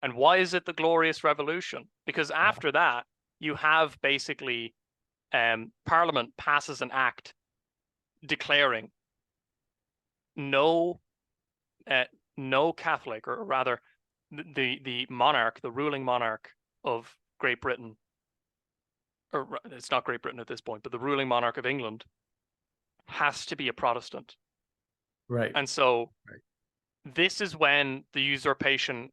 And why is it the Glorious Revolution? Because after that, you have basically Parliament passes an act declaring no no Catholic, or rather the monarch, the ruling monarch of Great Britain, or it's not Great Britain at this point, but the ruling monarch of England has to be a Protestant. Right. And so Right. this is when the usurpation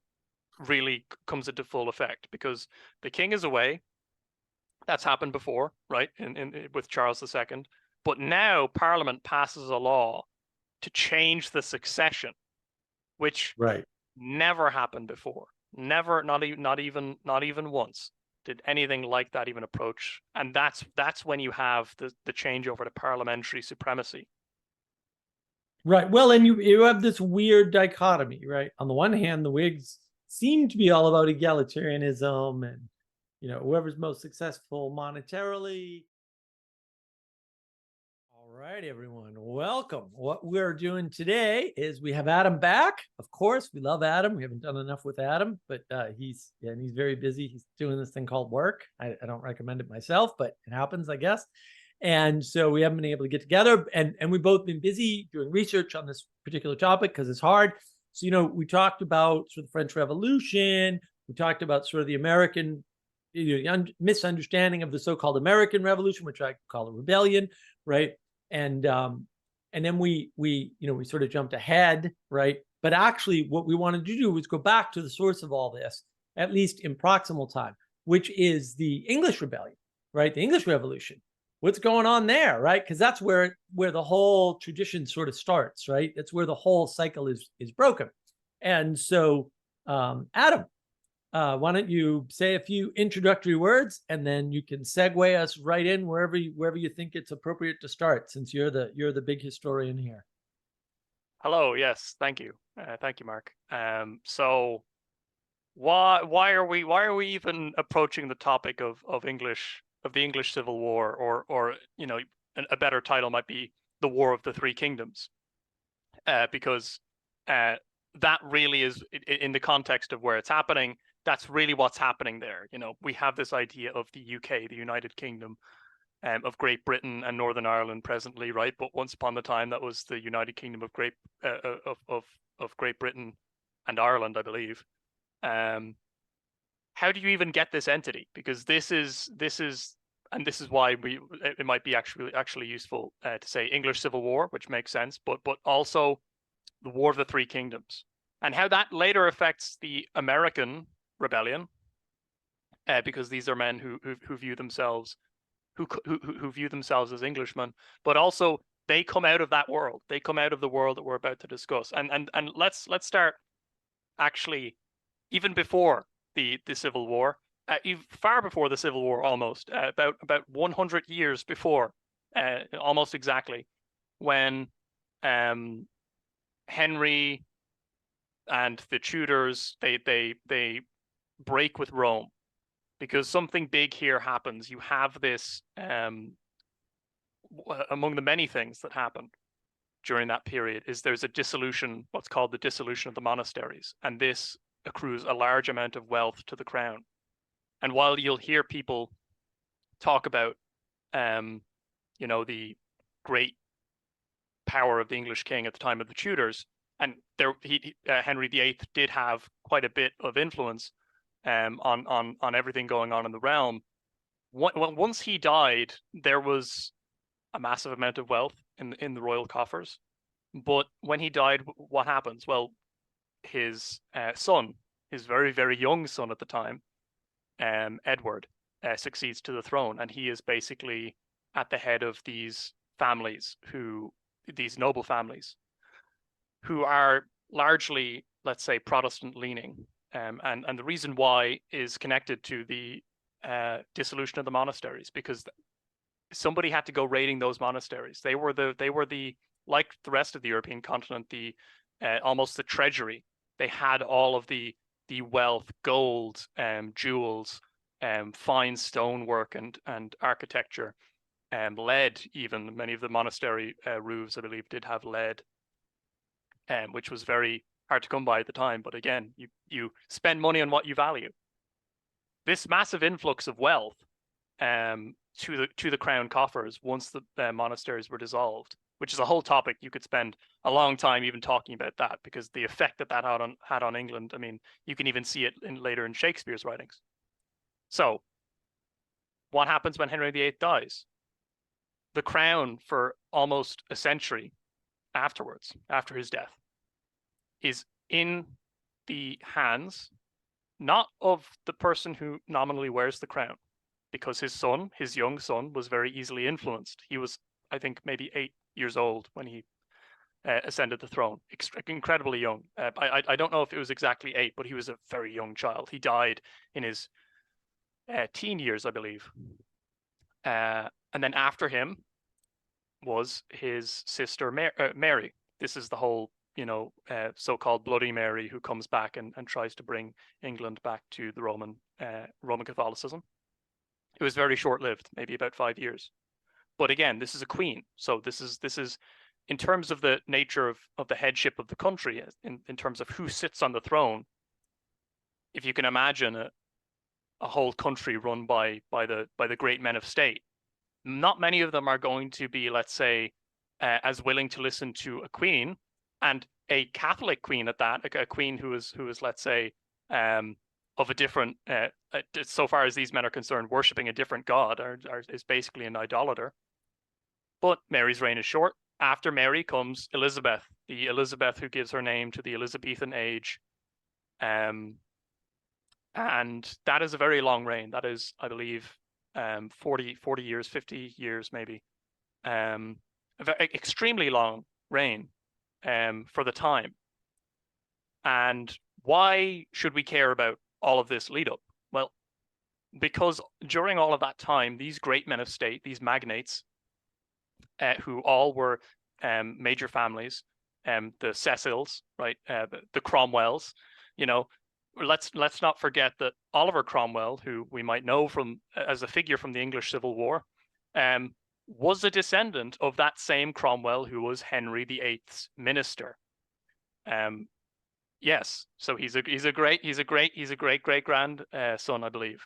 really comes into full effect, because the king is away. That's happened before, right? In with Charles II. But now Parliament passes a law to change the succession, which Right. never happened before. Never, not even once did anything like that even approach. And that's when you have the changeover to parliamentary supremacy. Right. Well, and you have this weird dichotomy, right? On the one hand, the Whigs seem to be all about egalitarianism and, whoever's most successful monetarily. All right, everyone, welcome. What we're doing today is we have Adam back. Of course, we love Adam. We haven't done enough with Adam, but he's very busy. He's doing this thing called work. I don't recommend it myself, but it happens, I guess. And so we haven't been able to get together, and we've both been busy doing research on this particular topic because it's hard. So, we talked about sort of the French Revolution. We talked about sort of the American misunderstanding of the so-called American Revolution, which I call a rebellion, right? And then we sort of jumped ahead, right? But actually, what we wanted to do was go back to the source of all this, at least in proximal time, which is the English Rebellion, right? The English Revolution. What's going on there, right? Because that's where the whole tradition sort of starts, right? That's where the whole cycle is broken. And so, Adam, why don't you say a few introductory words, and then you can segue us right in wherever you think it's appropriate to start, since you're the big historian here. Hello, yes, thank you, Mark. So why are we even approaching the topic of the English Civil War, or a better title might be the War of the Three Kingdoms, because that really is, in the context of where it's happening, that's really what's happening there. We have this idea of the UK, the United Kingdom, of Great Britain and Northern Ireland presently, right? But once upon a time, that was the United Kingdom of Great Britain and Ireland, I believe. How do you even get this entity? Because this is why it might be actually useful to say English Civil War, which makes sense, but also the War of the Three Kingdoms, and how that later affects the American Rebellion, because these are men who view themselves who view themselves as Englishmen, but also they come out of that world. They come out of the world that we're about to discuss. And let's start actually even before the Civil War, far before the Civil War, almost about 100 years before, almost exactly, when Henry and the Tudors they break with Rome, because something big here happens. You have this, among the many things that happened during that period, is there's a dissolution, what's called the dissolution of the monasteries, and this accrues a large amount of wealth to the crown. And while you'll hear people talk about, the great power of the English king at the time of the Tudors, and Henry VIII did have quite a bit of influence on everything going on in the realm. Once he died, there was a massive amount of wealth in the royal coffers. But when he died, what happens? Well, his son, his very, very young son at the time, Edward, succeeds to the throne, and he is basically at the head of these noble families, who are largely, let's say, Protestant leaning. And the reason why is connected to the dissolution of the monasteries, because somebody had to go raiding those monasteries. They were the like the rest of the European continent, the almost the treasury. They had all of the wealth, gold, jewels, fine stonework and architecture, lead. Even many of the monastery roofs, I believe, did have lead, which was very hard to come by at the time. But again, you spend money on what you value. This massive influx of wealth to the crown coffers once the monasteries were dissolved, which is a whole topic. You could spend a long time even talking about that, because the effect that had on England, I mean, you can even see it later in Shakespeare's writings. So what happens when Henry VIII dies? The crown for almost a century afterwards, after his death, is in the hands not of the person who nominally wears the crown, because his young son, was very easily influenced. He was, I think, maybe 8 years old when he ascended the throne, incredibly young. I don't know if it was exactly 8, but he was a very young child. He died in his teen years, I believe. And then after him was his sister Mary. This is the whole, so-called Bloody Mary, who comes back and tries to bring England back to the Roman Catholicism. It was very short-lived, maybe about 5 years. But again, this is a queen, so this is in terms of the nature of the headship of the country, in terms of who sits on the throne. If you can imagine a whole country run by the great men of state, not many of them are going to be, let's say, as willing to listen to a queen, and a Catholic queen at that, a queen who is let's say of a different, so far as these men are concerned, worshipping a different god, is basically an idolater. But Mary's reign is short. After Mary comes Elizabeth, the Elizabeth who gives her name to the Elizabethan age. And that is a very long reign. That is, I believe, 40 years, 50 years maybe. Extremely long reign for the time. And why should we care about all of this lead up? Well, because during all of that time, these great men of state, these magnates, who all were major families, the Cecils, right, the Cromwells, let's not forget that Oliver Cromwell, who we might know from as a figure from the English Civil War, was a descendant of that same Cromwell who was Henry VIII's minister. Yes, so he's a great grandson, I believe.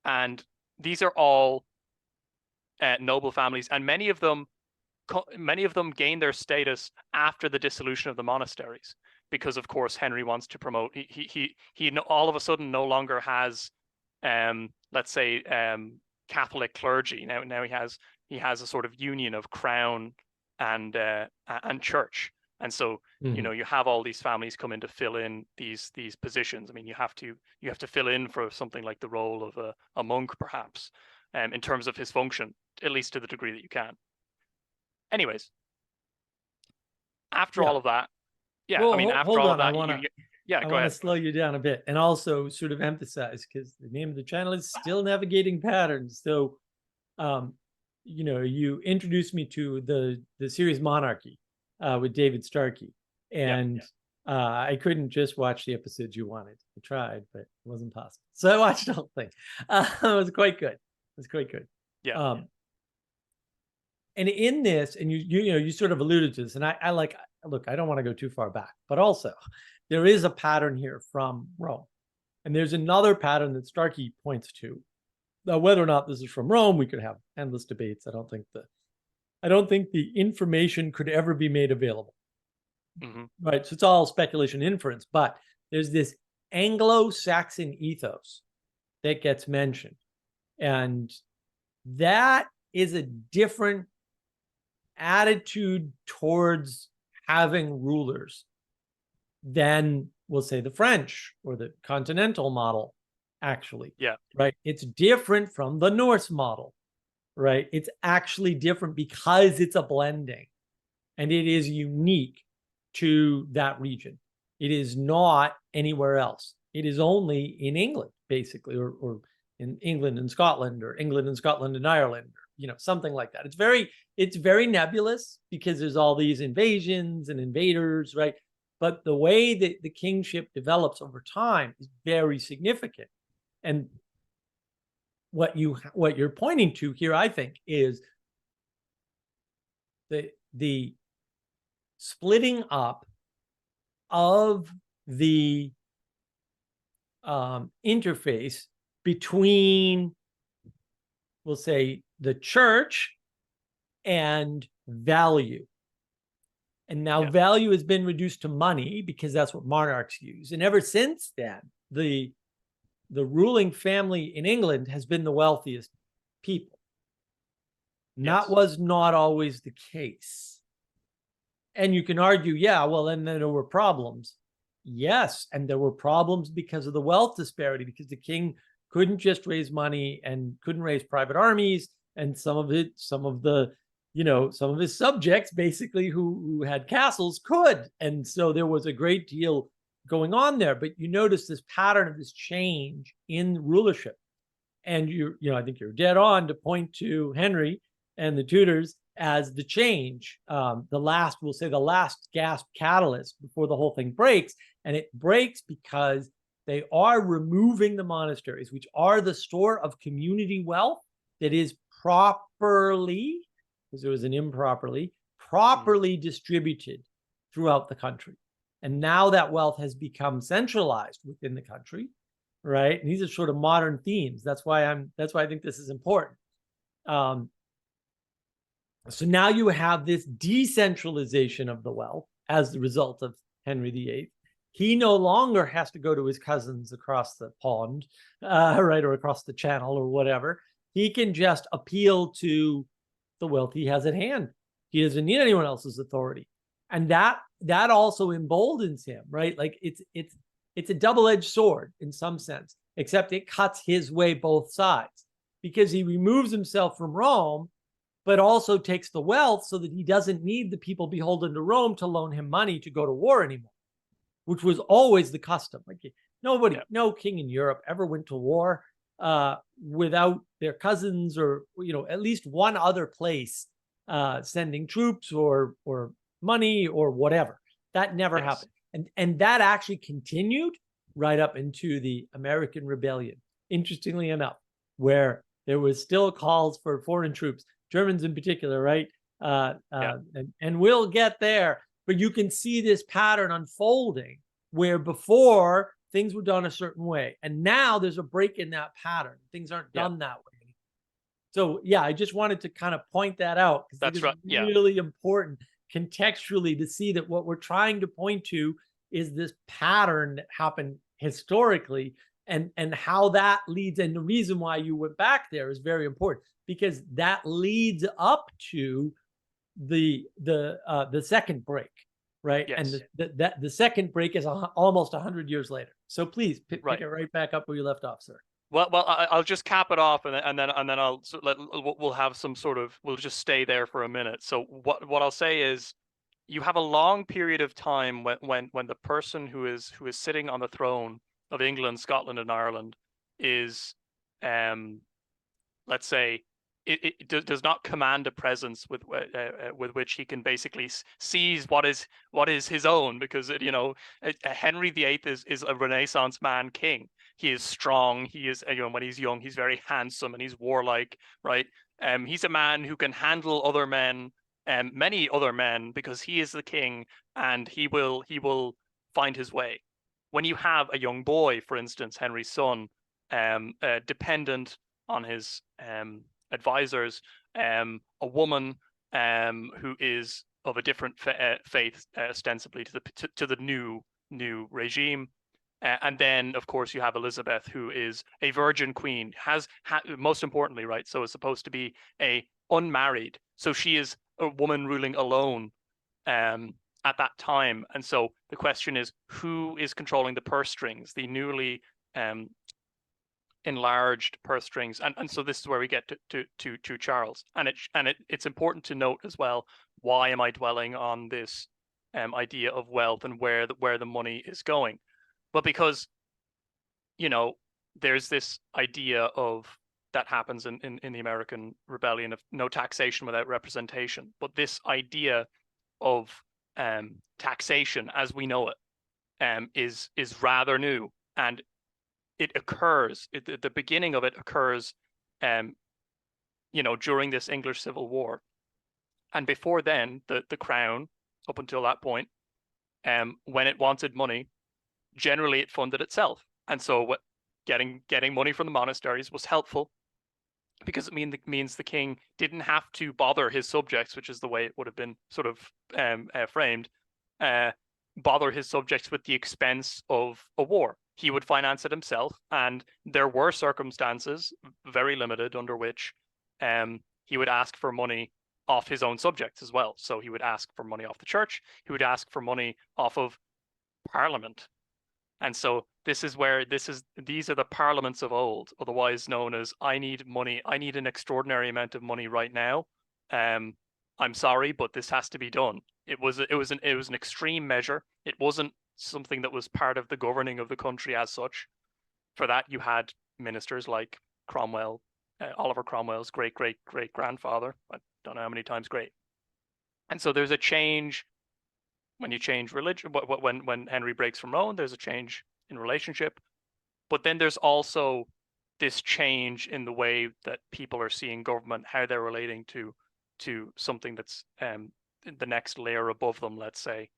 And these are all noble families, and many of them gain their status after the dissolution of the monasteries, because of course Henry wants to promote. He all of a sudden no longer has, let's say, Catholic clergy. Now he has a sort of union of crown and church, and so you have all these families come in to fill in these positions. I mean, you have to fill in for something like the role of a monk, perhaps, in terms of his function, at least to the degree that you can. Anyways, after all of that, well, I mean, after all of that, I want to slow you down a bit and also sort of emphasize, because the name of the channel is Still Navigating Patterns. So, you introduced me to the series Monarchy with David Starkey, and I couldn't just watch the episodes you wanted. I tried, but it wasn't possible. So I watched the whole thing. It was quite good. Yeah. And in this, and you sort of alluded to this, and I look, I don't want to go too far back, but also there is a pattern here from Rome, and there's another pattern that Starkey points to. Now, whether or not this is from Rome, we could have endless debates. I don't think the information could ever be made available. Right. So it's all speculation, inference, but there's this Anglo-Saxon ethos that gets mentioned. And that is a different attitude towards having rulers than, we'll say, the French or the continental model, actually. Yeah. Right. It's different from the Norse model. Right. It's actually different because it's a blending, and it is unique to that region. It is not anywhere else. It is only in England, basically, or in England and Scotland, or England and Scotland and Ireland, or, something like that. It's very nebulous because there's all these invasions and invaders, right? But the way that the kingship develops over time is very significant. And what you're pointing to here, I think, is the splitting up of the interface between, we'll say, the church and value. And now value has been reduced to money because that's what monarchs use. And ever since then, the ruling family in England has been the wealthiest people. And that was not always the case. And you can argue, yeah, well, then there were problems. Yes, and there were problems because of the wealth disparity, because the king couldn't just raise money and couldn't raise private armies, and some of his subjects, basically, who had castles, could. And so there was a great deal going on there. But you notice this pattern of this change in rulership. And I think you're dead on to point to Henry and the Tudors as the change, the last gasp catalyst before the whole thing breaks. And it breaks because they are removing the monasteries, which are the store of community wealth that is properly, because there was an improperly, properly distributed throughout the country. And now that wealth has become centralized within the country, right? And these are sort of modern themes. That's why I think this is important. So now you have this decentralization of the wealth as the result of Henry VIII. He no longer has to go to his cousins across the pond, right, or across the channel or whatever. He can just appeal to the wealth he has at hand. He doesn't need anyone else's authority. And that also emboldens him, right? Like it's a double-edged sword in some sense, except it cuts his way both sides, because he removes himself from Rome, but also takes the wealth so that he doesn't need the people beholden to Rome to loan him money to go to war anymore, which was always the custom. Like no king in Europe ever went to war without their cousins or, at least one other place sending troops or money or whatever. That never happened. And that actually continued right up into the American Rebellion, interestingly enough, where there was still calls for foreign troops, Germans in particular, right? And we'll get there. But you can see this pattern unfolding where before things were done a certain way. And now there's a break in that pattern. Things aren't done that way. So, I just wanted to kind of point that out, because that's right. Really important contextually to see that what we're trying to point to is this pattern that happened historically, and how that leads. And the reason why you went back there is very important, because that leads up to the second break, right? And the second break is almost 100 years later. So please pick it right back up where you left off, sir. Well, I'll just cap it off, and then we'll have some sort of, we'll just stay there for a minute. So what I'll say is, you have a long period of time when the person who is sitting on the throne of England, Scotland, and Ireland is, let's say, it does not command a presence with which he can basically seize what is his own, because Henry VIII is a Renaissance man king. He is strong. He is, when he's young, he's very handsome and he's warlike, right? He's a man who can handle other men, many other men, because he is the king, and he will find his way. When you have a young boy, for instance, Henry's son, dependent on his advisors, a woman who is of a different faith, ostensibly to the new regime. And then, of course, you have Elizabeth, who is a virgin queen, most importantly, right? So is supposed to be a unmarried. So she is a woman ruling alone at that time. And so the question is, who is controlling the purse strings, the newly enlarged purse strings? And so this is where we get to Charles. And it's important to note as well, why am I dwelling on this idea of wealth and where the money is going? But because, there's this idea of that happens in the American Rebellion of no taxation without representation. But this idea of taxation as we know it is rather new, and it occurs. The beginning of it occurs, during this English Civil War, and before then, the Crown, up until that point, when it wanted money, generally it funded itself. And so what getting money from the monasteries was helpful, because it means the king didn't have to bother his subjects, which is the way it would have been sort of framed, bother his subjects with the expense of a war. He would finance it himself, and there were circumstances, very limited, under which he would ask for money off his own subjects as well. So he would ask for money off the church, he would ask for money off of Parliament. And so these are the parliaments of old, otherwise known as, I need money, I need an extraordinary amount of money right now. I'm sorry, but this has to be done. It was an extreme measure. It wasn't something that was part of the governing of the country as such. For that, you had ministers like Cromwell, Oliver Cromwell's great grandfather. I don't know how many times great. And so there's a change when you change religion. When Henry breaks from Rome, there's a change in relationship. But then there's also this change in the way that people are seeing government, how they're relating to something that's the next layer above them, let's say.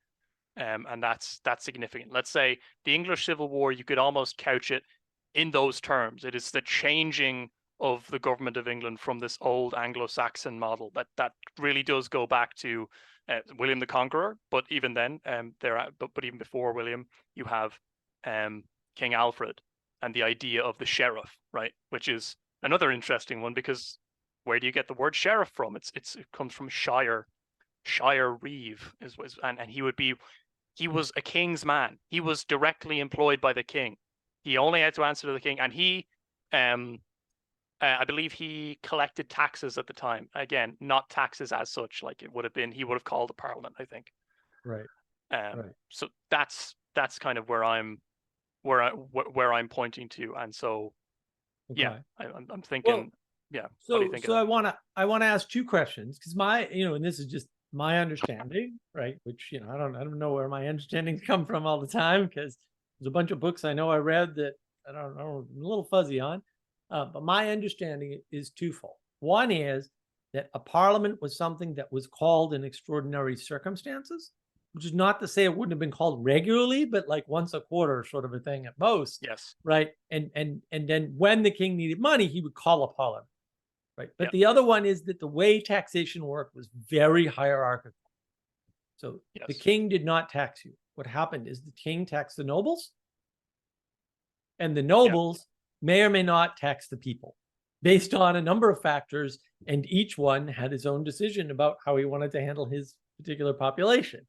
And that's significant. Let's say the English Civil War, you could almost couch it in those terms. It is the changing of the government of England from this old Anglo-Saxon model that really does go back to William the Conqueror. But even then, but even before William, you have King Alfred and the idea of the sheriff, right? Which is another interesting one, because where do you get the word sheriff from? It comes from shire reeve, and he was a king's man. He was directly employed by the king. He only had to answer to the king, and he I believe he collected taxes at the time. Again, not taxes as such, like it would have been. He would have called a parliament, I think. Right. So that's kind of where I'm pointing to, and so Okay. yeah, I'm thinking. Well, yeah. So I want to ask two questions, because and this is just my understanding, right? Which I don't know where my understandings come from all the time, because there's a bunch of books I know I read that I don't know, I'm a little fuzzy on. But my understanding is twofold. One is that a parliament was something that was called in extraordinary circumstances, which is not to say it wouldn't have been called regularly, but like once a quarter sort of a thing at most. Yes. Right. And then when the king needed money, he would call a parliament. Right. But the other one is that the way taxation worked was very hierarchical. So the king did not tax you. What happened is the king taxed the nobles, and the nobles may or may not tax the people based on a number of factors, and each one had his own decision about how he wanted to handle his particular population,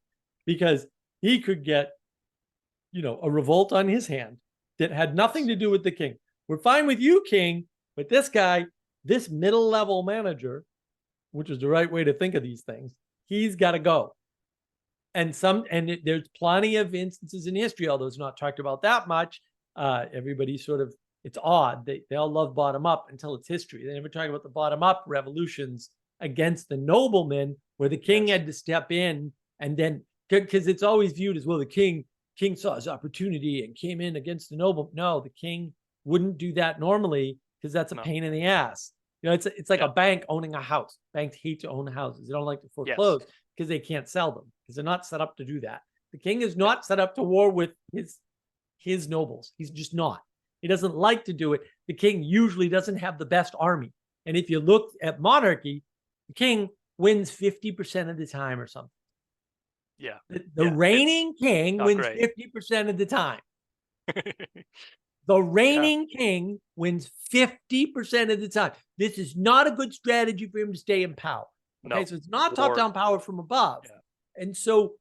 because he could get a revolt on his hand that had nothing to do with the king. We're fine with you, king, but this guy, this middle level manager, which is the right way to think of these things, he's got to go. And there's plenty of instances in history, although it's not talked about that much. Everybody sort of, it's odd. They all love bottom up until it's history. They never talk about the bottom up revolutions against the noblemen, where the king had to step in, and then, because it's always viewed as, well, the king saw his opportunity and came in against the noble. No, the king wouldn't do that normally, because that's a pain in the ass. It's like a bank owning a house. Banks hate to own houses. They don't like to foreclose because they can't sell them, because they're not set up to do that. The king is not set up to war with his nobles. He's just not. He doesn't like to do it. The king usually doesn't have the best army. And if you look at monarchy, the king wins 50% of the time or something. Yeah. The reigning king wins 50% of the time. The reigning king wins 50% of the time. This is not a good strategy for him to stay in power. Okay, no. So it's not top-down power from above. Yeah. And so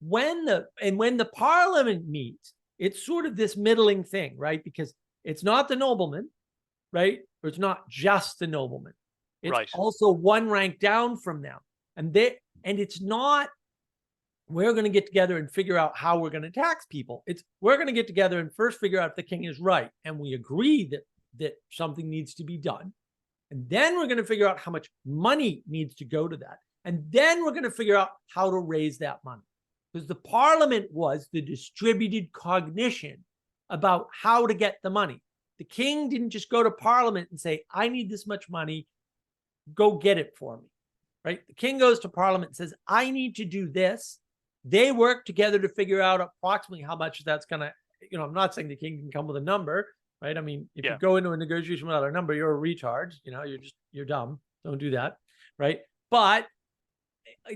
when the parliament meets, it's sort of this middling thing, right? Because it's not the nobleman, right? Or it's not just the nobleman. It's also one rank down from them. And it's not, we're going to get together and figure out how we're going to tax people. It's, we're going to get together and first figure out if the king is right. And we agree that something needs to be done. And then we're going to figure out how much money needs to go to that. And then we're going to figure out how to raise that money. Because the parliament was the distributed cognition about how to get the money. The king didn't just go to parliament and say, I need this much money, go get it for me, right? The king goes to parliament and says, I need to do this. They work together to figure out approximately how much that's going to, I'm not saying the king can come with a number, right? I mean, if you go into a negotiation without a number, you're a retard, you're dumb. Don't do that, right? But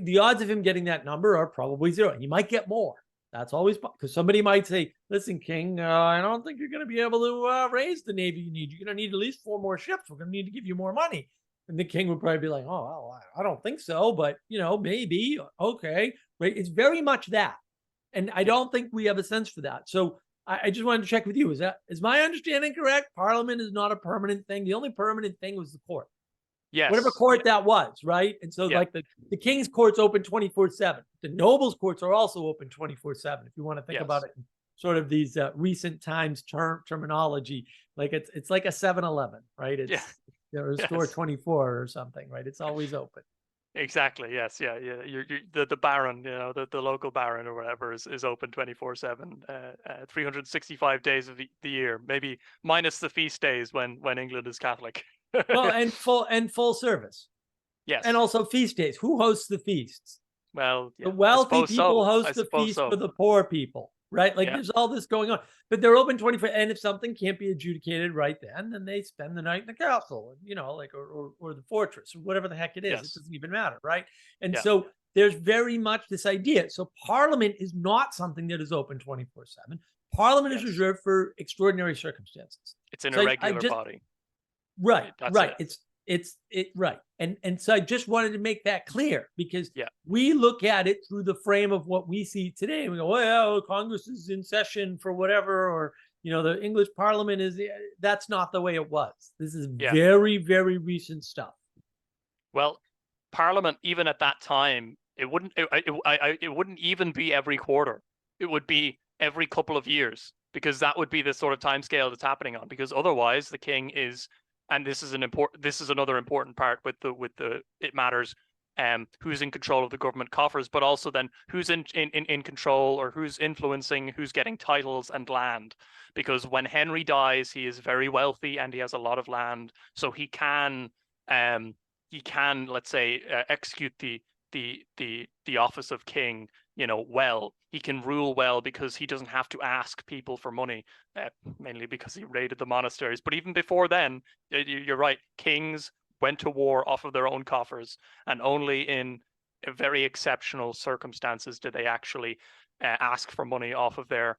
the odds of him getting that number are probably zero. He might get more. That's always because somebody might say, listen, King, I don't think you're going to be able to raise the navy you need. You're going to need at least 4 more ships. We're going to need to give you more money. And the king would probably be like, oh, well, I don't think so, but, maybe. Okay. Right. It's very much that. And I don't think we have a sense for that. So I just wanted to check with you. Is my understanding correct? Parliament is not a permanent thing. The only permanent thing was the court. Yes. Whatever court that was, right? And so like the king's court's open 24/7. The nobles' courts are also open 24/7. If you want to think about it in sort of these recent times terminology, like it's like a 7-Eleven, right? It's or a store 24 or something, right? It's always open. Exactly. Yes. Yeah. You're the baron, the local baron or whatever is open 24/7, 365 days of the year, maybe minus the feast days when England is Catholic. Well, and full service. Yes. And also feast days. Who hosts the feasts? Well, the wealthy people host the feast for the poor people, right? Like there's all this going on, but they're open 24. And if something can't be adjudicated right then they spend the night in the castle, or the fortress or whatever the heck it is. It doesn't even matter, right? And so there's very much this idea. So Parliament is not something that is open 24/7. Parliament is reserved for extraordinary circumstances. It's an irregular body. Right. It's right. And so I just wanted to make that clear because we look at it through the frame of what we see today. And we go, well, Congress is in session for whatever, or, the English Parliament that's not the way it was. This is very, very recent stuff. Well, Parliament, even at that time, it wouldn't even be every quarter. It would be every couple of years, because that would be the sort of timescale that's happening on, because otherwise the king is, and this is another important part with the it matters who's in control of the government coffers, but also then who's in control, or who's influencing, who's getting titles and land. Because when Henry dies, he is very wealthy and he has a lot of land, so he can let's say execute the office of king well. He can rule well because he doesn't have to ask people for money, mainly because he raided the monasteries. But even before then, you're right, kings went to war off of their own coffers, and only in very exceptional circumstances did they actually ask for money off of their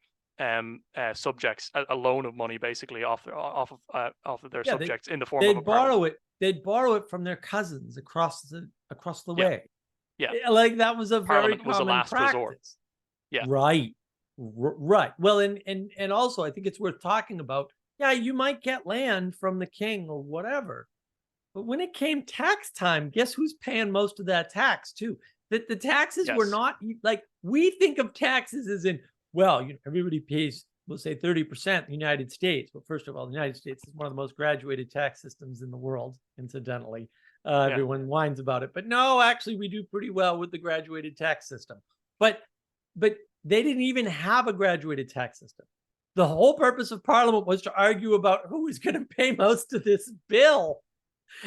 subjects, a loan of money basically off of their subjects in the form of a parliament. They'd borrow it from their cousins across the way. Yeah, like that was a very common was a last practice. resort. Yeah, right. Well, and also I think it's worth talking about. Yeah, you might get land from the king or whatever, but when it came tax time, guess who's paying most of that tax too? That the taxes were not like we think of taxes as in, well, everybody pays, we'll say 30% in the United States. But first of all, the United States is one of the most graduated tax systems in the world, incidentally. Everyone whines about it, but no, actually we do pretty well with the graduated tax system. But they didn't even have a graduated tax system. The whole purpose of Parliament was to argue about who was going to pay most of this bill.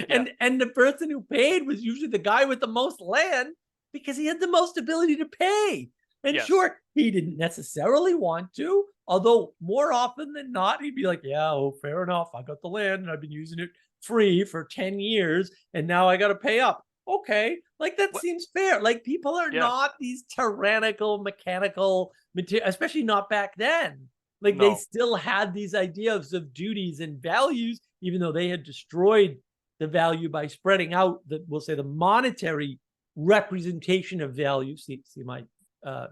And the person who paid was usually the guy with the most land, because he had the most ability to pay. And sure, he didn't necessarily want to, although more often than not, he'd be like, yeah, oh, fair enough. I got the land and I've been using it free for 10 years and now I got to pay up. Okay. Like that seems fair. Like people are not these tyrannical, mechanical material, especially not back then. Like they still had these ideas of duties and values, even though they had destroyed the value by spreading out we'll say the monetary representation of value. See my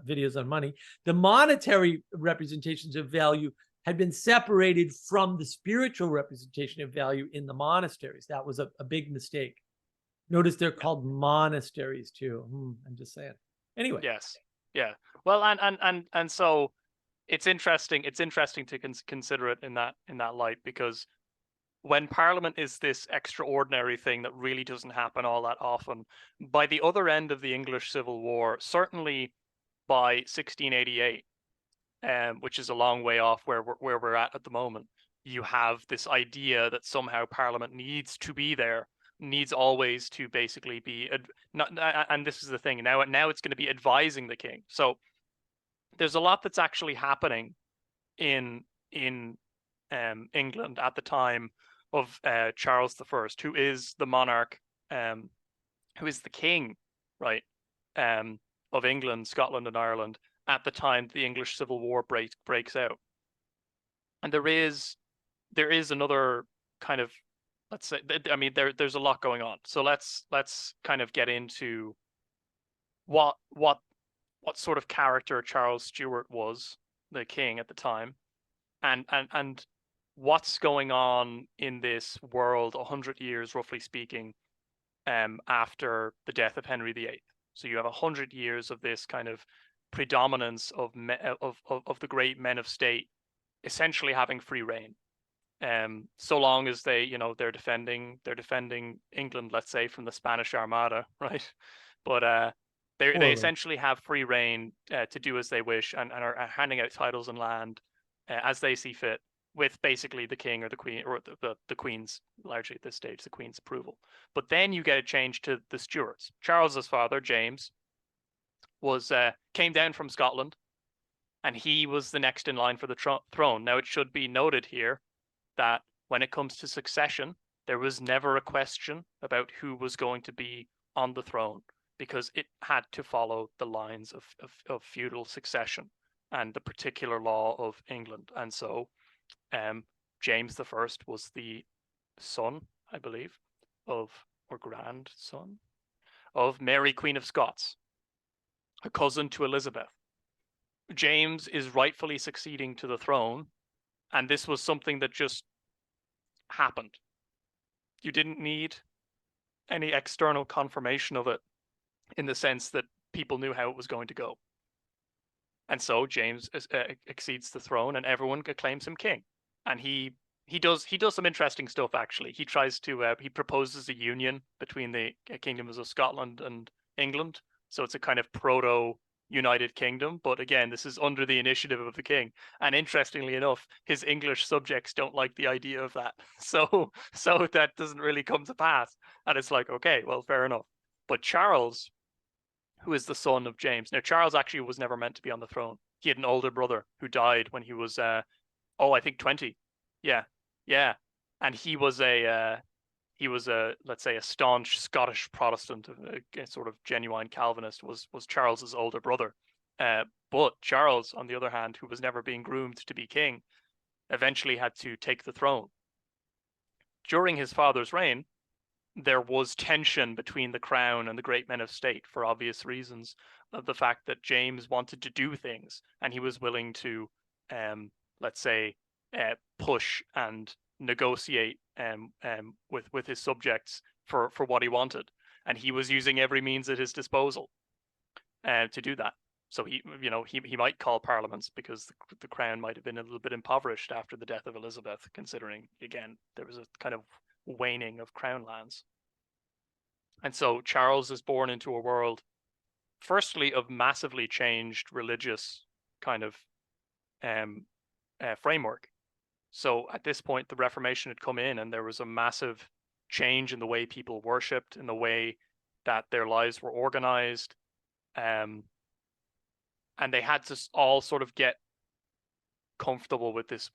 videos on money. The monetary representations of value had been separated from the spiritual representation of value in the monasteries. That was a big mistake. Notice they're called monasteries too. I'm just saying. Anyway. Yes. Yeah. Well, and so it's interesting. It's interesting to consider it in that light, because when Parliament is this extraordinary thing that really doesn't happen all that often, by the other end of the English Civil War, certainly by 1688, which is a long way off where we're at the moment, you have this idea that somehow Parliament needs to be there needs always to basically be and this is the thing, now it's going to be advising the king. So there's a lot that's actually happening in England at the time of Charles I, who is the monarch, who is the king, right, of England, Scotland, and Ireland at the time the English Civil War breaks out. And there is another kind of, let's say, I mean, there's a lot going on. So let's kind of get into what sort of character Charles Stuart was, the king at the time, and what's going on in this world 100 years, roughly speaking, after the death of Henry VIII. So you have 100 years of this kind of predominance of the great men of state essentially having free reign. So long as they, they're defending England, let's say, from the Spanish Armada, right? But they essentially have free reign to do as they wish, and are handing out titles and land as they see fit, with basically the king or the queen, or the queen's, largely at this stage, the queen's approval. But then you get a change to the Stuarts. Charles's father, James, came down from Scotland, and he was the next in line for the throne. Now, it should be noted here that when it comes to succession, there was never a question about who was going to be on the throne, because it had to follow the lines of feudal succession and the particular law of England. And so James I was the son, I believe, or grandson of Mary, Queen of Scots, a cousin to Elizabeth. James is rightfully succeeding to the throne, and this was something that just happened. You didn't need any external confirmation of it, in the sense that people knew how it was going to go. And so James exceeds the throne, and everyone acclaims him king. And he does some interesting stuff, actually. He tries to he proposes a union between the kingdoms of Scotland and England. So it's a kind of proto United Kingdom, but again, this is under the initiative of the king. And interestingly enough, his English subjects don't like the idea of that. So that doesn't really come to pass. And it's like, okay, well, fair enough. But Charles, who is the son of James. Now, Charles actually was never meant to be on the throne. He had an older brother who died when he was, I think 20. Yeah. And he was let's say, a staunch Scottish Protestant, a sort of genuine Calvinist, was Charles's older brother. But Charles, on the other hand, who was never being groomed to be king, eventually had to take the throne. During his father's reign, there was tension between the crown and the great men of state, for obvious reasons, of the fact that James wanted to do things, and he was willing to, let's say, push and negotiate with his subjects for what he wanted, and he was using every means at his disposal to do that. So he might call parliaments, because the crown might have been a little bit impoverished after the death of Elizabeth, considering, again, there was a kind of waning of crown lands. And so Charles is born into a world, firstly, of massively changed religious kind of framework. So at this point, the Reformation had come in, and there was a massive change in the way people worshipped, in the way that their lives were organized, and they had to all sort of get comfortable with this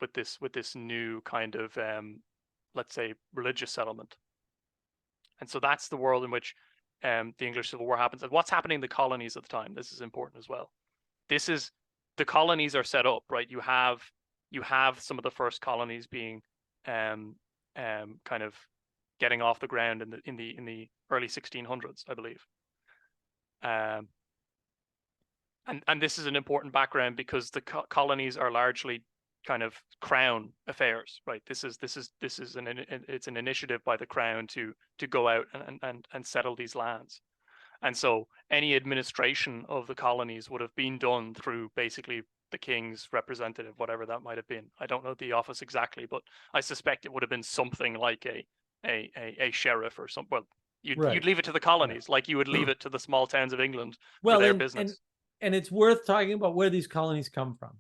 new kind of let's say, religious settlement. And so that's the world in which the English Civil War happens. And what's happening in the colonies at the time, this is important as well. The colonies are set up, right? You have some of the first colonies being kind of getting off the ground in the early 1600s, I believe. And this is an important background, because the colonies are largely kind of crown affairs, right? This is it's an initiative by the crown to go out and settle these lands. And so any administration of the colonies would have been done through basically the king's representative, whatever that might have been. I don't know the office exactly, but I suspect it would have been something like a sheriff or something. Well, you'd leave it to the colonies, like you would leave it to the small towns of England for their business. And it's worth talking about where these colonies come from,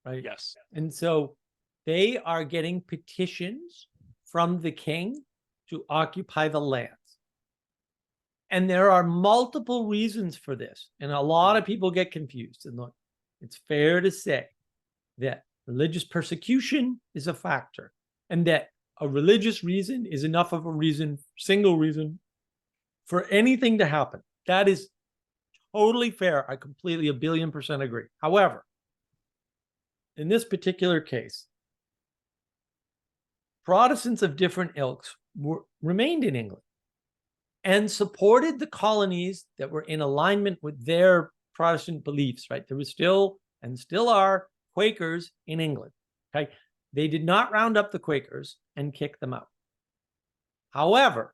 right? Yes. And so they are getting petitions from the king to occupy the lands. And there are multiple reasons for this. And a lot of people get confused. And look, it's fair to say that religious persecution is a factor, and that a religious reason is enough of a reason, single reason, for anything to happen. That is totally fair. I completely, 1,000,000,000% agree. However, in this particular case, Protestants of different ilks remained in England and supported the colonies that were in alignment with their Protestant beliefs, right? There was still, and still are, Quakers in England, okay? They did not round up the Quakers and kick them out. However,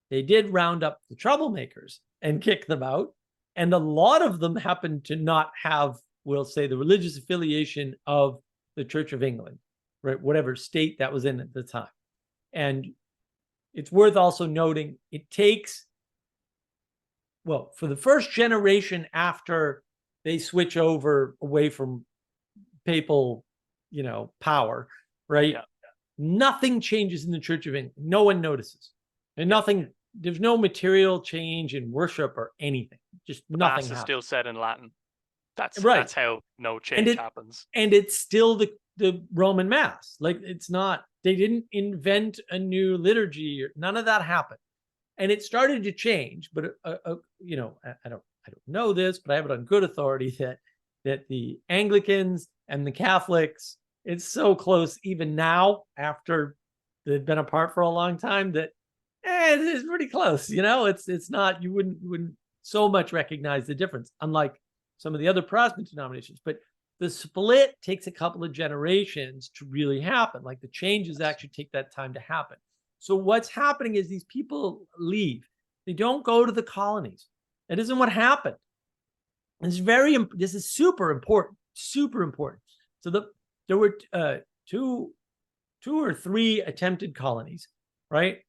they did round up the troublemakers and kick them out, and a lot of them happened to not have, we'll say, the religious affiliation of the Church of England, right? Whatever state that was in at the time. And it's worth also noting, it takes, well, for the first generation after they switch over away from papal, power, right? Yeah. Nothing changes in the Church of England. No one notices. And nothing, there's no material change in worship or anything. Just nothing happens. Mass is still said in Latin. That's right. That's how no change happens. And it's still the Roman Mass. Like, it's not, they didn't invent a new liturgy, or none of that happened. And it started to change, but I don't know this, but I have it on good authority that the Anglicans and the Catholics, it's so close even now, after they've been apart for a long time, that it is pretty close. It's not, you wouldn't so much recognize the difference, unlike some of the other Protestant denominations. But the split takes a couple of generations to really happen. Like, the changes actually take that time to happen. So what's happening is these people leave. They don't go to the colonies. That isn't what happened. This is super important, super important. So there were two or three attempted colonies, right?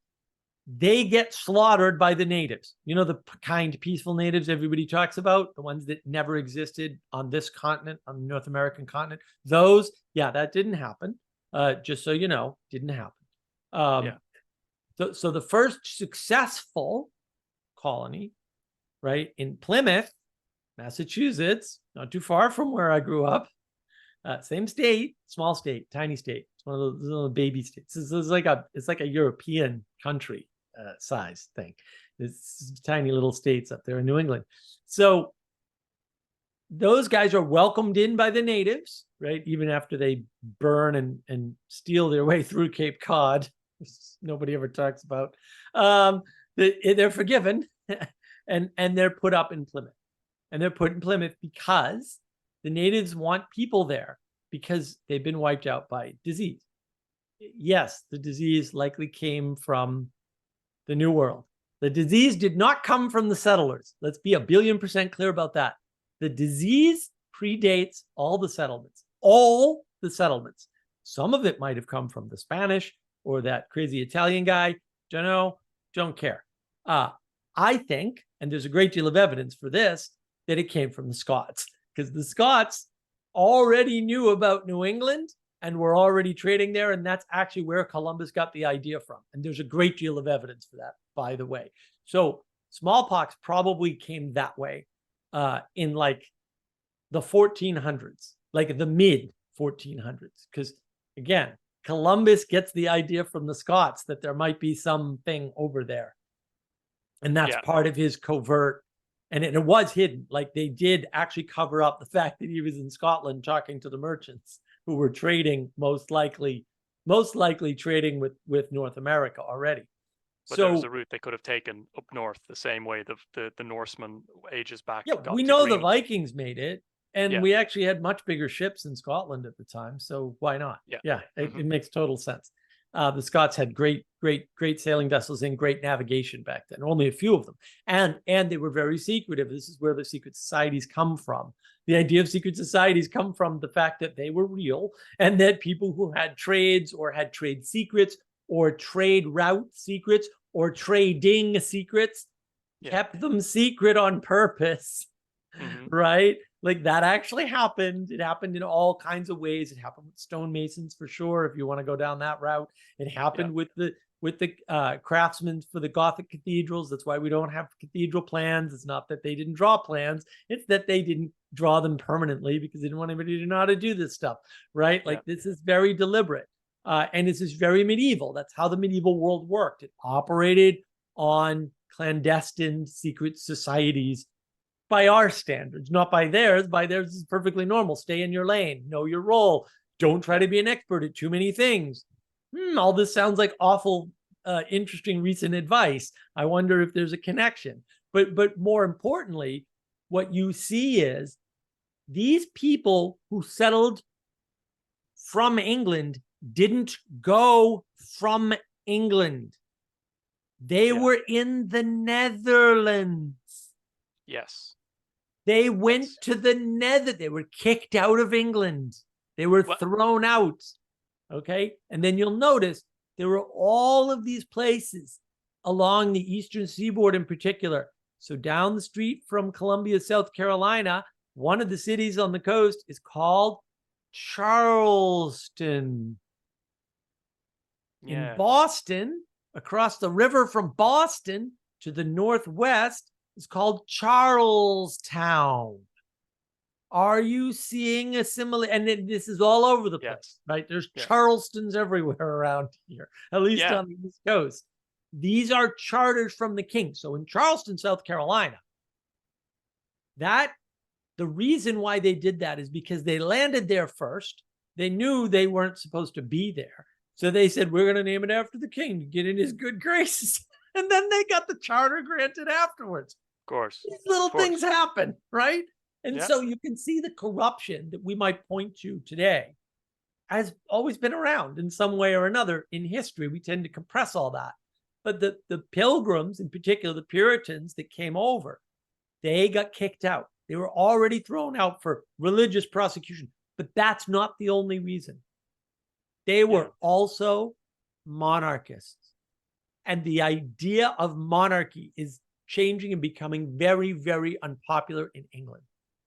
They get slaughtered by the natives. The kind, peaceful natives everybody talks about, the ones that never existed on this continent, on the North American continent. Those, that didn't happen. Just so you know, didn't happen. So the first successful colony, right, in Plymouth, Massachusetts, not too far from where I grew up, same state, small state, tiny state. It's one of those little baby states. It's like a European country size thing. It's tiny little states up there in New England. So those guys are welcomed in by the natives, right? Even after they burn and steal their way through Cape Cod, nobody ever talks about. They're forgiven, and they're put up in Plymouth. And they're put in Plymouth because the natives want people there, because they've been wiped out by disease. Yes, the disease likely came from the New World. The disease did not come from the settlers. Let's be 1,000,000,000% clear about that. The disease predates all the settlements. All the settlements. Some of it might have come from the Spanish or that crazy Italian guy. Don't know. Don't care. I think, and there's a great deal of evidence for this, that it came from the Scots, because the Scots already knew about New England and were already trading there. And that's actually where Columbus got the idea from. And there's a great deal of evidence for that, by the way. So smallpox probably came that way in like the 1400s, like the mid 1400s. Because again, Columbus gets the idea from the Scots that there might be something over there. And that's part of his covert. And it was hidden. Like, they did actually cover up the fact that he was in Scotland talking to the merchants who were trading, most likely trading with North America already. But there was a route they could have taken up north the same way the Norsemen ages back. Yeah, we know the Vikings made it, and we actually had much bigger ships in Scotland at the time. So why not? It makes total sense. The Scots had great sailing vessels and great navigation back then. Only a few of them, and they were very secretive. This is where the secret societies come from. The idea of secret societies come from the fact that they were real, and that people who had trades or had trade secrets or trade route secrets or trading secrets kept them secret on purpose, right? Like, that actually happened. It happened in all kinds of ways. It happened with stonemasons, for sure, if you want to go down that route. It happened with with the craftsmen for the Gothic cathedrals. That's why we don't have cathedral plans. It's not that they didn't draw plans. It's that they didn't draw them permanently because they didn't want anybody to know how to do this stuff, right? Like this is very deliberate. And this is very medieval. That's how the medieval world worked. It operated on clandestine secret societies by our standards, not by theirs. By theirs is perfectly normal. Stay in your lane, know your role. Don't try to be an expert at too many things. All this sounds like awful, interesting recent advice. I wonder if there's a connection. But more importantly, what you see is these people who settled from England didn't go from England. They were in the Netherlands. Yes. They went to the Netherlands. They were kicked out of England. They were thrown out. Okay. And then you'll notice there were all of these places along the eastern seaboard in particular. So down the street from Columbia, South Carolina, one of the cities on the coast is called Charleston. In Boston, across the river from Boston to the northwest, is called Charlestown. Are you seeing a similar? And this is all over the place, right? There's Charlestons everywhere around here, at least on the East Coast. These are charters from the king. So in Charleston, South Carolina, the reason why they did that is because they landed there first. They knew they weren't supposed to be there. So they said, we're going to name it after the king to get in his good graces. And then they got the charter granted afterwards. Of course. These little things happen, right? And so you can see the corruption that we might point to today has always been around in some way or another in history. We tend to compress all that. But the Pilgrims, in particular, the Puritans that came over, they got kicked out. They were already thrown out for religious prosecution. But that's not the only reason. They were also monarchists. And the idea of monarchy is changing and becoming very, very unpopular in England,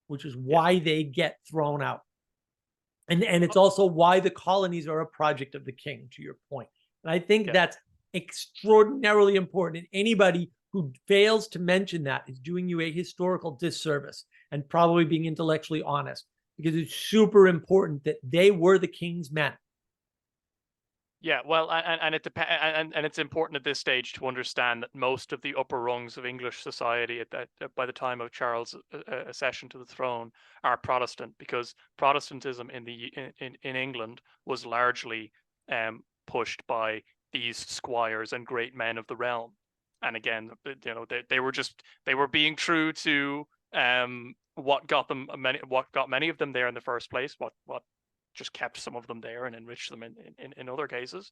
which is why they get thrown out. And it's also why the colonies are a project of the king, to your point. And I think that's extraordinarily important. And anybody who fails to mention that is doing you a historical disservice and probably being intellectually honest, because it's super important that they were the king's men. Yeah, well, and it's important at this stage to understand that most of the upper rungs of English society by the time of Charles' accession to the throne are Protestant, because Protestantism in England was largely pushed by these squires and great men of the realm. And again, they were being true to what got many of them there in the first place, what just kept some of them there and enriched them in other cases,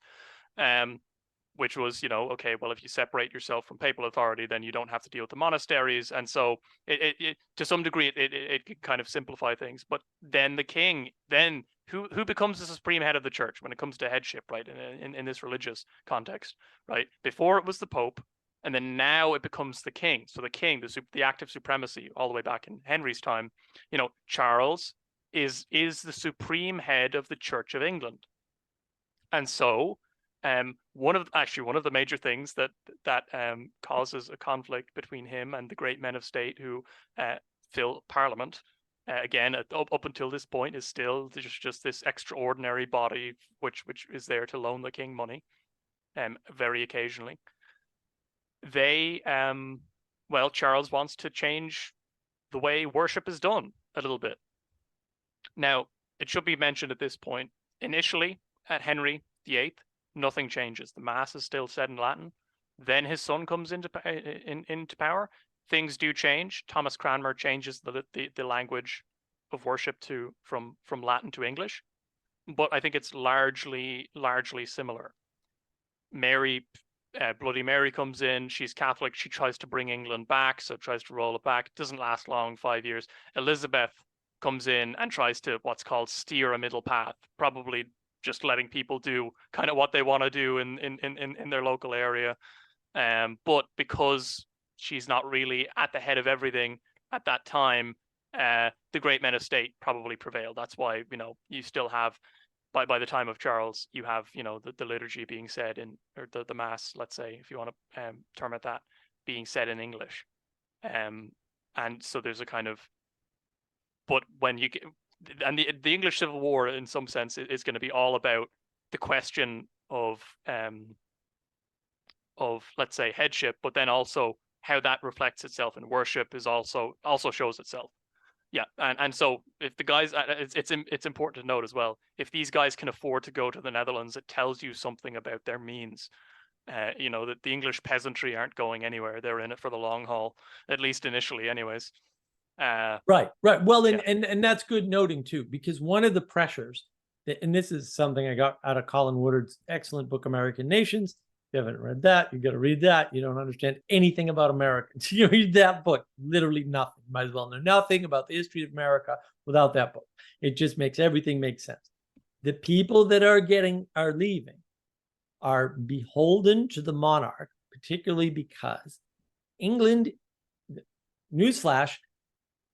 which was, okay, well, if you separate yourself from papal authority, then you don't have to deal with the monasteries. And so it to some degree, it could kind of simplify things. But then the king, then who becomes the supreme head of the church when it comes to headship, right, in this religious context, right? Before it was the Pope, and then now it becomes the king. So the king, the active supremacy all the way back in Henry's time, Charles is the supreme head of the Church of England. And so one of the major things that causes a conflict between him and the great men of state who fill Parliament, again, up until this point, is still just this extraordinary body which is there to loan the king money very occasionally. Charles wants to change the way worship is done a little bit. Now, it should be mentioned at this point, initially at Henry VIII, nothing changes. The Mass is still said in Latin. Then his son comes into power. Things do change. Thomas Cranmer changes the language of worship from Latin to English, but I think it's largely similar. Bloody Mary comes in. She's Catholic. She tries to bring England back, so tries to roll it back. It doesn't last long, 5 years. Elizabeth comes in and tries to what's called steer a middle path, probably just letting people do kind of what they want to do in their local area. But because she's not really at the head of everything at that time, the great men of state probably prevail. That's why, you still have by the time of Charles, you have, the liturgy being said or the mass, let's say, if you want to term it that, being said in English. And so there's a kind of, but when you get, and the English Civil War in some sense is going to be all about the question of let's say headship, but then also how that reflects itself in worship is also shows itself. Yeah, and so if the guys, it's important to note as well, if these guys can afford to go to the Netherlands, it tells you something about their means. That the English peasantry aren't going anywhere; they're in it for the long haul, at least initially, anyways. Right. Well, Yeah. and that's good noting too, because one of the pressures, and this is something I got out of Colin Woodard's excellent book, American Nations. If you haven't read that, you got to read that. You don't understand anything about Americans. You read that book, literally nothing. Might as well know nothing about the history of America without that book. It just makes everything make sense. The people that are leaving are beholden to the monarch, particularly because England, newsflash,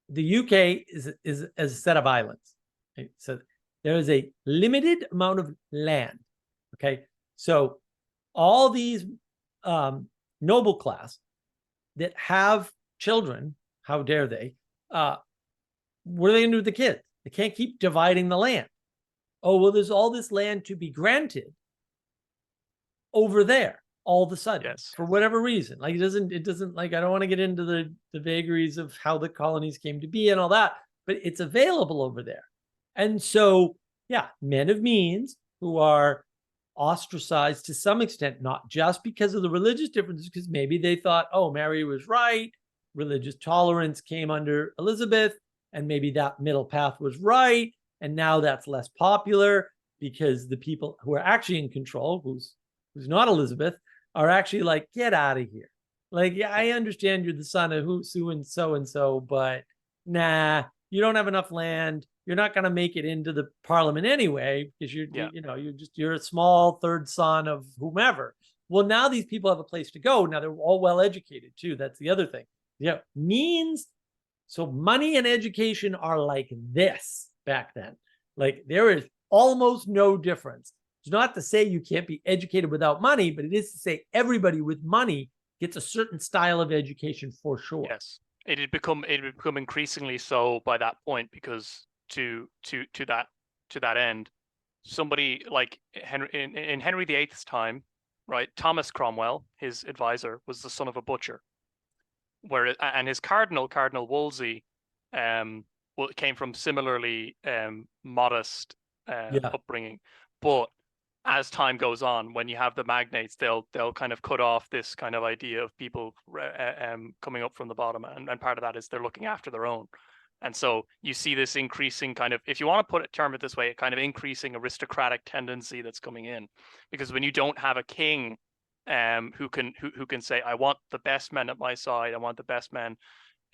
the UK is a set of islands. Okay? So there is a limited amount of land. Okay, so all these noble class that have children, how dare they? What are they going to do with the kids? They can't keep dividing the land. Oh, well, there's all this land to be granted over there all of a sudden, Yes. For whatever reason. Like it doesn't like, I don't want to get into the vagaries of how the colonies came to be and all that, but it's available over there. And so, yeah, men of means who are ostracized to some extent, not just because of the religious differences, because maybe they thought, oh, Mary was right, religious tolerance came under Elizabeth, and maybe that middle path was right, and now that's less popular because the people who are actually in control, who's not Elizabeth, are actually like, get out of here. Like, yeah, I understand you're the son of who, Sue and so, but nah, you don't have enough land. You're not going to make it into the parliament anyway, because you're a small third son of whomever. Well, now these people have a place to go. Now they're all well educated too. That's the other thing. Yeah, means, so money and education are like this back then. Like there is almost no difference. It's not to say you can't be educated without money, but it is to say everybody with money gets a certain style of education for sure. Yes, it had become increasingly so by that point, because to that end, somebody like Henry in Henry VIII's time, right? Thomas Cromwell, his advisor, was the son of a butcher, and his Cardinal Wolsey, came from similarly modest upbringing, but as time goes on, when you have the magnates, they'll kind of cut off this kind of idea of people coming up from the bottom, and part of that is they're looking after their own. And so you see this increasing kind of, if you want to term it this way, a kind of increasing aristocratic tendency that's coming in, because when you don't have a king who can say, I want the best men at my side, I want the best men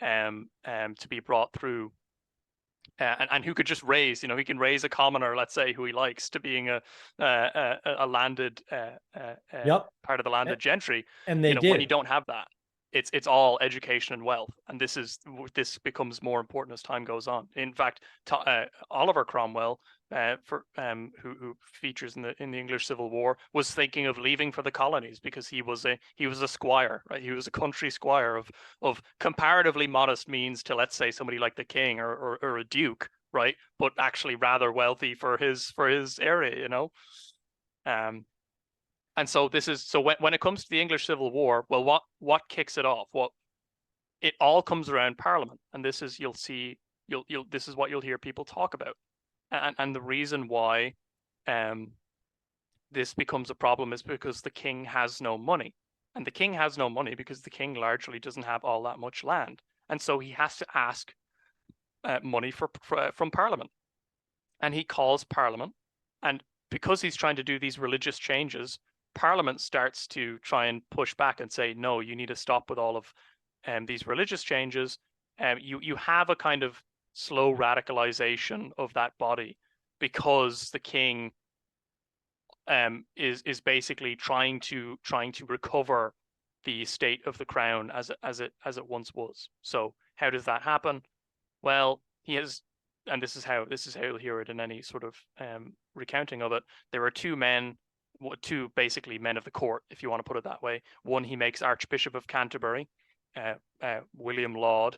to be brought through. And who could just raise, he can raise a commoner, let's say, who he likes, to being a landed part of the landed gentry. And they did. When you don't have that, it's all education and wealth, and this becomes more important as time goes on. In fact, Oliver Cromwell, who features in the English Civil War, was thinking of leaving for the colonies because he was a squire, right? He was a country squire of comparatively modest means to, let's say, somebody like the king or a duke, right? But actually rather wealthy for his area, And so when it comes to the English Civil War, well, what kicks it off? Well, it all comes around Parliament, and this is this is what you'll hear people talk about, and the reason why this becomes a problem is because the king has no money, and the king has no money because the king largely doesn't have all that much land, and so he has to ask money from Parliament, and he calls Parliament, and because he's trying to do these religious changes, Parliament starts to try and push back and say, no, you need to stop with all of these religious changes. You have a kind of slow radicalization of that body, because the king is basically trying to recover the state of the crown as it once was. So how does that happen? Well, he has and this is how you'll hear it in any sort of recounting of it. There were two men, two basically men of the court, if you want to put it that way. One he makes Archbishop of Canterbury, William Laud,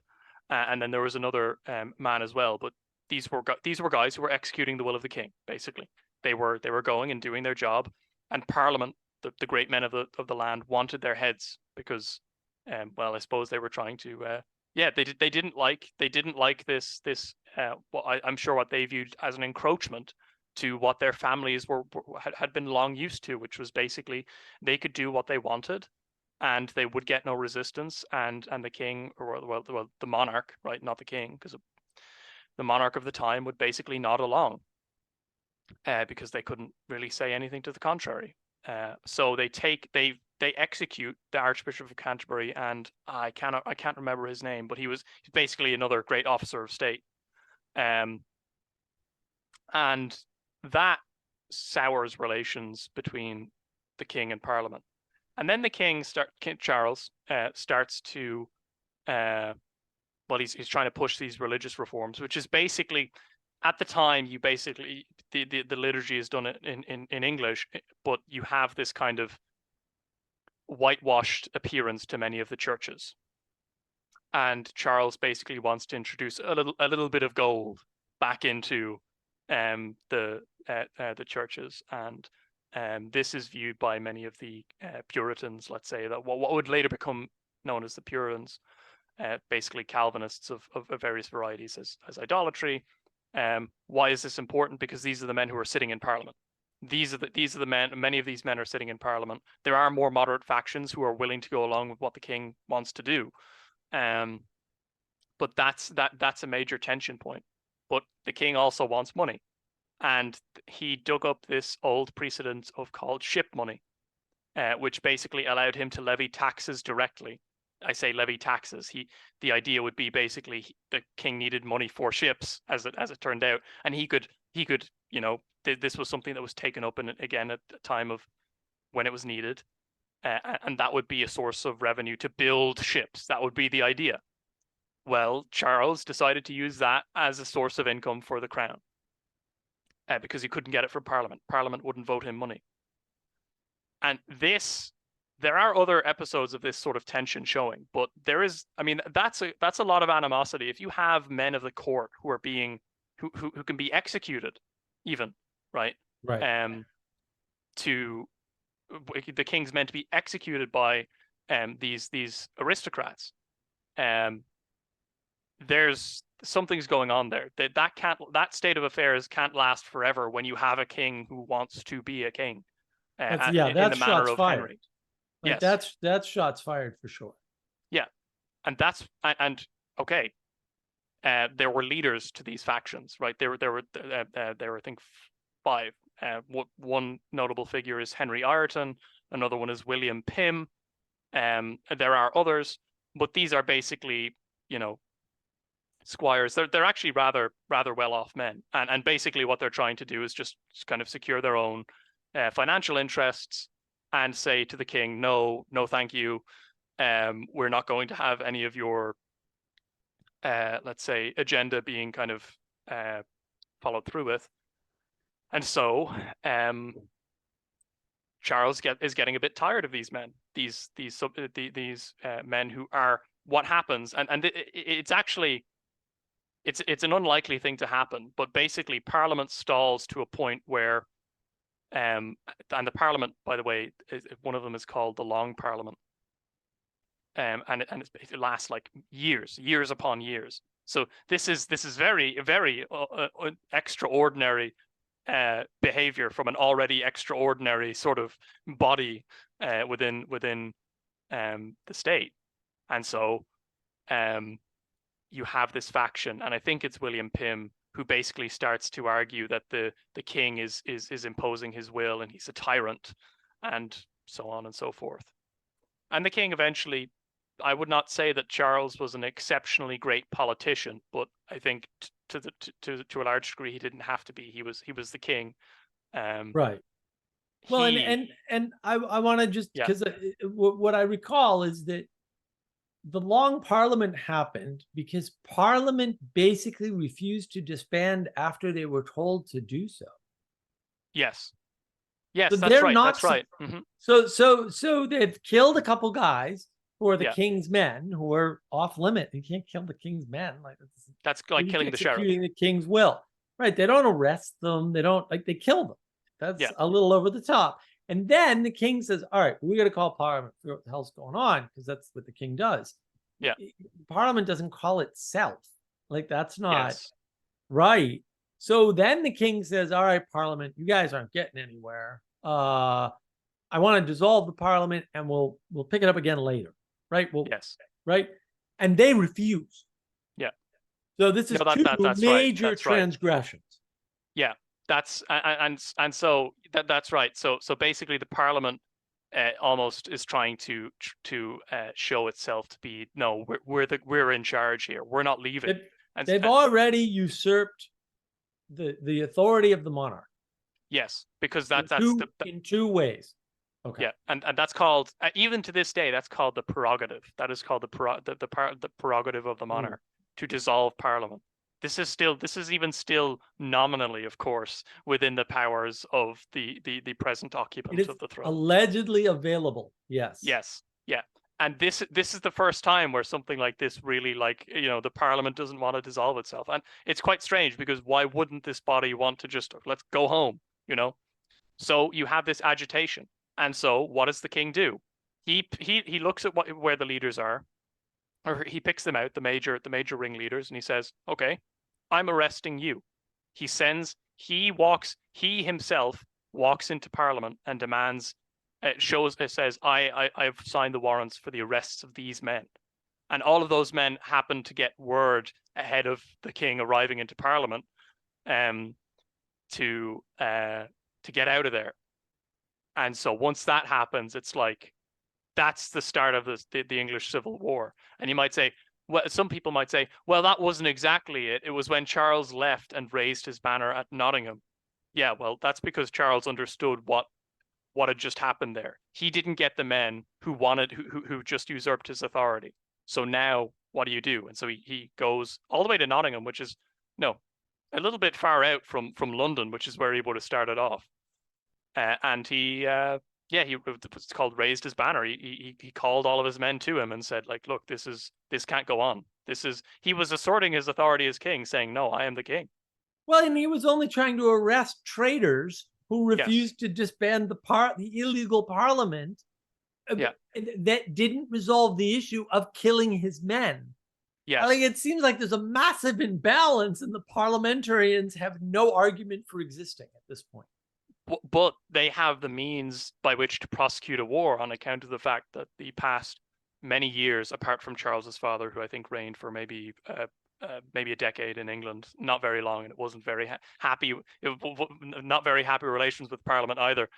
and then there was another man as well. But these were guys who were executing the will of the king. Basically, they were going and doing their job, and Parliament, the great men of the land, wanted their heads because, well, I suppose they were trying to. Yeah, they didn't like this I'm sure what they viewed as an encroachment to what their families had been long used to, which was basically they could do what they wanted, and they would get no resistance, and the king, or well the monarch, right, not the king, because the monarch of the time would basically nod along, because they couldn't really say anything to the contrary. So they execute the Archbishop of Canterbury, and I can't remember his name, but he's basically another great officer of state. And that sours relations between the king and Parliament. And then the King Charles starts to, well, he's trying to push these religious reforms, which is basically, at the time, you basically the liturgy is done in English, but you have this kind of whitewashed appearance to many of the churches. And Charles basically wants to introduce a little bit of gold back into the churches, and this is viewed by many of the Puritans, let's say, that what would later become known as the Puritans, basically Calvinists of various varieties, as idolatry. Why is this important? Because these are the men who are sitting in Parliament. These are the men. Many of these men are sitting in Parliament. There are more moderate factions who are willing to go along with what the king wants to do, but that's a major tension point. But the king also wants money, and he dug up this old precedent called ship money, which basically allowed him to levy taxes directly. I say levy taxes. The idea would be basically the king needed money for ships, as it turned out, and he could this was something that was taken up again at the time of when it was needed, and that would be a source of revenue to build ships. That would be the idea. Well, Charles decided to use that as a source of income for the crown, because he couldn't get it from Parliament. Parliament wouldn't vote him money. And there are other episodes of this sort of tension showing, but there is, I mean, that's a lot of animosity. If you have men of the court who are who can be executed, even, right? Right. The king's meant to be executed by these aristocrats. There's something's going on there. That state of affairs can't last forever when you have a king who wants to be a king. That's in the manner shots of fired. Henry. Like, yes, that's shots fired for sure. Yeah, and okay. There were leaders to these factions, right? There were I think 5. One notable figure is Henry Ireton. Another one is William Pym. There are others, but these are basically, squires. They're actually rather well off men, and basically what they're trying to do is just kind of secure their own financial interests and say to the king, no, thank you. We're not going to have any of your let's say agenda being kind of followed through with. And so Charles is getting a bit tired of these men, these men who are what happens, and it's actually it's an unlikely thing to happen, but basically Parliament stalls to a point where and the Parliament, by the way, one of them is called the Long Parliament, and it lasts like years upon years. So this is very extraordinary behavior from an already extraordinary sort of body within the state. And so you have this faction, and I think it's William Pym who basically starts to argue that the king is imposing his will and he's a tyrant, and so on and so forth. And the king eventually, I would not say that Charles was an exceptionally great politician, but I think to a large degree he didn't have to be. He was the king. Right. Well, and I want to just, because what I recall is that the Long Parliament happened because Parliament basically refused to disband after they were told to do so. Yes. Yes, So that's they're right. not. That's right. Mm-hmm. So they've killed a couple guys who are the Yeah. king's men, who are off limit. You can't kill the king's men. Like That's like killing the sheriff. Executing the king's will. Right. They don't arrest them. They don't, like, they kill them. That's a little over the top. And then the king says, all right, we got to call Parliament, figure out what the hell's going on, because that's what the king does. Yeah. Parliament doesn't call itself. Like, that's not Yes. right. So then the king says, all right, Parliament, you guys aren't getting anywhere. I want to dissolve the Parliament, and we'll pick it up again later. Right. Well, yes. Right. And they refuse. Yeah. So this is that's major right. transgressions. Yeah. That's and so that's right. So basically the Parliament almost is trying to show itself to be, no, we're in charge here. We're not leaving. They've already usurped the authority of the monarch. Yes, because in two ways. Okay. Yeah, and that's called, even to this day, that's called the prerogative. That is called the prerogative of the monarch to dissolve Parliament. This is even still nominally, of course, within the powers of the present occupant of the throne. Allegedly available. Yes. Yes. Yeah. And this is the first time where something like this really, like, the Parliament doesn't want to dissolve itself. And it's quite strange, because why wouldn't this body want to just, let's go home, So you have this agitation. And so what does the king do? He looks at where the leaders are, or he picks them out, the major ringleaders, and he says, okay, I'm arresting you. He himself walks into Parliament and demands, says, I've signed the warrants for the arrests of these men. And all of those men happen to get word ahead of the king arriving into Parliament to get out of there. And so once that happens, it's like, that's the start of the English Civil War. And you might say, well, some people might say, well, that wasn't exactly it. It was when Charles left and raised his banner at Nottingham. Yeah, well, that's because Charles understood what had just happened there. He didn't get the men who just usurped his authority. So now what do you do? And so he goes all the way to Nottingham, which is a little bit far out from London, which is where he would have started off. And it's called raised his banner. He called all of his men to him and said, like, look, this can't go on. He was asserting his authority as king, saying, no, I am the king. Well, and he was only trying to arrest traitors who refused to disband the illegal Parliament. That didn't resolve the issue of killing his men. Yes. Like, it seems like there's a massive imbalance, and the parliamentarians have no argument for existing at this point. But they have the means by which to prosecute a war on account of the fact that the past many years, apart from Charles's father, who I think reigned for maybe a decade in England, not very long, and it wasn't very happy, not very happy relations with Parliament either.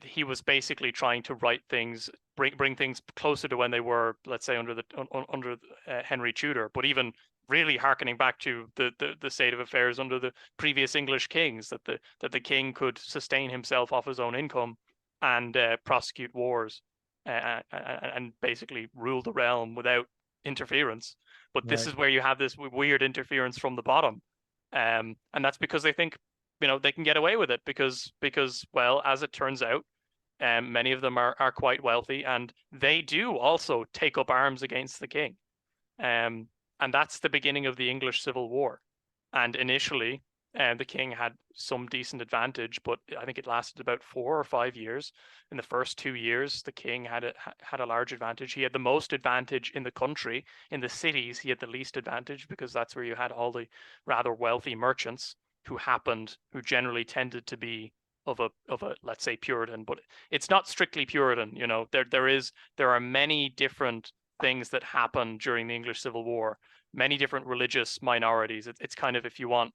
He was basically trying to right things, bring things closer to when they were, let's say, under Henry Tudor, but even really harkening back to the state of affairs under the previous English kings, that the king could sustain himself off his own income and prosecute wars and basically rule the realm without interference. But this is where you have this weird interference from the bottom, and that's because they think they can get away with it because well, as it turns out, many of them are quite wealthy, and they do also take up arms against the king. And that's the beginning of the English Civil War. And initially, the king had some decent advantage, but I think it lasted about 4 or 5 years. In the first 2 years, the king had a large advantage. He had the most advantage in the country. In the cities, he had the least advantage, because that's where you had all the rather wealthy merchants who generally tended to be of a let's say Puritan, but it's not strictly Puritan. There are many different things that happen during the English Civil War, many different religious minorities. It's kind of, if you want,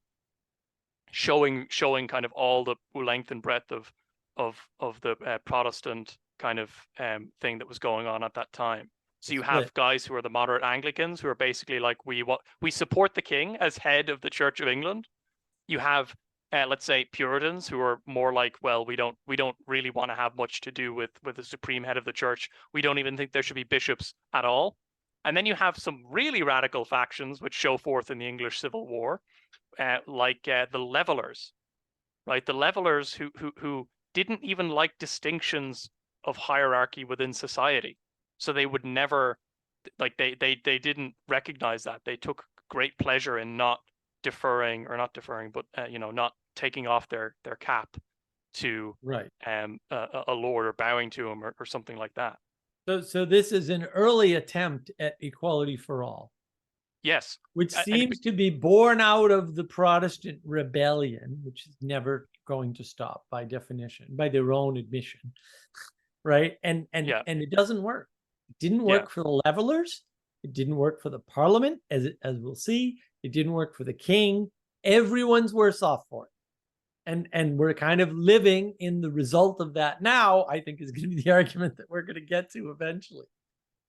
showing kind of all the length and breadth of the Protestant kind of thing that was going on at that time. So you have guys who are the moderate Anglicans, who are basically like, we support the king as head of the Church of England. You have let's say Puritans, who are more like, well, we don't really want to have much to do with the supreme head of the church. We don't even think there should be bishops at all. And then you have some really radical factions which show forth in the English Civil War, like the Levelers, right? The Levelers who didn't even like distinctions of hierarchy within society, so they would never, like they didn't recognize that. They took great pleasure in not deferring, but not taking off their cap to Right. a lord, or bowing to him, or something like that. So this is an early attempt at equality for all. Yes. Which seems to be born out of the Protestant rebellion, which is never going to stop by definition, by their own admission, right? And it doesn't work. It didn't work for the Levelers. It didn't work for the Parliament, as we'll see. It didn't work for the king. Everyone's worse off for it. And we're kind of living in the result of that now, I think, is going to be the argument that we're going to get to eventually.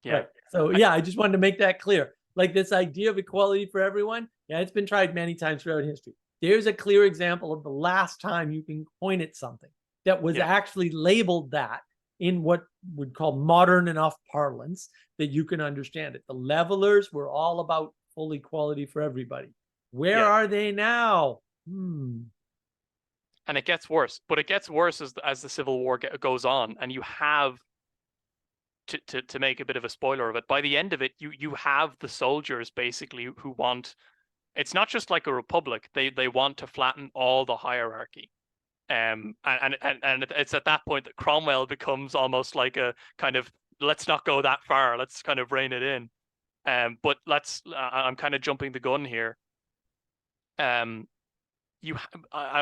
Yeah. Right. So, I just wanted to make that clear. Like this idea of equality for everyone, it's been tried many times throughout history. There's a clear example of the last time you can point at something that was actually labeled that in what would call modern enough parlance that you can understand it. The Levelers were all about full equality for everybody. Where are they now? And it gets worse, but it gets worse as the Civil War goes on, and you have, to make a bit of a spoiler of it, by the end of it, you have the soldiers basically who want, it's not just like a republic, they want to flatten all the hierarchy. And it's at that point that Cromwell becomes almost like a kind of, let's not go that far, let's kind of rein it in. But I'm kind of jumping the gun here. I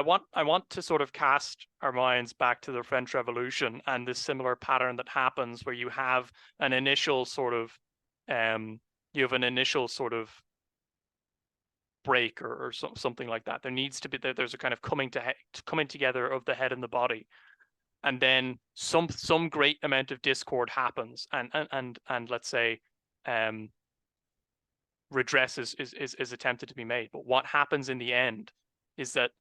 want to sort of cast our minds back to the French Revolution and this similar pattern that happens where you have an initial sort of break or something like that. There needs to be, there's a kind of coming together of the head and the body, and then some great amount of discord happens, and let's say redress is attempted to be made. But what happens in the end is that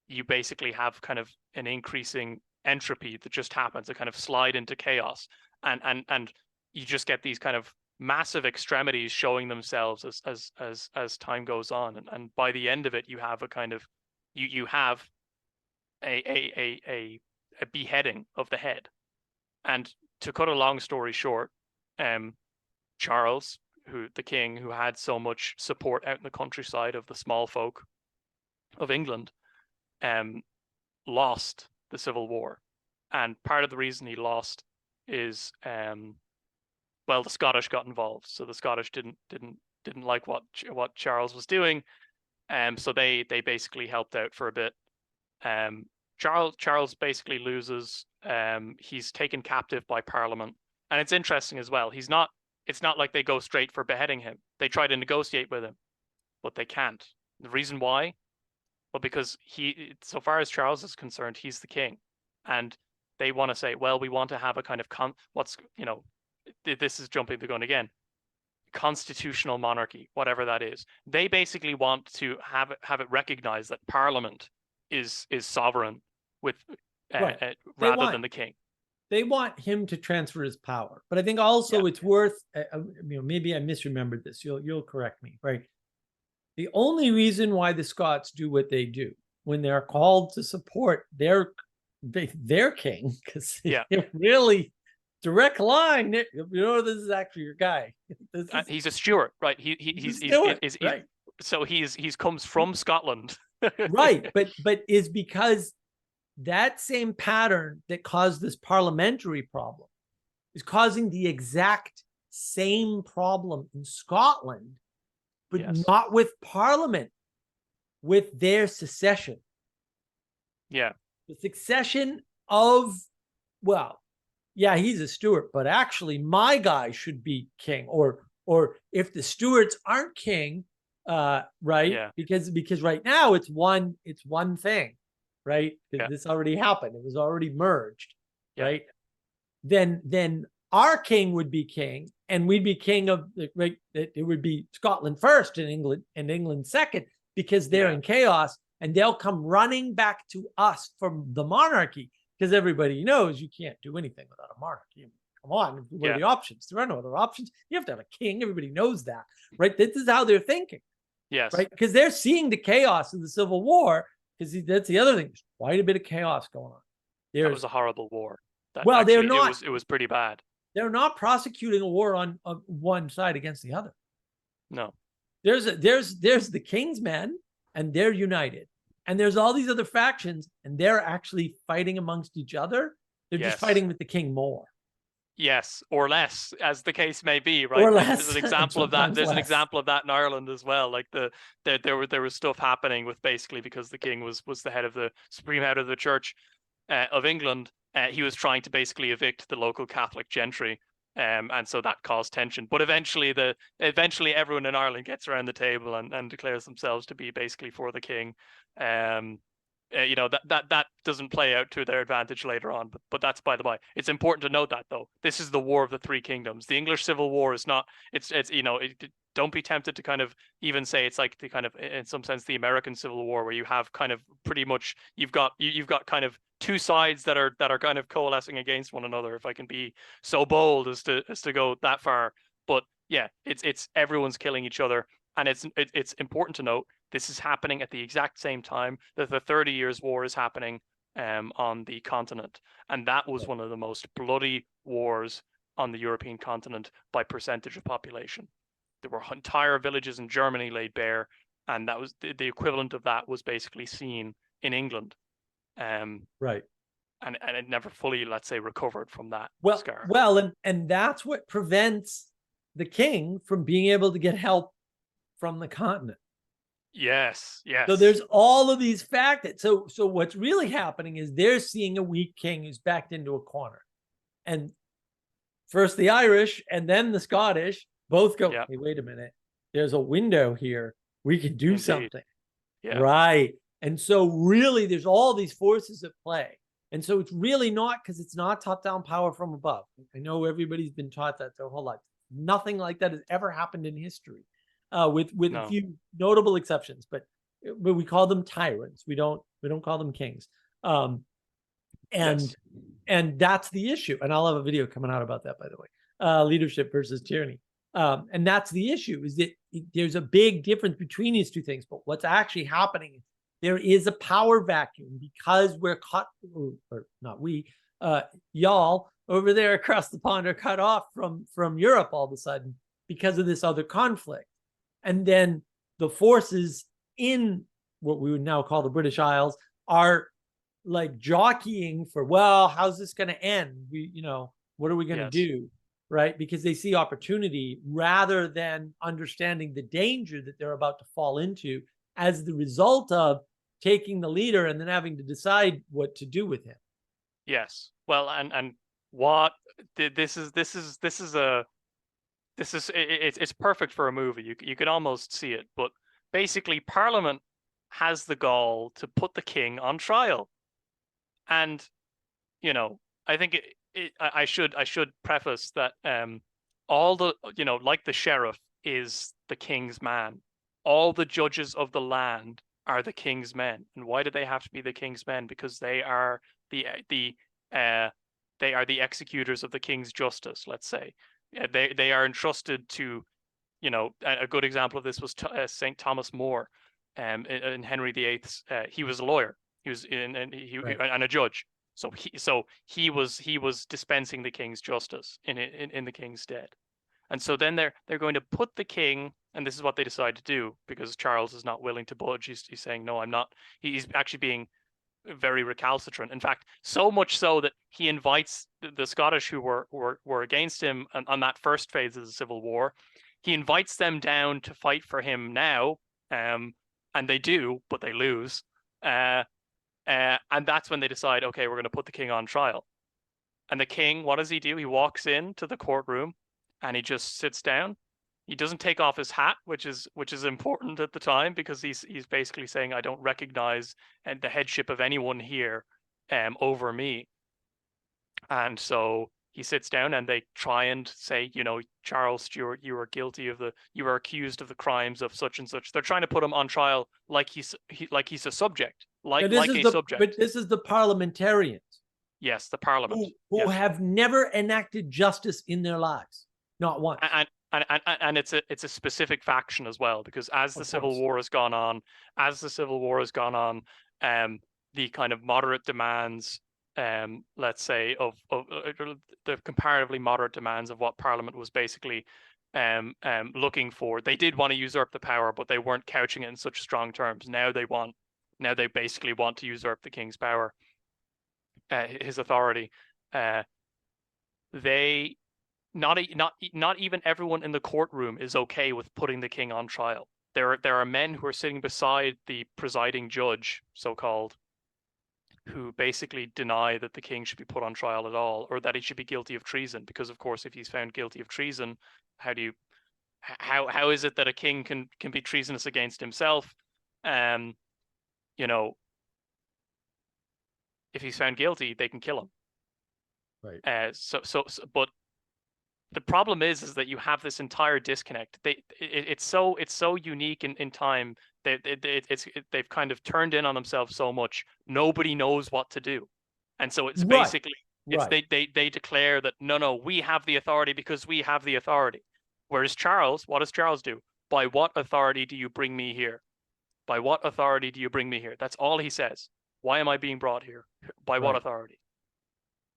you basically have kind of an increasing entropy that just happens, a kind of slide into chaos, and you just get these kind of massive extremities showing themselves as time goes on, and by the end of it, you have a kind of you have a beheading of the head. And to cut a long story short, Charles, the king, who had so much support out in the countryside of the small folk of England, lost the Civil War. And part of the reason he lost is the Scottish got involved. So the Scottish didn't like what Charles was doing, so they basically helped out for a bit. Charles basically loses. He's taken captive by Parliament, and it's interesting as well. It's not like they go straight for beheading him. They try to negotiate with him, but they can't. The reason why? Well, because so far as Charles is concerned, he's the king, and they want to say, well, we want to have a kind of this is jumping the gun again, constitutional monarchy, whatever that is. They basically want to have it recognized that Parliament is sovereign with rather than the king. They want him to transfer his power, but I think also it's worth, maybe I misremembered this. You'll correct me, right? The only reason why the Scots do what they do when they're called to support their king, because they're really direct line. This is actually your guy. He's a Stuart, right? He's Stuart, right? So he's comes from Scotland, right? But is because that same pattern that caused this parliamentary problem is causing the exact same problem in Scotland, but not with Parliament, with their secession. Yeah, the succession of, he's a Stuart, but actually my guy should be king, or if the Stuarts aren't king, right? Yeah. Because right now it's one thing, right? This already happened. It was already merged, right? Then our king would be king, and we'd be king of it would be Scotland first and England second, because they're in chaos, and they'll come running back to us from the monarchy, because everybody knows you can't do anything without a monarchy. Come on, what are the options? There are no other options. You have to have a king. Everybody knows that, right? This is how they're thinking. Yes. Right? Because they're seeing the chaos of the Civil War, because that's the other thing. There's quite a bit of chaos going on. That was a horrible war. Well, actually, they're not. It was pretty bad. They're not prosecuting a war on one side against the other. No. There's the king's men, and they're united, and there's all these other factions, and they're actually fighting amongst each other. They're just fighting with the king more. Yes, or less, as the case may be, right? Or less. There's an example of that. There's an example of that in Ireland as well. Like there was stuff happening with, basically, because the king was the head of the supreme head of the Church of England. He was trying to basically evict the local Catholic gentry, and so that caused tension. But eventually everyone in Ireland gets around the table and declares themselves to be basically for the king. That doesn't play out to their advantage later on, but that's by the by. It's important to note that, though, this is the War of the Three Kingdoms. The English Civil War is not. Don't be tempted to kind of even say it's like the kind of, in some sense, the American Civil War, where you have kind of pretty much you've got kind of two sides that are kind of coalescing against one another, if I can be so bold as to go that far. But yeah, it's everyone's killing each other, and it's important to note this is happening at the exact same time that the 30 Years' War is happening on the continent. And that was one of the most bloody wars on the European continent by percentage of population. There were entire villages in Germany laid bare, and that was the equivalent of that was basically seen in England. Right. And it never fully, let's say, recovered from that scar. Well, and that's what prevents the king from being able to get help from the continent. Yes. So there's all of these factors. So what's really happening is they're seeing a weak king who's backed into a corner. And first the Irish and then the Scottish both go, hey, wait a minute. There's a window here. We can do something. Yeah. Right. And so really there's all these forces at play. And so it's really not, because it's not top-down power from above. I know everybody's been taught that their whole life. Nothing like that has ever happened in history. With a few notable exceptions, but we call them tyrants. We don't call them kings. And that's the issue. And I'll have a video coming out about that, by the way. Leadership versus tyranny. And that's the issue, is that there's a big difference between these two things. But what's actually happening, there is a power vacuum, because we're cut, or not we, y'all over there across the pond are cut off from Europe all of a sudden because of this other conflict. And then the forces in what we would now call the British Isles are like jockeying for, well, how's this going to end? What are we going to do? Right? Because they see opportunity rather than understanding the danger that they're about to fall into as the result of taking the leader and then having to decide what to do with him. Yes. Well, and what it's perfect for a movie. You can almost see it, but basically Parliament has the gall to put the king on trial. And I think I should preface that all the, like the sheriff is the king's man, all the judges of the land are the king's men. And why do they have to be the king's men? Because they are the executors of the king's justice, let's say. They are entrusted to, a good example of this was St. Thomas More, in Henry VIII's. He was a lawyer. He was and a judge. So he was dispensing the king's justice in the king's stead. And so then they're going to put the king, and this is what they decide to do, because Charles is not willing to budge. He's saying, no, I'm not. He's actually being very recalcitrant. In fact, so much so that he invites the Scottish who were against him on that first phase of the Civil War. He invites them down to fight for him now, and they do, but they lose. And that's when they decide, okay, we're going to put the king on trial. And the king, what does he do? He walks into the courtroom and he just sits down. He doesn't take off his hat, which is important at the time, because he's basically saying, I don't recognize the headship of anyone here over me. And so he sits down and they try and say, Charles Stuart, you are accused of the crimes of such and such. They're trying to put him on trial like he's a subject, like a subject. But this is the parliamentarians. Yes, the Parliament who have never enacted justice in their lives, not once. And it's a specific faction as well, because as the Civil War has gone on, the kind of moderate demands, let's say, of the comparatively moderate demands of what Parliament was basically looking for. They did want to usurp the power, but they weren't couching it in such strong terms. Now they basically want to usurp the king's power, his authority. They not even everyone in the courtroom is okay with putting the king on trial. There are men who are sitting beside the presiding judge, so-called, who basically deny that the king should be put on trial at all, or that he should be guilty of treason. Because of course, if he's found guilty of treason, how is it that a king can be treasonous against himself? If he's found guilty, they can kill him. Right. But the problem is that you have this entire disconnect. It's so unique in time. They've kind of turned in on themselves so much. Nobody knows what to do, and so it's basically they declare that no, we have the authority because we have the authority. Whereas Charles, what does Charles do? By what authority do you bring me here? By what authority do you bring me here? That's all he says. Why am I being brought here? By what authority?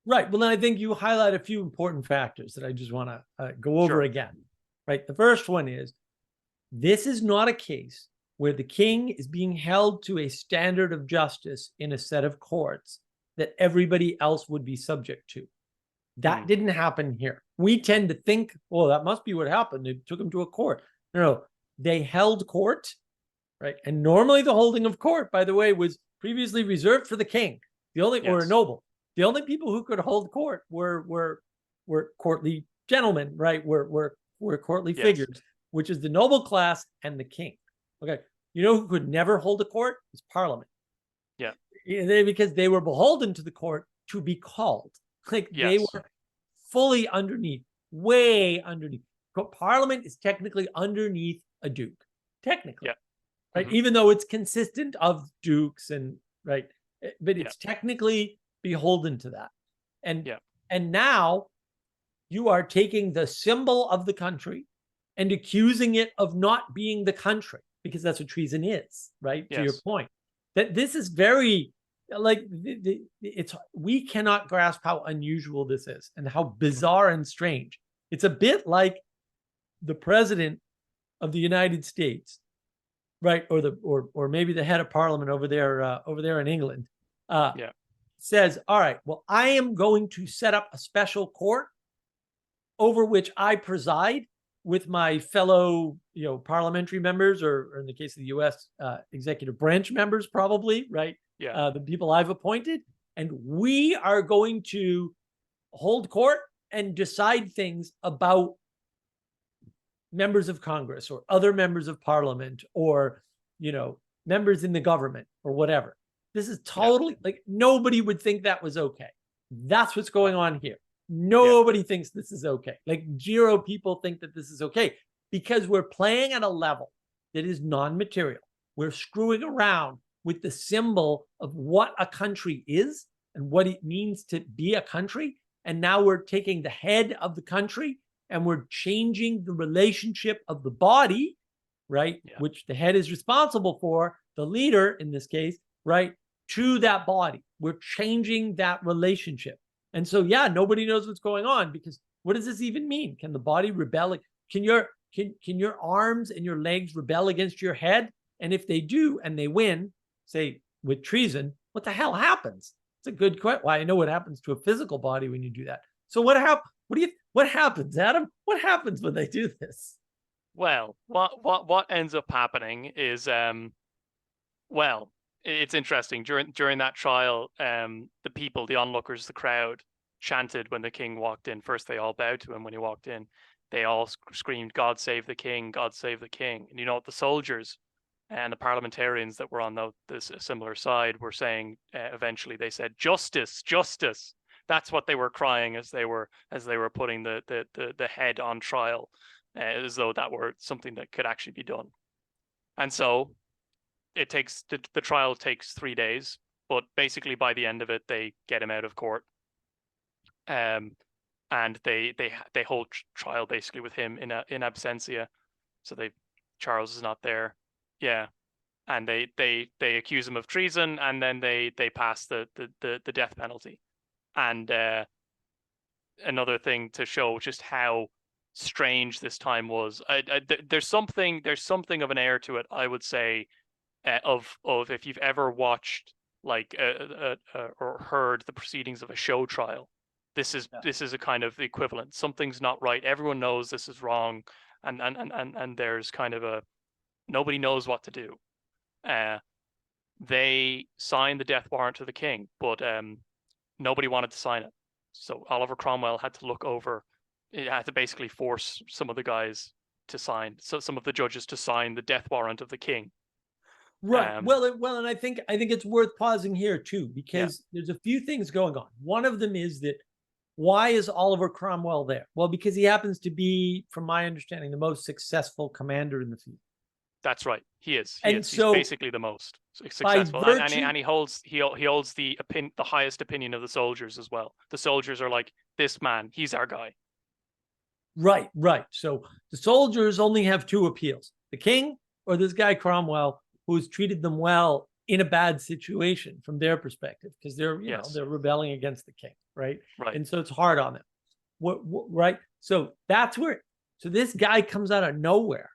Right. Well, then I think you highlight a few important factors that I just want to go over again. Right. The first one is, this is not a case where the king is being held to a standard of justice in a set of courts that everybody else would be subject to. That didn't happen here. We tend to think, oh, that must be what happened. They took him to a court. No, they held court, right? And normally the holding of court, by the way, was previously reserved for the king, or a noble. The only people who could hold court were courtly gentlemen, right? Were courtly figures, which is the noble class and the king. Okay, you know who could never hold a court? It's Parliament. Yeah, because they were beholden to the court to be called. They were fully underneath, way underneath. Parliament is technically underneath a duke, technically, right? Even though it's consistent of dukes and but it's technically beholden to that. And now you are taking the symbol of the country and accusing it of not being the country, because that's what treason is, right? To your point, that this is very we cannot grasp how unusual this is and how bizarre and strange. It's a bit like the president of the United States, right? Or maybe the head of parliament over there in England. Says, all right, well, I am going to set up a special court over which I preside with my fellow, parliamentary members, or in the case of the U.S., executive branch members, probably, right? The people I've appointed. And we are going to hold court and decide things about members of Congress or other members of parliament, or, members in the government or whatever. This is totally nobody would think that was okay. That's what's going on here. Nobody thinks this is okay. Zero people think that this is okay, because we're playing at a level that is non-material. We're screwing around with the symbol of what a country is and what it means to be a country. And now we're taking the head of the country and we're changing the relationship of the body, right? Which the head is responsible for, the leader in this case, right? To that body. We're changing that relationship. And so, nobody knows what's going on, because what does this even mean? Can the body rebel? Can your arms and your legs rebel against your head? And if they do, and they win, say with treason, what the hell happens? It's a good question. Well, I know what happens to a physical body when you do that. So what happens, Adam? What happens when they do this? Well, what ends up happening is, it's interesting. During that trial, the people, the onlookers, the crowd, chanted when the king walked in. First, they all bowed to him when he walked in. They all screamed, "God save the king! God save the king!" And the soldiers and the parliamentarians that were on this similar side were saying, eventually, they said, "Justice, justice!" that's what they were crying as they were putting the head on trial, as though that were something that could actually be done. And so it takes the trial takes 3 days, but basically by the end of it they get him out of court. And they hold trial basically with him in absentia. So Charles is not there. Yeah. And they accuse him of treason, and then they pass the death penalty. And another thing to show just how strange this time was, there's something of an air to it, I would say, of if you've ever watched like or heard the proceedings of a show trial. This is a kind of equivalent. Something's not right. Everyone knows this is wrong, and there's kind of nobody knows what to do. They signed the death warrant to the king, but nobody wanted to sign it. So Oliver Cromwell had to look over. It had to basically force some of the guys to sign. So some of the judges to sign the death warrant of the king. Right. Well, and I think it's worth pausing here too, because there's a few things going on. One of them is that, why is Oliver Cromwell there? Well, because he happens to be, from my understanding, the most successful commander in the field. That's right. He is. He's basically the most successful, and he holds the highest opinion of the soldiers as well. The soldiers are like, this man, he's our guy. Right. So the soldiers only have two appeals: the king or this guy Cromwell, who's treated them well in a bad situation from their perspective, because they're they're rebelling against the king, right? And so it's hard on them. Right? So that's where. So this guy comes out of nowhere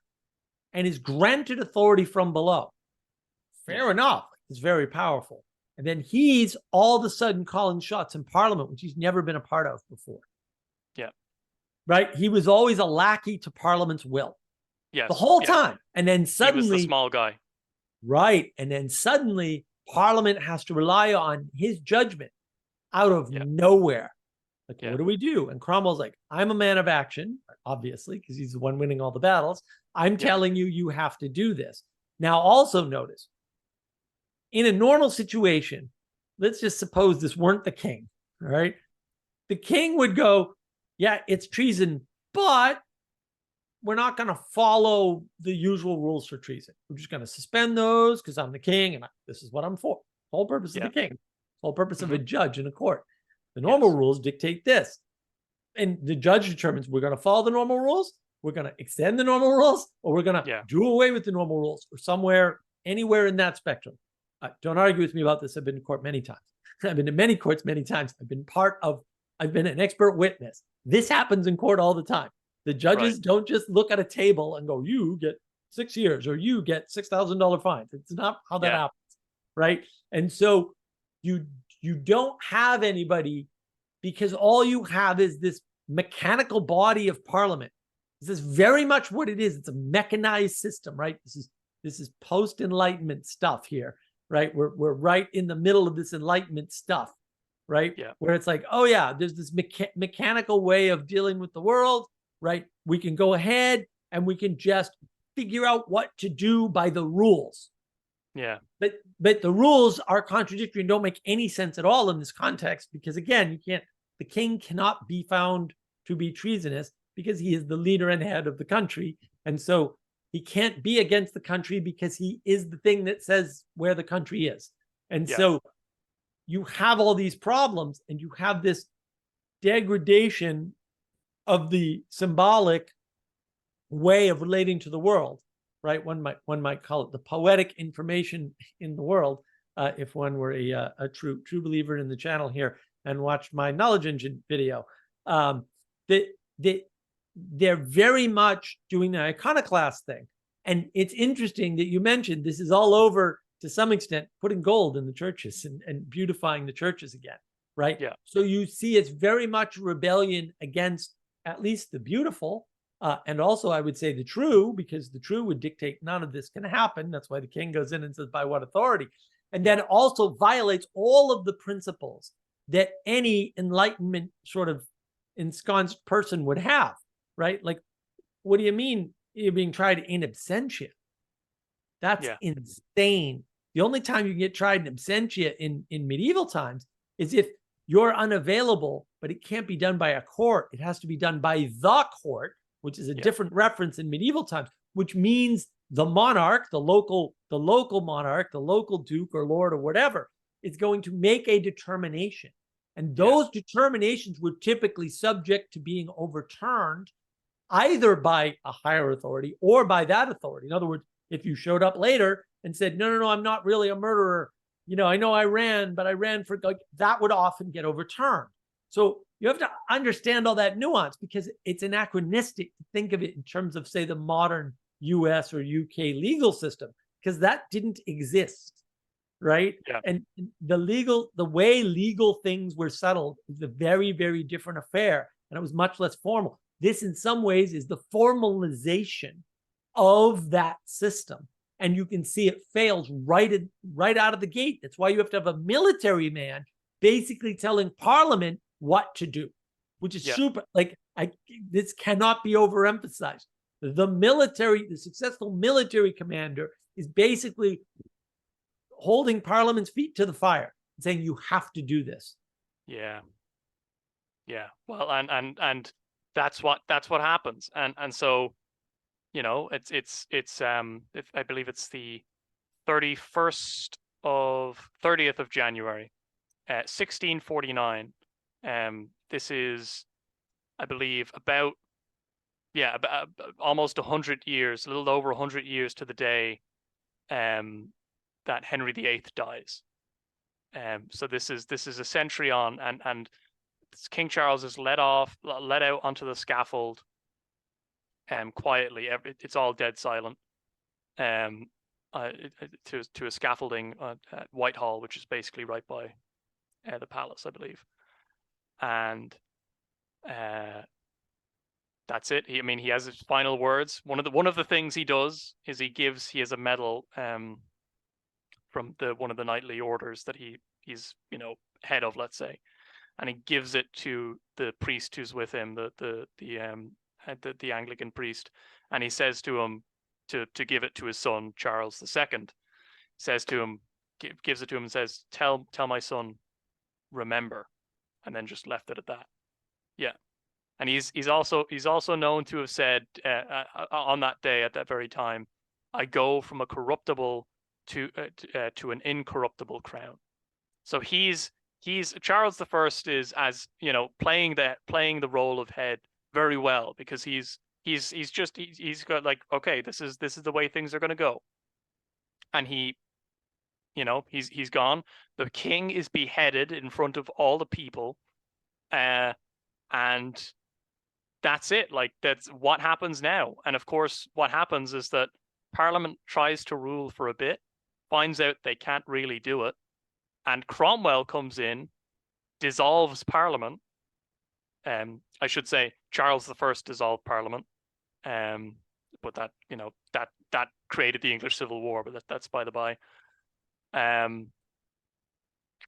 and is granted authority from below. Fair enough. He's very powerful. And then he's all of a sudden calling shots in Parliament, which he's never been a part of before. Yeah. Right? He was always a lackey to Parliament's will. Yes. The whole time. And then suddenly... He was the small guy. Right. And then suddenly Parliament has to rely on his judgment out of nowhere. Like, what do we do? And Cromwell's like, I'm a man of action, obviously, because he's the one winning all the battles. I'm telling you, you have to do this. Now, also notice, in a normal situation, let's just suppose this weren't the king, all right? The king would go, yeah, it's treason, but we're not going to follow the usual rules for treason. We're just going to suspend those because I'm the king and this is what I'm for. The whole purpose of the king, the whole purpose of a judge in a court. The normal rules dictate this. And the judge determines we're going to follow the normal rules, we're going to extend the normal rules, or we're going to do away with the normal rules, or somewhere, anywhere in that spectrum. Don't argue with me about this. I've been to court many times. I've been to many courts many times. I've been an expert witness. This happens in court all the time. The judges don't just look at a table and go, you get 6 years or you get $6,000 fines. It's not how that happens, right? And so you don't have anybody, because all you have is this mechanical body of Parliament. This is very much what it is. It's a mechanized system, right? This is post-Enlightenment stuff here, right? We're right in the middle of this Enlightenment stuff, right? Yeah. Where it's like, oh yeah, there's this mechanical way of dealing with the world, right? We can go ahead and we can just figure out what to do by the rules. Yeah. But the rules are contradictory and don't make any sense at all in this context, because again, the king cannot be found to be treasonous because he is the leader and head of the country. And so he can't be against the country because he is the thing that says where the country is. And so you have all these problems, and you have this degradation of the symbolic way of relating to the world, right? One might call it the poetic information in the world, if one were a true believer in the channel here and watched my knowledge engine video. They're very much doing the iconoclast thing. And it's interesting that you mentioned this is all over, to some extent, putting gold in the churches and beautifying the churches again, right? Yeah. So you see it's very much rebellion against at least the beautiful, and also I would say the true, because the true would dictate none of this can happen. That's why the king goes in and says, by what authority? And then also violates all of the principles that any Enlightenment sort of ensconced person would have, right? Like, what do you mean you're being tried in absentia? That's insane. The only time you can get tried in absentia in medieval times is if you're unavailable, but it can't be done by a court. It has to be done by the court, which is a different reference in medieval times, which means the monarch, the local monarch, the local duke or lord or whatever, is going to make a determination. And those determinations were typically subject to being overturned either by a higher authority or by that authority. In other words, if you showed up later and said, no, I'm not really a murderer. I know I ran, but I ran for, like, that would often get overturned. So you have to understand all that nuance, because it's anachronistic to think of it in terms of, say, the modern US or UK legal system, because that didn't exist, right? Yeah. And the way legal things were settled is a very, very different affair, and it was much less formal. This, in some ways, is the formalization of that system. And you can see it fails right out of the gate. That's why you have to have a military man basically telling Parliament what to do, which is super. This cannot be overemphasized. The successful military commander is basically holding Parliament's feet to the fire and saying, you have to do this. Yeah. Well, and that's what happens. And so, it's I believe it's the 30th of January, 1649. This is, I believe, about almost 100 years, a little over 100 years to the day that Henry VIII dies. So this is a century on, and King Charles is let out onto the scaffold quietly. It's all dead silent to a scaffolding at Whitehall, which is basically right by the palace, I believe. And that's it. He has his final words. One of the things he does is he has a medal from one of the knightly orders that he's head of, let's say, and he gives it to the priest who's with him, the Anglican priest, and he says to him to give it to his son Charles II. Says to him, gives it to him and says, "Tell my son, remember," and then just left it at that. Yeah, and he's also known to have said on that day, at that very time, "I go from a corruptible to an incorruptible crown." So he's Charles I is, as playing the role of head very well, because he's got, like, okay, this is the way things are going to go, and he's gone. The king is beheaded in front of all the people, and that's it. Like, that's what happens now. And of course, what happens is that Parliament tries to rule for a bit, finds out they can't really do it, and Cromwell comes in, dissolves Parliament. I should say Charles I dissolved Parliament, but that that created the English Civil War. But that's by the by.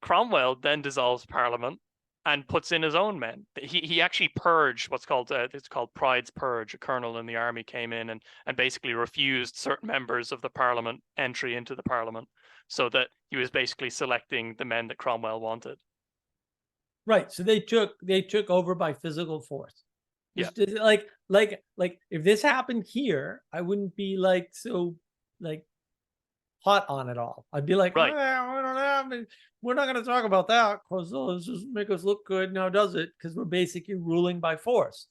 Cromwell then dissolves Parliament and puts in his own men. He actually purged what's called it's called Pride's Purge. A colonel in the army came in and basically refused certain members of the Parliament entry into the Parliament, so that he was basically selecting the men that Cromwell wanted. Right. So they took over by physical force. Yeah. Like if this happened here, I wouldn't be so hot on it all. I'd be like, right. We're not going to talk about that because this just make us look good now, does it? Because we're basically ruling by force.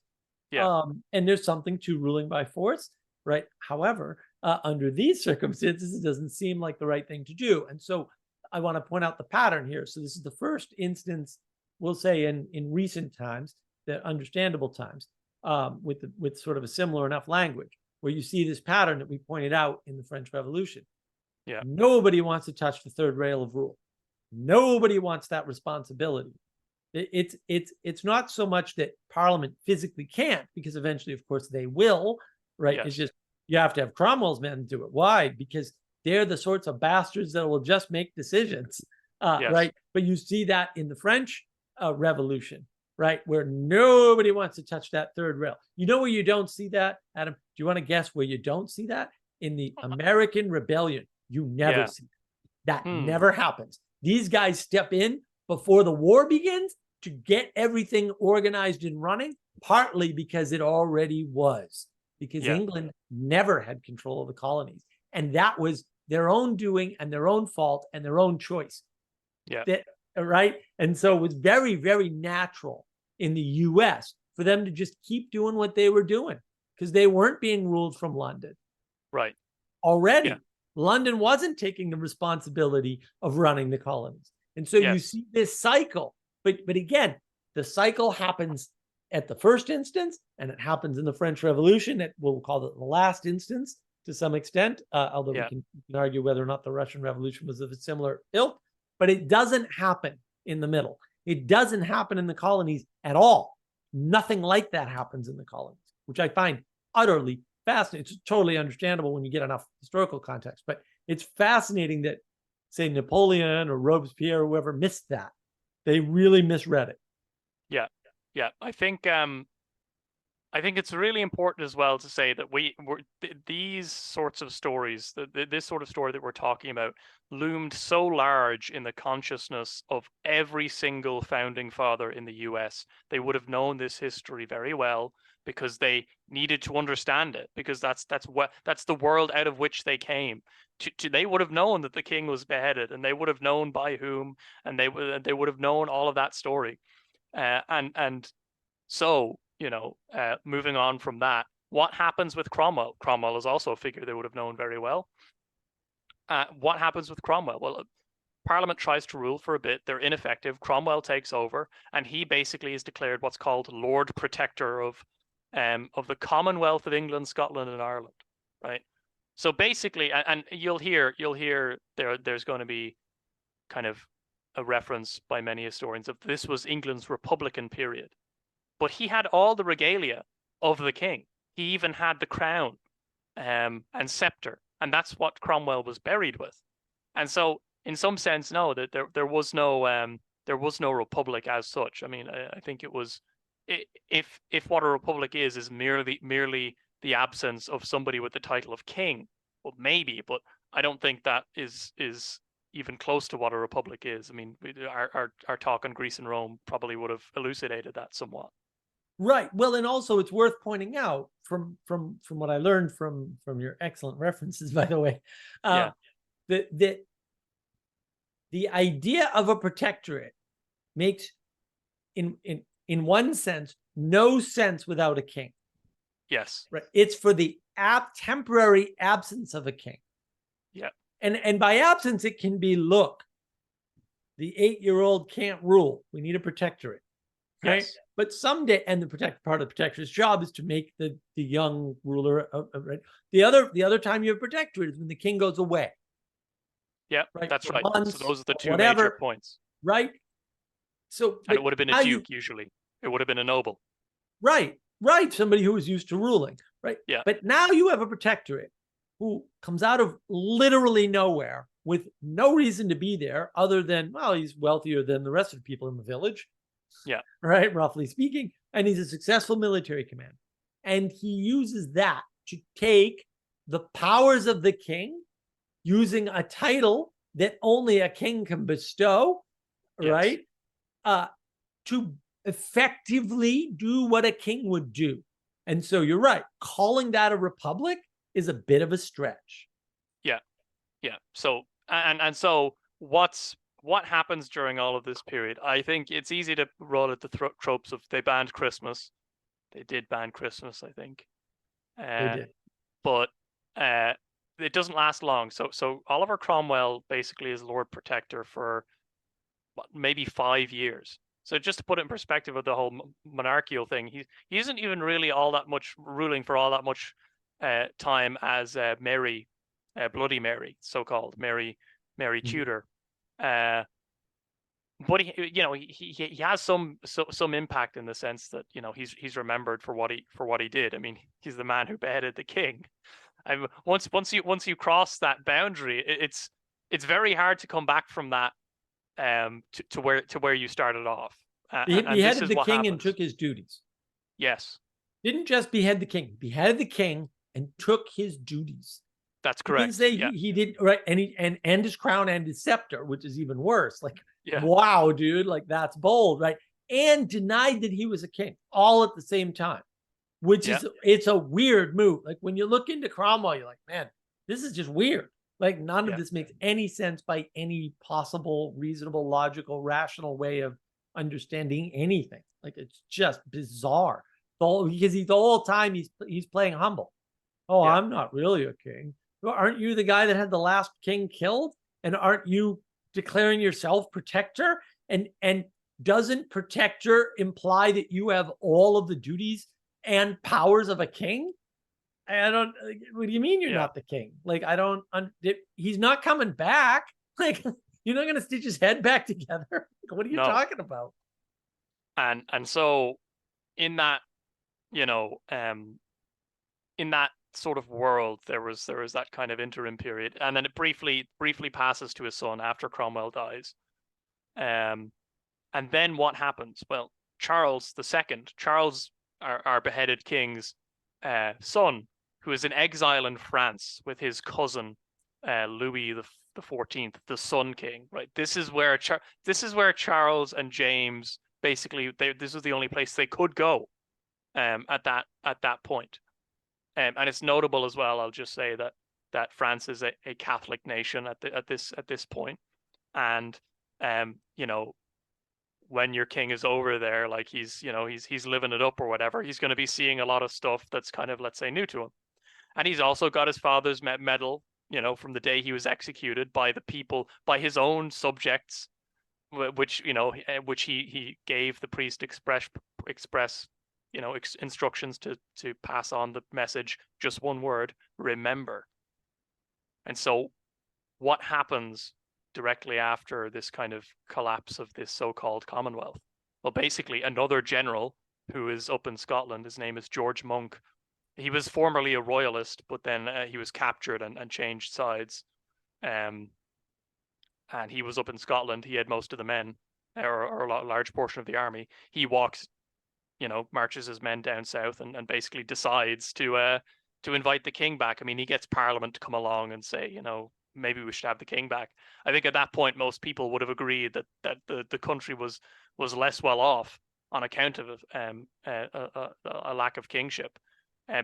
Yeah. And there's something to ruling by force, right? However, under these circumstances, it doesn't seem like the right thing to do. And so I want to point out the pattern here. So this is the first instance, we'll say, in recent times, the understandable times, with sort of a similar enough language, where you see this pattern that we pointed out in the French Revolution. Yeah. Nobody wants to touch the third rail of rule. Nobody wants that responsibility. It's not so much that Parliament physically can't, because eventually, of course, they will, right? Yes. It's just you have to have Cromwell's men do it. Why? Because they're the sorts of bastards that will just make decisions, yes. Right? But you see that in the French Revolution, right? Where nobody wants to touch that third rail. You know where you don't see that, Adam? Do you want to guess where you don't see that? In the American Rebellion. You never see that. That never happens. These guys step in, before the war begins to get everything organized and running, partly because it already was, because England never had control of the colonies. And that was their own doing and their own fault and their own choice. Yeah. Right. And so it was very, very natural in the US for them to just keep doing what they were doing because they weren't being ruled from London. Right. Already, Yeah. London wasn't taking the responsibility of running the colonies. And so you see this cycle. But again, the cycle happens at the first instance, and it happens in the French Revolution. We'll call it the last instance to some extent, although we can argue whether or not the Russian Revolution was of a similar ilk. But it doesn't happen in the middle. It doesn't happen in the colonies at all. Nothing like that happens in the colonies, which I find utterly fascinating. It's totally understandable when you get enough historical context, but it's fascinating that, say, Napoleon or Robespierre or whoever missed that. They really misread it. Yeah. I think it's really important as well to say that these sorts of stories, this sort of story that we're talking about, loomed so large in the consciousness of every single founding father in the US. They would have known this history very well because they needed to understand it, because that's the world out of which they came. They would have known that the king was beheaded, and they would have known by whom, and they would have known all of that story. So, moving on from that, what happens with Cromwell? Cromwell is also a figure they would have known very well. What happens with Cromwell? Well, Parliament tries to rule for a bit. They're ineffective. Cromwell takes over, and he basically is declared what's called Lord Protector of the Commonwealth of England, Scotland, and Ireland. Right. So basically, and you'll hear there's going to be kind of a reference by many historians of this was England's Republican period. But he had all the regalia of the king. He even had the crown and scepter, and that's what Cromwell was buried with. And so, in some sense, no, that there was no republic as such. I mean, I think it was, if what a republic is merely the absence of somebody with the title of king, well, maybe, but I don't think that is even close to what a republic is. I mean, our talk on Greece and Rome probably would have elucidated that somewhat. Right. Well, and also it's worth pointing out from what I learned from your excellent references, by the way, that the idea of a protectorate makes, in one sense, no sense without a king. Yes. Right. It's for the temporary absence of a king. Yeah. And by absence, it can be, look, the 8-year-old can't rule. We need a protectorate. Right. Yes. But someday, and part of the protectorate's job is to make the young ruler. Right. The other time you have protectorate is when the king goes away. Yeah, right? That's For right. months, so those are the two whatever, major points. Right. So, and it would have been a duke usually. It would have been a noble. Right. Somebody who was used to ruling. Right. Yeah. But now you have a protectorate who comes out of literally nowhere with no reason to be there other than, well, he's wealthier than the rest of the people in the village. Yeah. Right. Roughly speaking. And he's a successful military commander. And he uses that to take the powers of the king using a title that only a king can bestow. Yes. Right. To effectively do what a king would do. And so you're right. Calling that a republic is a bit of a stretch. Yeah. So, and so what happens during all of this period? I think it's easy to roll at the tropes of they banned Christmas. They did ban Christmas, I think. They did. But it doesn't last long. So Oliver Cromwell basically is Lord Protector for maybe 5 years. So just to put it in perspective of the whole monarchical thing, he isn't even really all that much ruling for all that much time as Mary, Bloody Mary, so-called Mary Tudor. But he has some impact in the sense that he's remembered for what he did. I mean, he's the man who beheaded the king. Once you cross that boundary, it's very hard to come back from that to where you started off. He beheaded the king happens. And took his duties. Yes. Didn't just behead the king. Beheaded the king and took his duties. That's correct. He didn't say he did right, and his crown and his scepter, which is even worse. Like Yeah. Wow, dude, like that's bold, right? And denied that he was a king all at the same time, which Yeah. is, it's a weird move. Like when you look into Cromwell, you're like, man, this is just weird. Like none of Yeah. this makes any sense by any possible, reasonable, logical, rational way of understanding anything. Like it's just bizarre. Because the whole time he's playing humble. Oh, Yeah. I'm not really a king. Well, aren't you the guy that had the last king killed? And aren't you declaring yourself protector? And doesn't protector imply that you have all of the duties and powers of a king? I don't. What do you mean you're Yeah. not the king? Like I don't. He's not coming back. Like you're not going to stitch his head back together. What are you No. talking about? And so in that, you know, in that sort of world, there was that kind of interim period, and then it briefly passes to his son after Cromwell dies. And then what happens? Well, Charles II, Charles, our beheaded king's son, who is in exile in France with his cousin Louis the 14th, the Sun King. Right. This is where Charles and James basically this was the only place they could go at that point. And it's notable as well. I'll just say that France is a Catholic nation at this point, and you know, when your king is over there, like he's living it up or whatever, he's going to be seeing a lot of stuff that's kind of, let's say, new to him. And he's also got his father's medal, you know, from the day he was executed by the people, by his own subjects, which which he gave the priest express instructions to pass on the message, just one word: remember. And so what happens directly after this kind of collapse of this so-called Commonwealth? Well, basically another general who is up in Scotland, his name is George Monk. He was formerly a royalist, but then he was captured and changed sides. And he was up in Scotland. He had most of the men, or a large portion of the army. He walks, marches his men down south and basically decides to invite the king back. I mean, he gets Parliament to come along and say, maybe we should have the king back. I think at that point most people would have agreed that the country was less well off on account of a lack of kingship,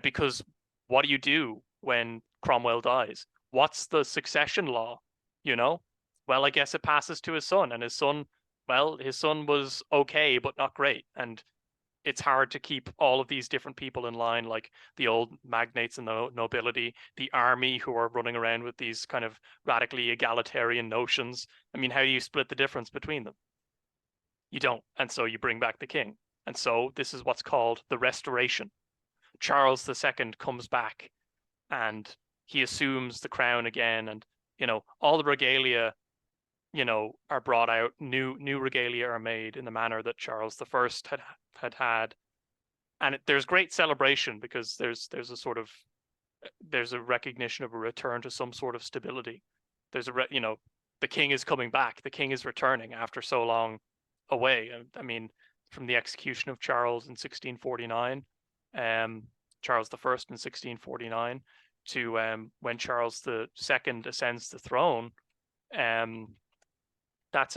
because what do you do when Cromwell dies? What's the succession law? Well, I guess it passes to his son, and his son was okay but not great, and it's hard to keep all of these different people in line, like the old magnates and the nobility, the army who are running around with these kind of radically egalitarian notions. I mean, how do you split the difference between them? You don't. And so you bring back the king. And so this is what's called the Restoration. Charles II comes back and he assumes the crown again, and all the regalia are brought out. New regalia are made in the manner that Charles I had, and there's great celebration because there's a recognition of a return to some sort of stability. There's the king is coming back, the king is returning after so long away. I mean, from the execution of Charles in 1649, Charles I in 1649, to when Charles II ascends the throne. That's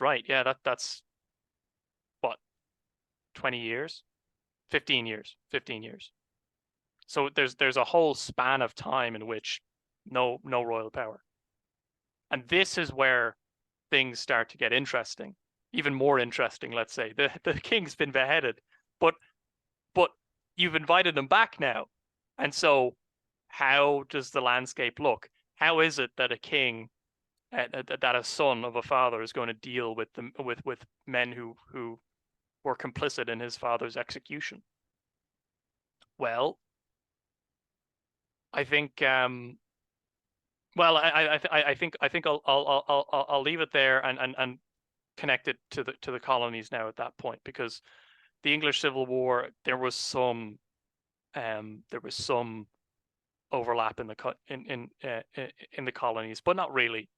right. Yeah, that's what, 20 years, 15 years. So there's a whole span of time in which no royal power. And this is where things start to get interesting, even more interesting. Let's say the king's been beheaded, but you've invited him back now. And so how does the landscape look? How is it that a king, that a son of a father, is going to deal with with men who were complicit in his father's execution? Well, I think I think I'll leave it there and connect it to the colonies now at that point, because the English Civil War, there was some overlap in the colonies, but not really.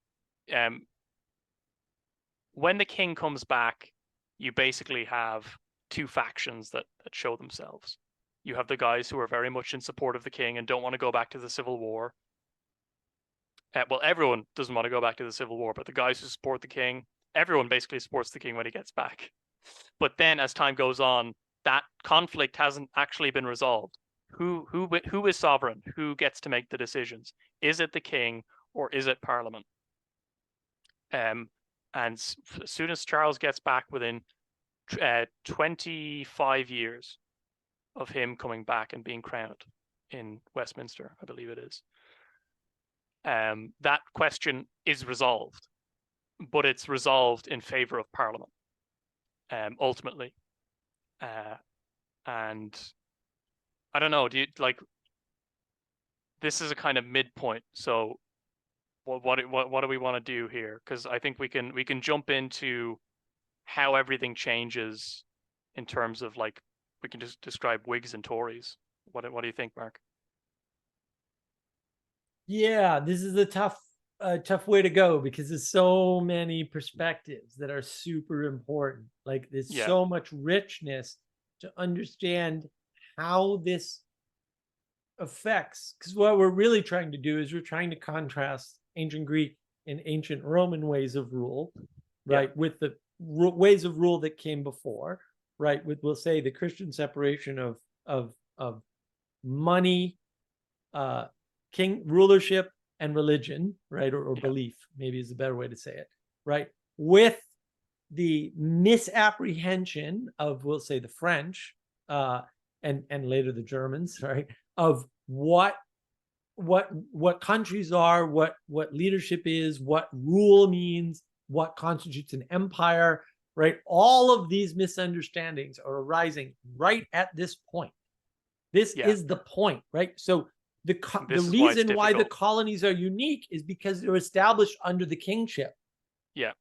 When the king comes back, you basically have two factions that show themselves. You have the guys who are very much in support of the king and don't want to go back to the Civil War. Well, everyone doesn't want to go back to the Civil War, but the guys who support the king, everyone basically supports the king when he gets back. But then, as time goes on, that conflict hasn't actually been resolved. Who is sovereign? Who gets to make the decisions? Is it the king or is it Parliament? And as soon as Charles gets back, within 25 years of him coming back and being crowned in Westminster, I believe it is, that question is resolved, but it's resolved in favor of Parliament, ultimately. And I don't know, do you like, this is a kind of midpoint, so what do we want to do here? Because I think we can jump into how everything changes in terms of, like, we can just describe Whigs and Tories. What do you think, Mark? Yeah, this is a tough way to go, because there's so many perspectives that are super important. Like, there's so much richness to understand how this affects, because what we're really trying to do is we're trying to contrast ancient Greek and ancient Roman ways of rule, right, with the ways of rule that came before, right, with, we'll say, the Christian separation of money, king rulership, and religion, right, or belief, maybe is a better way to say it, right, with the misapprehension of, we'll say, the French, and later the Germans, right, of what countries are, what leadership is, what rule means, what constitutes an empire, right? All of these misunderstandings are arising right at this point. This is the point, right? So the reason why the colonies are unique is because they're established under the kingship. Yeah.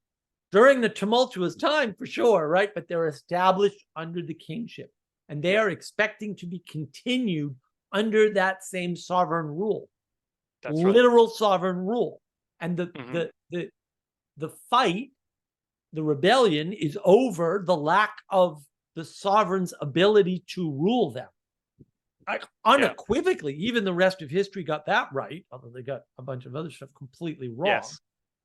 During the tumultuous time, for sure, right? But they're established under the kingship, and they are expecting to be continued under that same sovereign rule. That's literal sovereign rule. And the fight, the rebellion, is over the lack of the sovereign's ability to rule them. Unequivocally, even the rest of history got that right, although they got a bunch of other stuff completely wrong.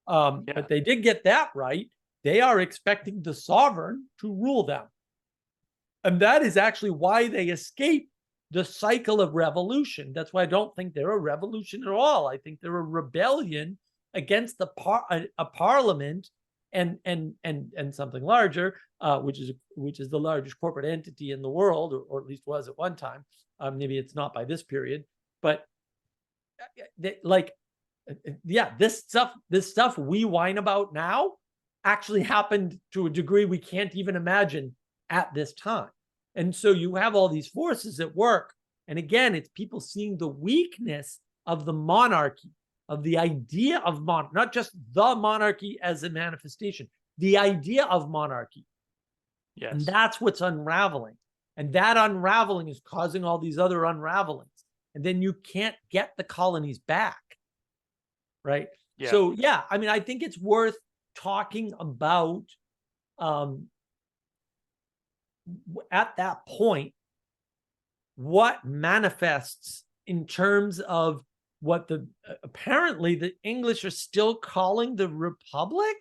But they did get that right. They are expecting the sovereign to rule them. And that is actually why they escape the cycle of revolution. That's why I don't think they're a revolution at all. I think they're a rebellion against a parliament and something larger, which is the largest corporate entity in the world, or at least was at one time. Maybe it's not by this period, but this stuff we whine about now actually happened to a degree we can't even imagine at this time. And so you have all these forces at work. And again, it's people seeing the weakness of the monarchy, of the idea of monarchy, not just the monarchy as a manifestation, the idea of monarchy. Yes. And that's what's unraveling. And that unraveling is causing all these other unravelings. And then you can't get the colonies back. Right? Yeah. So, yeah, I mean, I think it's worth talking about at that point what manifests in terms of what apparently the English are still calling the Republic,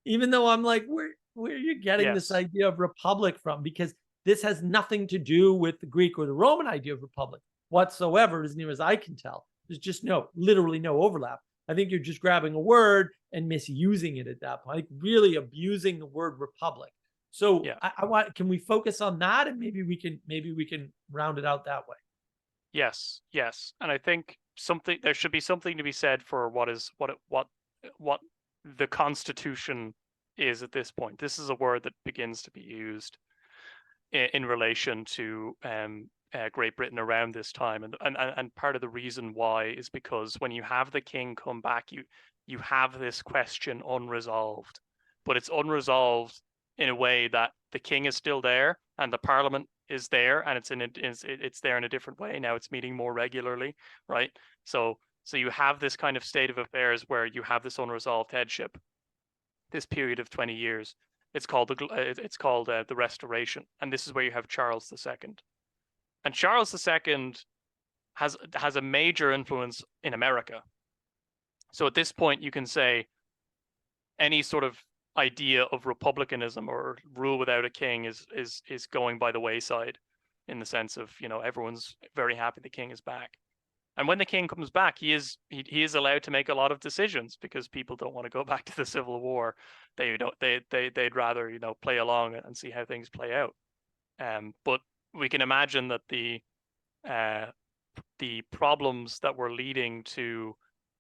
even though I'm like, where are you getting this idea of Republic from? Because this has nothing to do with the Greek or the Roman idea of Republic whatsoever, as near as I can tell. There's just literally no overlap. I think you're just grabbing a word and misusing it at that point, like really abusing the word Republic. So I want, can we focus on that, and maybe we can round it out that way? Yes. And I think there should be something to be said for what the Constitution is at this point. This is a word that begins to be used in relation to Great Britain around this time, and part of the reason why is because when you have the king come back, you have this question unresolved, but it's unresolved in a way that the king is still there and the parliament is there, and it's there in a different way now. It's meeting more regularly, right? So you have this kind of state of affairs where you have this unresolved headship, this period of 20 years. It's called the Restoration, and this is where you have Charles II. And Charles II has a major influence in America. So at this point, you can say any sort of idea of republicanism or rule without a king is going by the wayside, in the sense of, everyone's very happy the king is back. And when the king comes back, he is allowed to make a lot of decisions, because people don't want to go back to the Civil War. They'd rather, play along and see how things play out. But we can imagine that the problems that were leading to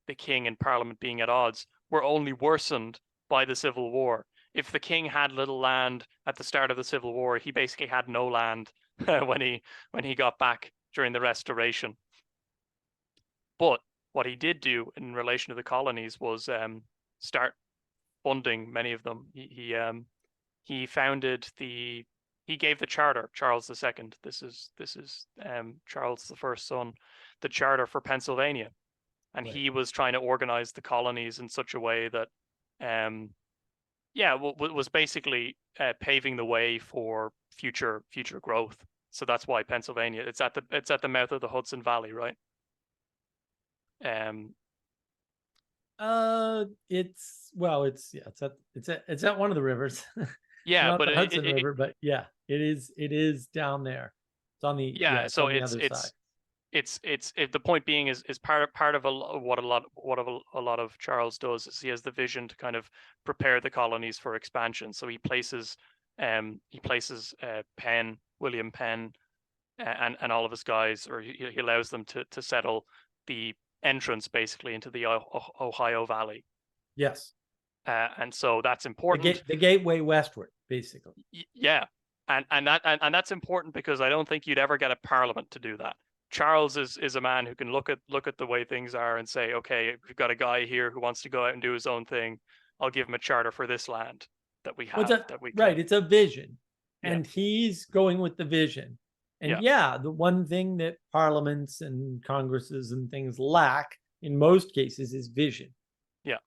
the king and parliament being at odds were only worsened by the Civil War. If the king had little land at the start of the Civil War, he basically had no land when he got back during the Restoration. But what he did do in relation to the colonies was start funding many of them. He founded he gave the charter, Charles II. This is Charles the first son, the charter for Pennsylvania, and Right. he was trying to organize the colonies in such a way that, was basically paving the way for future growth. So that's why Pennsylvania, it's at the mouth of the Hudson Valley, right? It's at one of the rivers. Yeah, Not but the Hudson River, but yeah, it is down there. It's on the it's so on the other side. it's the point being is part of what a lot of Charles does is he has the vision to kind of prepare the colonies for expansion. So he places William Penn, and all of his guys, or he allows them to settle the entrance basically into the Ohio Valley. Yes. And so that's important. The gateway westward, basically. Yeah, and that's important, because I don't think you'd ever get a parliament to do that. Charles is a man who can look at the way things are and say, okay, we've got a guy here who wants to go out and do his own thing. I'll give him a charter for this land that we have, that we claim. Right. It's a vision, Yeah. and he's going with the vision. And the one thing that parliaments and congresses and things lack in most cases is vision. Yeah.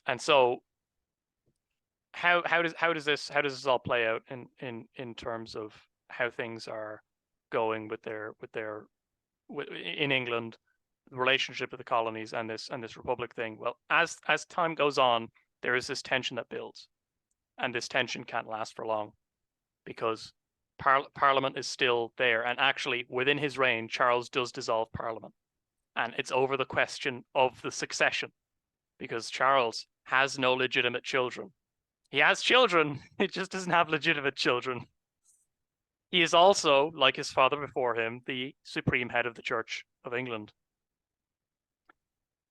And so how does this all play out in terms of how things are going in England, the relationship with the colonies and this republic thing? Well, as time goes on, there is this tension that builds, and this tension can't last for long, because Parliament is still there. And actually, within his reign, Charles does dissolve Parliament, and it's over the question of the succession, because Charles has no legitimate children. He has children, he just doesn't have legitimate children. He is also, like his father before him, the supreme head of the Church of England.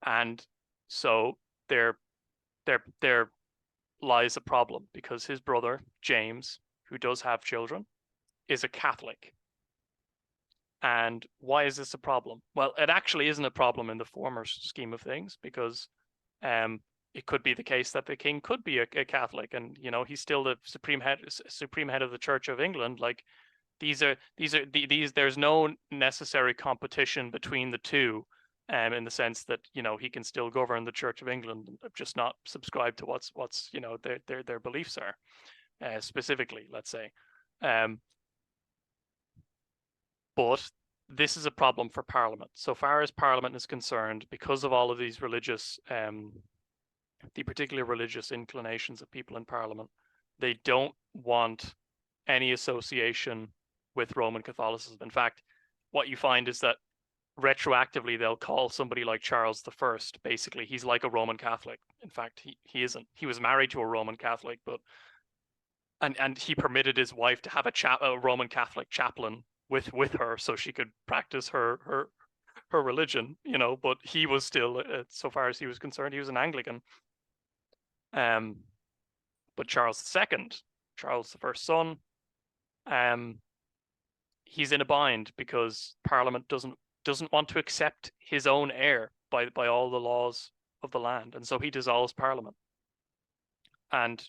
And so there lies a problem, because his brother, James, who does have children, is a Catholic. And why is this a problem? Well, it actually isn't a problem in the former scheme of things, because it could be the case that the king could be a Catholic, and he's still the supreme head of the Church of England. Like, there's no necessary competition between the two, in the sense that he can still govern the Church of England, just not subscribe to what's their beliefs are, specifically, let's say. But this is a problem for Parliament. So far as Parliament is concerned, because of all of these religious, the particular religious inclinations of people in Parliament, they don't want any association with Roman Catholicism. In fact, what you find is that retroactively they'll call somebody like Charles I, basically, he's like a Roman Catholic. In fact, he isn't. He was married to a Roman Catholic, but and he permitted his wife to have a Roman Catholic chaplain with her, so she could practice her religion, but he was still, so far as he was concerned, he was an Anglican. But Charles II, Charles the first son, he's in a bind, because Parliament doesn't want to accept his own heir by all the laws of the land, and so he dissolves Parliament. And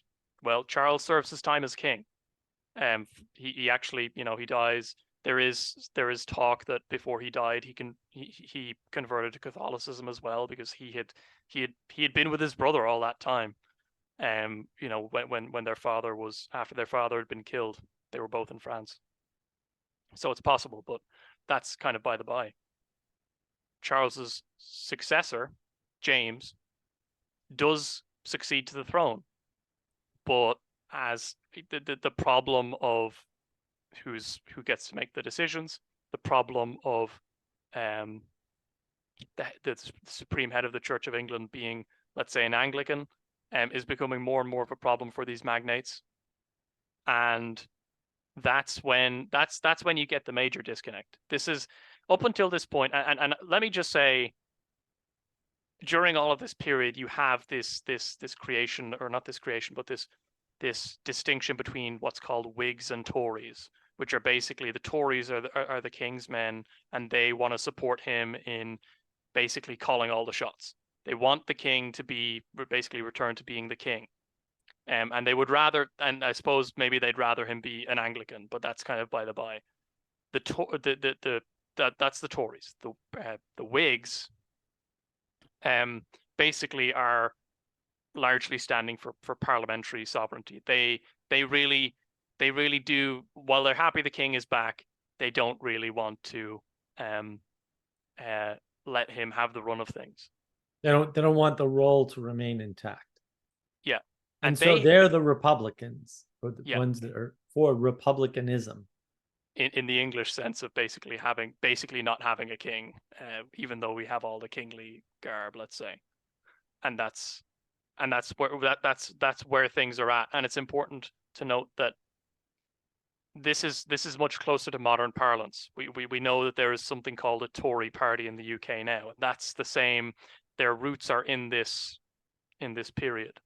well, Charles serves his time as king. He actually, he dies. There is talk that before he died, he converted to Catholicism as well, because he had been with his brother all that time. When their father after their father had been killed, they were both in France. So it's possible, but that's kind of by the by. Charles's successor James, does succeed to the throne, but as the problem of who gets to make the decisions, the problem of the supreme head of the Church of England being, let's say, an Anglican, is becoming more and more of a problem for these magnates, and that's when you get the major disconnect. This is up until this point, and let me just say, during all of this period, you have this creation, or not this creation, but this distinction between what's called Whigs and Tories, which are basically the Tories are the king's men, and they want to support him in basically calling all the shots. They want the king to be basically return to being the king. And they would rather, and I suppose maybe they'd rather him be an Anglican, but that's kind of by the by. That's the Tories. The Whigs basically are largely standing for parliamentary sovereignty. They really do, while they're happy the king is back, they don't really want to let him have the run of things. They don't want the role to remain intact. Yeah. And so they're the Republicans, or the ones that are for Republicanism. In the English sense of basically not having a king, even though we have all the kingly garb, let's say. And that's where things are at. And it's important to note that this is much closer to modern parlance. We know that there is something called a Tory party in the UK now. And that's the same. Their roots are in this period.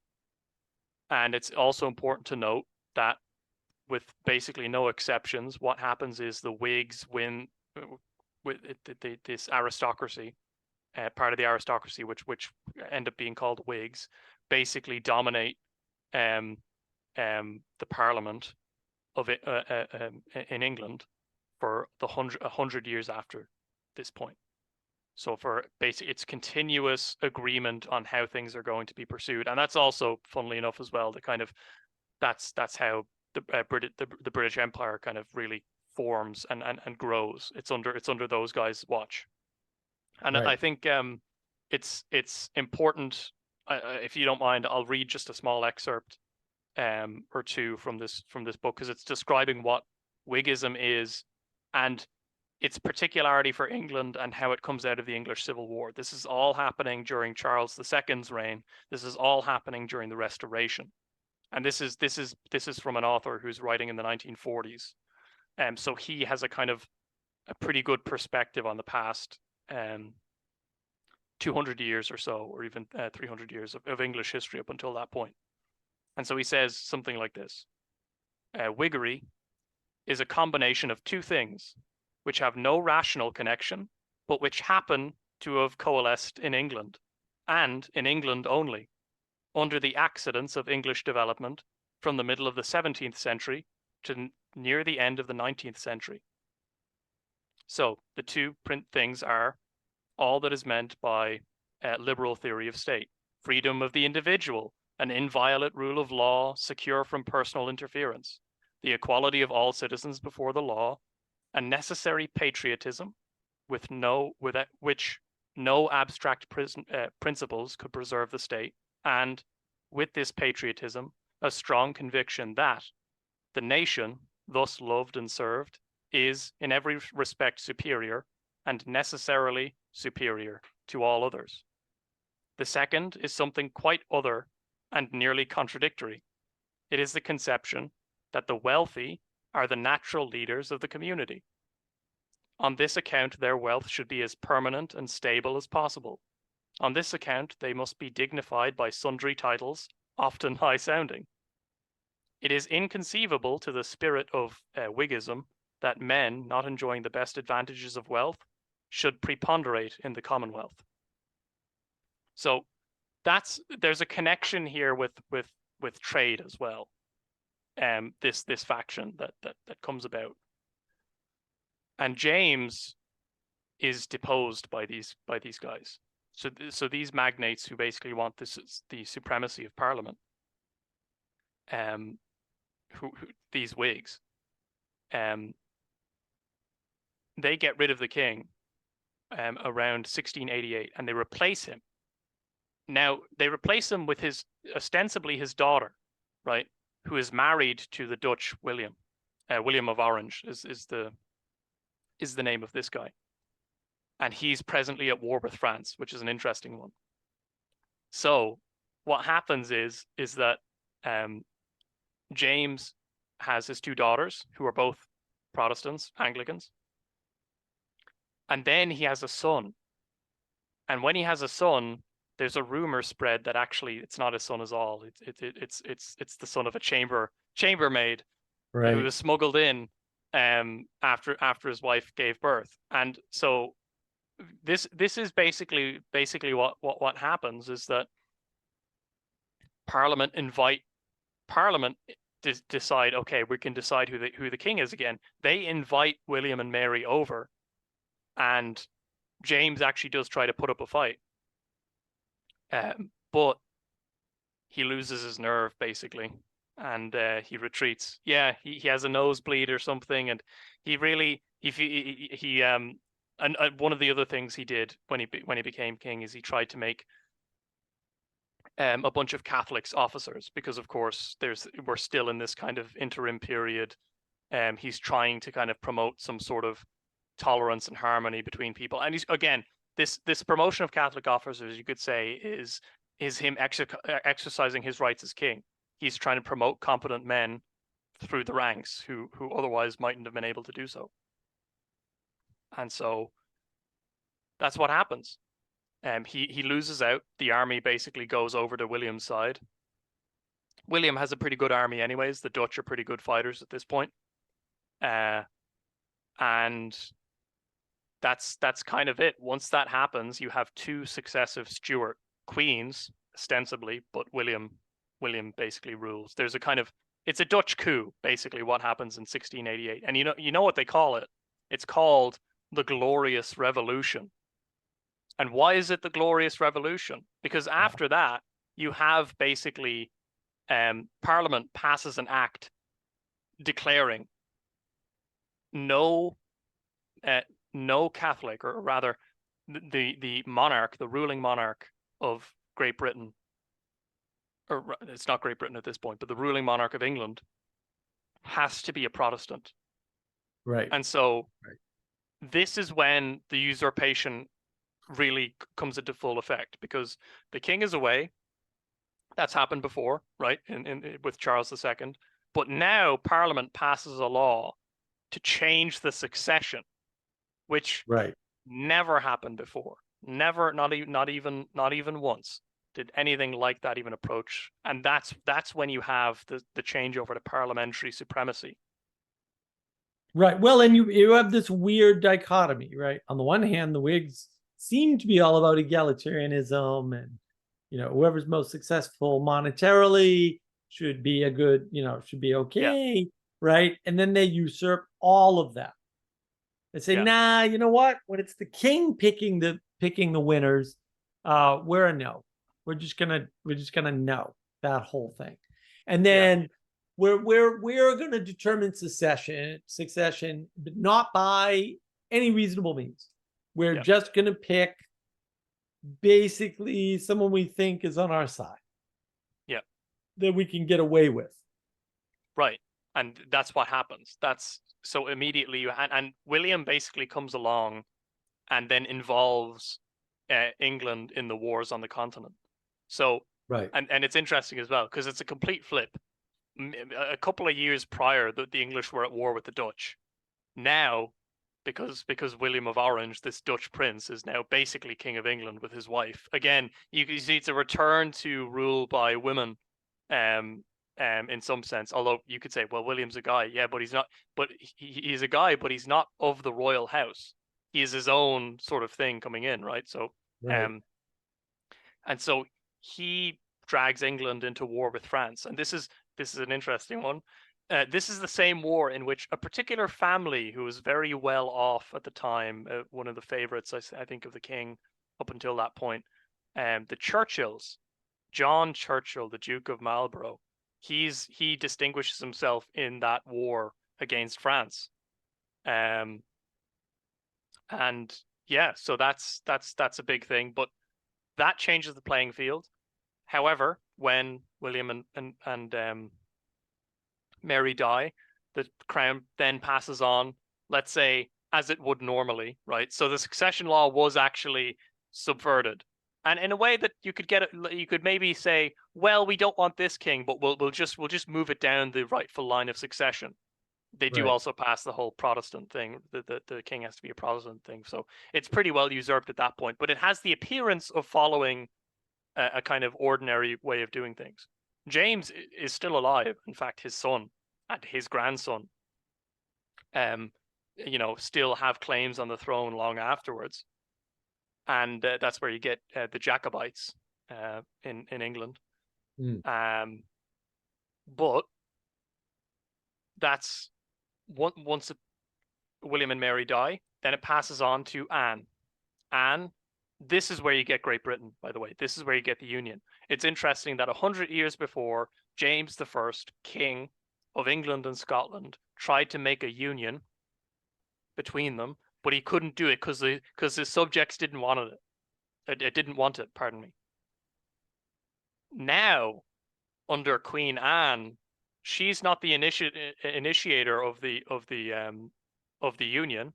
And it's also important to note that with basically no exceptions, what happens is the Whigs win with this aristocracy, part of the aristocracy, which end up being called Whigs, basically dominate the Parliament of it in England for 100 years after this point. So for basically, it's continuous agreement on how things are going to be pursued, and that's also, funnily enough, as well, the kind of that's how the British Empire kind of really forms and grows. It's under those guys' watch, and right. I think it's important. If you don't mind, I'll read just a small excerpt or two from this book, because it's describing what Whiggism is and its particularity for England and how it comes out of the English Civil War. This is all happening during Charles II's reign. This is all happening during the Restoration. And this is from an author who's writing in the 1940s. So he has a kind of a pretty good perspective on the past 200 years or so, or even 300 years of English history up until that point. And so he says something like this: Whiggery is a combination of two things which have no rational connection, but which happen to have coalesced in England, and in England only, under the accidents of English development from the middle of the 17th century to near the end of the 19th century. So the two things are all that is meant by liberal theory of state: freedom of the individual, an inviolate rule of law secure from personal interference, the equality of all citizens before the law, a necessary patriotism with which no abstract principles could preserve the state, and with this patriotism, a strong conviction that the nation, thus loved and served, is in every respect superior and necessarily superior to all others. The second is something quite other and nearly contradictory. It is the conception that the wealthy are the natural leaders of the community. On this account, their wealth should be as permanent and stable as possible. On this account, they must be dignified by sundry titles, often high-sounding. It is inconceivable to the spirit of Whiggism that men not enjoying the best advantages of wealth should preponderate in the Commonwealth. So there's a connection here with trade as well. This faction that comes about, and James is deposed by these guys. So these magnates who basically want the supremacy of Parliament, who these Whigs, they get rid of the king around 1688, and they replace him Now they replace him with ostensibly his daughter, right, who is married to the Dutch William. William of Orange is the name of this guy, and he's presently at war with France, which is an interesting one. So what happens is that James has his two daughters who are both Protestants, Anglicans, and then he has a son. And when he has a son, there's a rumor spread that actually it's not his son at all. It's the son of a chambermaid who was smuggled in after his wife gave birth. And so this is basically what happens is that Parliament decide, okay, we can decide who the king is again. They invite William and Mary over, and James actually does try to put up a fight, but he loses his nerve basically, and he retreats. Yeah, he has a nosebleed or something, and he and one of the other things he did when he became king is he tried to make a bunch of Catholics officers, because of course we're still in this kind of interim period. He's trying to kind of promote some sort of tolerance and harmony between people, and he's again this promotion of Catholic officers, you could say, is him exercising his rights as king. He's trying to promote competent men through the ranks who otherwise mightn't have been able to do so, and so that's what happens. He loses out. The army basically goes over to William's side. William has a pretty good army anyways. The Dutch are pretty good fighters at this point. And that's kind of it. Once that happens, you have two successive Stuart queens, ostensibly, but William basically rules. There's a kind of, it's a Dutch coup, basically, what happens in 1688. And you know what they call it? It's called the Glorious Revolution. And why is it the Glorious Revolution? Because after that, you have basically Parliament passes an act declaring no Catholic, or rather the monarch, the ruling monarch of Great Britain, or it's not Great Britain at this point, but the ruling monarch of England has to be a Protestant. Right. And so this is when the usurpation really comes into full effect, because the king is away. That's happened before, right? In with Charles II. But now Parliament passes a law to change the succession, which never happened before. Never, not even once did anything like that even approach. And that's when you have the changeover to parliamentary supremacy. Right. Well, and you have this weird dichotomy, right? On the one hand, the Whigs seem to be all about egalitarianism, and whoever's most successful monetarily should be a good, should be okay, right? And then they usurp all of that. They say, nah, you know what? When it's the king picking the winners, we're a no. We're just gonna no that whole thing, and then we're gonna determine succession, but not by any reasonable means. We're just gonna pick basically someone we think is on our side. Yeah. That we can get away with. Right. And that's what happens. That's so immediately and William basically comes along and then involves England in the wars on the continent. So and it's interesting as well, because it's a complete flip. A couple of years prior, the English were at war with the Dutch. Now, because William of Orange, this Dutch prince, is now basically king of England with his wife. Again, you see it's a return to rule by women, in some sense. Although you could say, well, William's a guy, but he's not. But he's a guy, but he's not of the royal house. He is his own sort of thing coming in, right? So, and so he drags England into war with France, and this is an interesting one. This is the same war in which a particular family who was very well off at the time, one of the favorites, I think, of the king up until that point, the Churchills, John Churchill, the Duke of Marlborough, he distinguishes himself in that war against France, and yeah, so that's a big thing. But That changes the playing field. However, when William and Mary die, the crown then passes on, let's say, as it would normally, right? So the succession law was actually subverted. And in a way that you could get it, you could maybe say, well, we don't want this king, but we'll just move it down the rightful line of succession. They do Right. also pass the whole Protestant thing. The king has to be a Protestant thing. So it's pretty well usurped at that point. But it has the appearance of following a kind of ordinary way of doing things. James is still alive. In fact, his son and his grandson, still have claims on the throne long afterwards. And that's where you get the Jacobites in England. But that's once William and Mary die, then it passes on to Anne. Anne, this is where you get Great Britain, by the way. This is where you get the Union. It's interesting that 100 years before, James I, King of England and Scotland, tried to make a union between them, but he couldn't do it because his subjects didn't want it. It didn't want it, pardon me. Now, under Queen Anne, she's not the initiator of the union,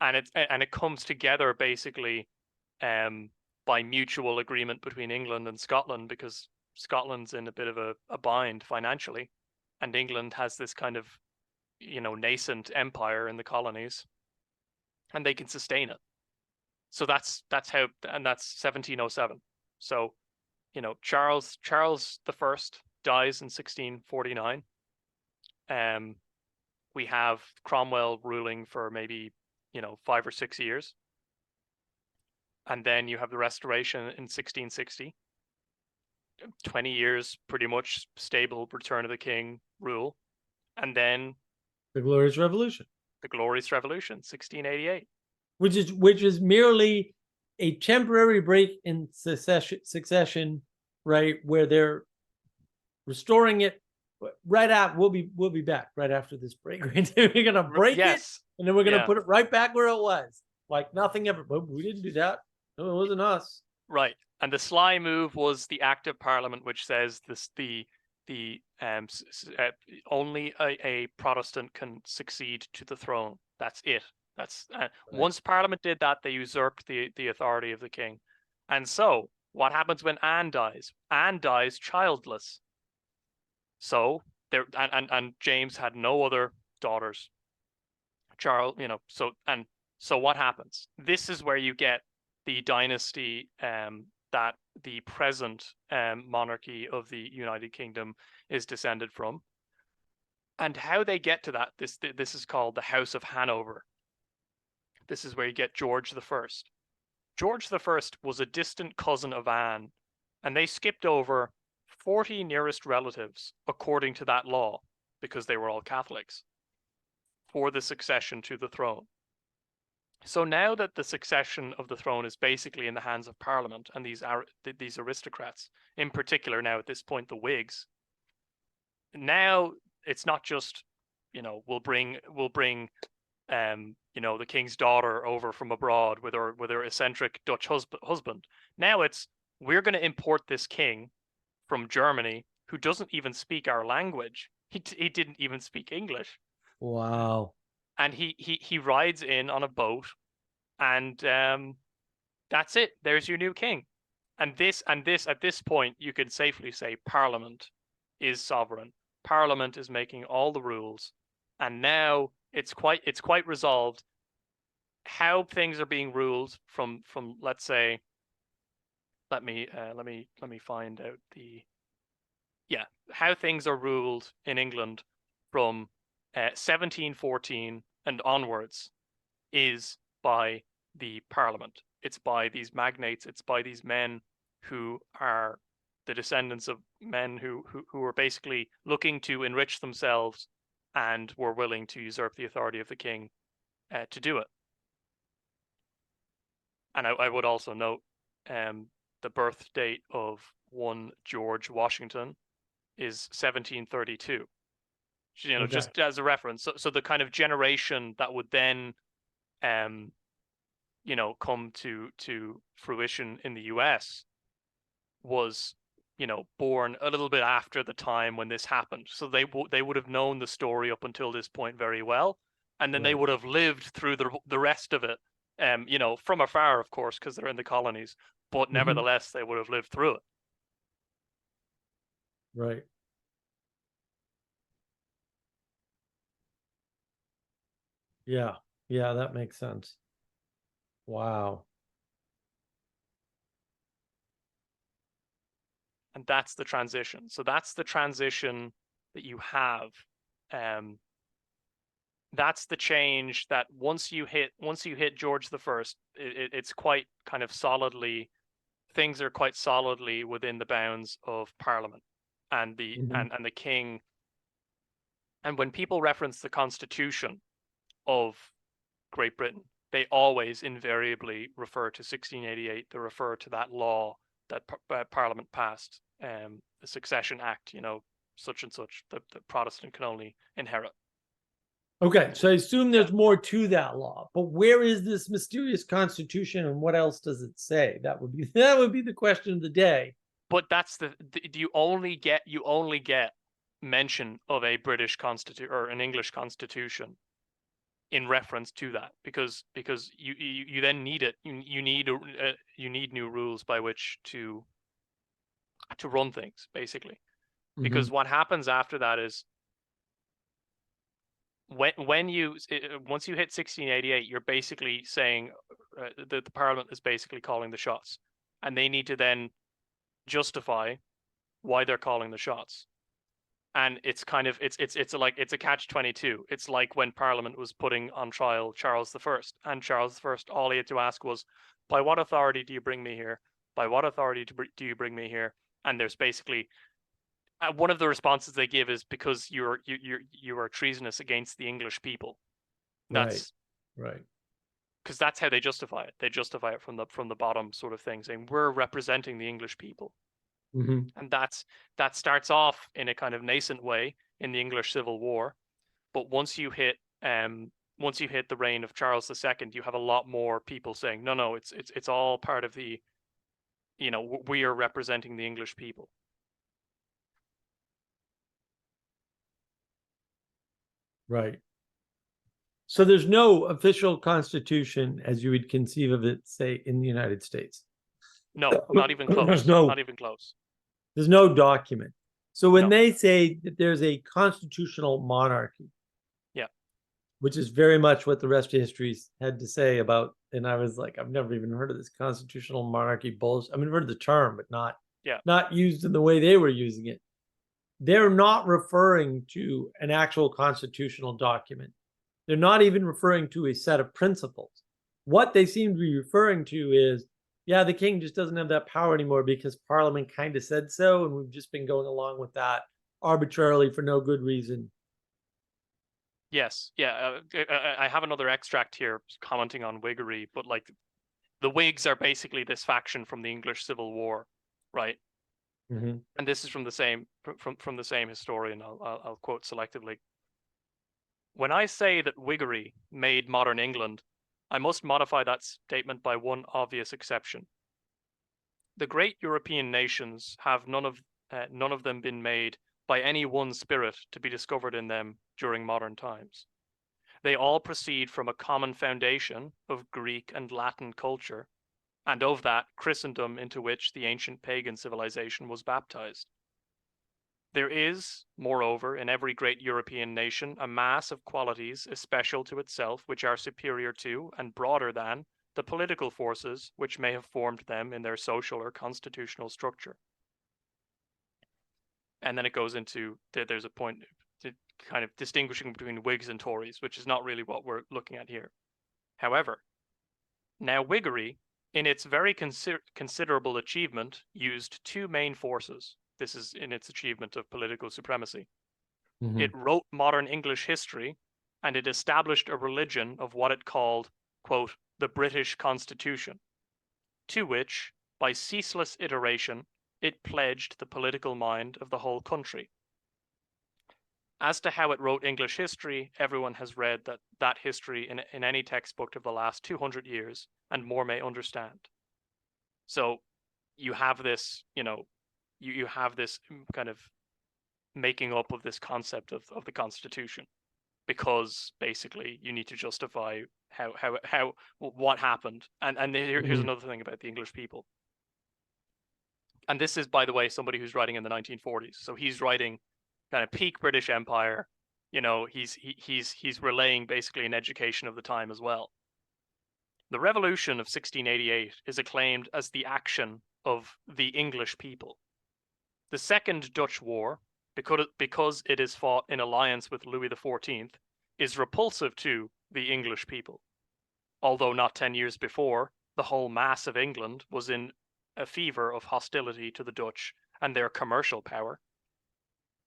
and it comes together basically by mutual agreement between England and Scotland, because Scotland's in a bit of a bind financially, and England has this kind of nascent empire in the colonies, and they can sustain it. So that's how, and that's 1707. So Charles I dies in 1649. We have Cromwell ruling for maybe 5 or 6 years, and then you have the Restoration in 1660. 20 years pretty much stable return of the king rule, and then the Glorious Revolution. The Glorious Revolution, 1688. Which is merely a temporary break in succession, right, where they're restoring it right out. We'll be back right after this break. We're gonna break it, and then we're gonna put it right back where it was, like nothing ever. But we didn't do that. No, it wasn't us. Right. And the sly move was the Act of Parliament, which says only a Protestant can succeed to the throne. That's it. That's right. Once Parliament did that, they usurped the authority of the king. And so, what happens when Anne dies? Anne dies childless. So there, and James had no other daughters. Charles, so what happens? This is where you get the dynasty that the present monarchy of the United Kingdom is descended from. And how they get to that, this is called the House of Hanover. This is where you get George I. George I was a distant cousin of Anne, and they skipped over 40 nearest relatives according to that law, because they were all Catholics, for the succession to the throne. So now that the succession of the throne is basically in the hands of Parliament and these aristocrats, in particular now at this point the Whigs, now it's not just we'll bring the king's daughter over from abroad with her eccentric Dutch husband. Now it's, we're going to import this king from Germany who doesn't even speak our language. He didn't even speak English. Wow. And he rides in on a boat, and that's it. There's your new king. And this at this point, you could safely say Parliament is sovereign. Parliament is making all the rules, and now it's quite resolved how things are being ruled from let's say, let me find out how things are ruled in England from 1714 and onwards is by the Parliament. It's by these magnates. It's by these men who are the descendants of men who were basically looking to enrich themselves and were willing to usurp the authority of the king to do it. And I would also note the birth date of one George Washington is 1732. Okay. Just as a reference. So the kind of generation that would then come to fruition in the US was, born a little bit after the time when this happened. So they would have known the story up until this point very well, and then they would have lived through the rest of it, from afar, of course, because they're in the colonies. But nevertheless, they would have lived through it. Right. Yeah. Yeah, that makes sense. Wow. And that's the transition. So that's the transition that you have. That's the change that once you hit George the First, it's quite kind of solidly, things are quite solidly within the bounds of Parliament and the and the King. And when people reference the Constitution of Great Britain, they always invariably refer to 1688. They refer to that law that Parliament passed, the Succession Act, such and such, the Protestant can only inherit. Okay, so I assume there's more to that law, but where is this mysterious constitution and what else does it say? That would be the question of the day. But that's you only get mention of a British constitution or an English constitution in reference to that, because you then need it. You need new rules by which to run things, basically. Because what happens after that is, once you hit 1688, you're basically saying the Parliament is basically calling the shots, and they need to then justify why they're calling the shots. And it's kind of it's a catch-22. It's like when Parliament was putting on trial Charles I, and Charles I, all he had to ask was, by what authority do you bring me here? By what authority do you bring me here? And there's basically one of the responses they give is, because you are treasonous against the English people. That's right. Because that's how they justify it. They justify it from the bottom, sort of thing, saying we're representing the English people. And that starts off in a kind of nascent way in the English Civil War, but once you hit the reign of Charles II, you have a lot more people saying, no, it's all part of the, we are representing the English people. Right. So there's no official constitution as you would conceive of it, say, in the United States. No, not even close. Not even close. There's no document. So when they say that there's a constitutional monarchy, which is very much what the rest of history had to say about, and I was like, I've never even heard of this constitutional monarchy bullshit. I mean, I've heard of the term, but not used in the way they were using it. They're not referring to an actual constitutional document. They're not even referring to a set of principles. What they seem to be referring to is, the king just doesn't have that power anymore because Parliament kind of said so, and we've just been going along with that arbitrarily for no good reason. Yes, I have another extract here commenting on Whiggery, but like, the Whigs are basically this faction from the English Civil War, right? And this is from the same historian. I'll quote selectively. When I say that Whiggery made modern England, I must modify that statement by one obvious exception. The great European nations have none of them been made by any one spirit to be discovered in them during modern times. They all proceed from a common foundation of Greek and Latin culture, and of that Christendom into which the ancient pagan civilization was baptized. There is, moreover, in every great European nation a mass of qualities especial to itself, which are superior to and broader than the political forces which may have formed them in their social or constitutional structure. And then it goes into, there's a point to kind of distinguishing between Whigs and Tories, which is not really what we're looking at here. However, now Whiggery, in its very considerable achievement, used two main forces. This is in its achievement of political supremacy. It wrote modern English history, and it established a religion of what it called, quote, the British Constitution, to which, by ceaseless iteration, it pledged the political mind of the whole country. As to how it wrote English history, everyone has read that history in any textbook of the last 200 years, and more may understand. So you have this, you have this kind of making up of this concept of the Constitution, because basically you need to justify what happened. And here's another thing about the English people. And this is, by the way, somebody who's writing in the 1940s. So he's writing kind of peak British Empire. He's relaying basically an education of the time as well. The Revolution of 1688 is acclaimed as the action of the English people. The Second Dutch War, because it is fought in alliance with Louis XIV, is repulsive to the English people. Although not 10 years before, the whole mass of England was in a fever of hostility to the Dutch and their commercial power.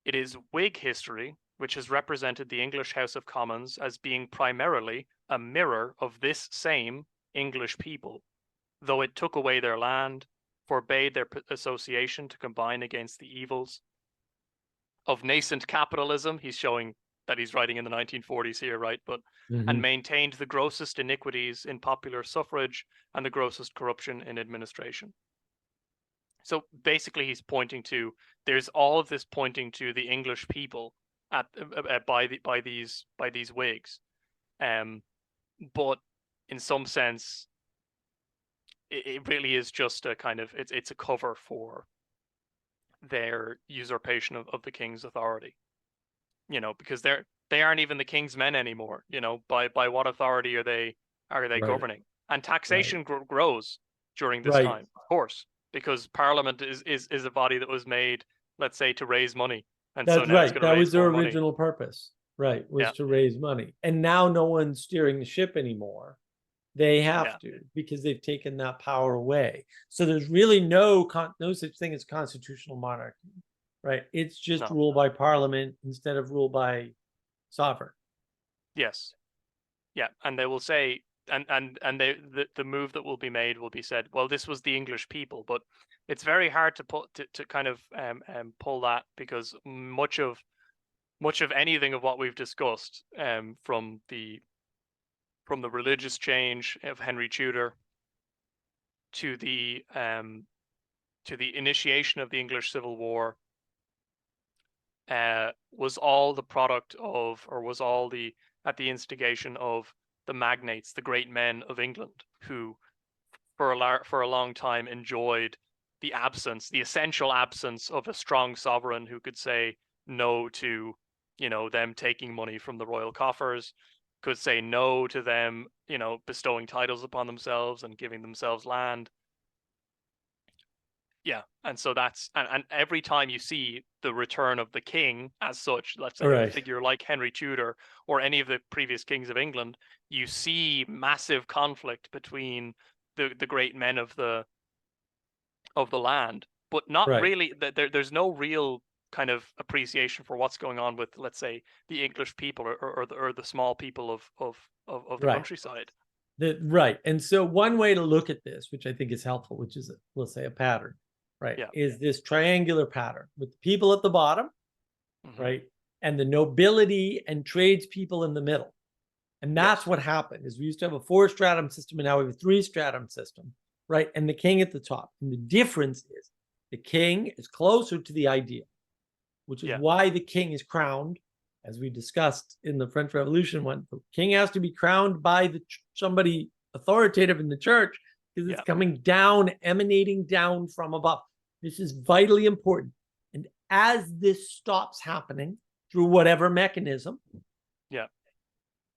It is Whig history which has represented the English House of Commons as being primarily a mirror of this same English people, though it took away their land, forbade their association to combine against the evils of nascent capitalism. He's showing that he's writing in the 1940s here, right? But and maintained the grossest iniquities in popular suffrage and the grossest corruption in administration. So basically, he's pointing to, there's all of this pointing to the English people by these Whigs, but in some sense, it really is just a kind of it's a cover for their usurpation of the king's authority. Because they aren't even the king's men anymore. By what authority are they right. governing? And taxation grows during this time, of course, because Parliament is a body that was made, let's say, to raise money. And that's so now right. That was their original purpose, right? Was to raise money. And now no one's steering the ship anymore. They have to, because they've taken that power away. So there's really no such thing as constitutional monarchy, right? It's just ruled by Parliament instead of ruled by sovereign. Yes. Yeah, and they will say, the move that will be made will be said, well, this was the English people, but it's very hard to kind of pull that, because much of anything of what we've discussed, from the religious change of Henry Tudor to the initiation of the English Civil War, was all the product of, or was all at the instigation of the magnates, the great men of England, who for a long time enjoyed the essential absence of a strong sovereign who could say no to, them taking money from the royal coffers, could say no to them, bestowing titles upon themselves and giving themselves land. Yeah, and so that's and every time you see the return of the king as such, let's say a figure like Henry Tudor or any of the previous kings of England, you see massive conflict between the great men of the land, but not really. There's no real kind of appreciation for what's going on with, let's say, the English people or the small people of the countryside. Right. And so one way to look at this, which I think is helpful, which is, we'll say, a pattern, is this triangular pattern with the people at the bottom, right, and the nobility and tradespeople in the middle. And that's what happened, is we used to have a 4-stratum system, and now we have a 3-stratum system, right, and the king at the top. And the difference is the king is closer to the ideal, which is why the king is crowned, as we discussed in the French Revolution. When the king has to be crowned by somebody authoritative in the church, because it's coming down, emanating down from above. This is vitally important. And as this stops happening through whatever mechanism,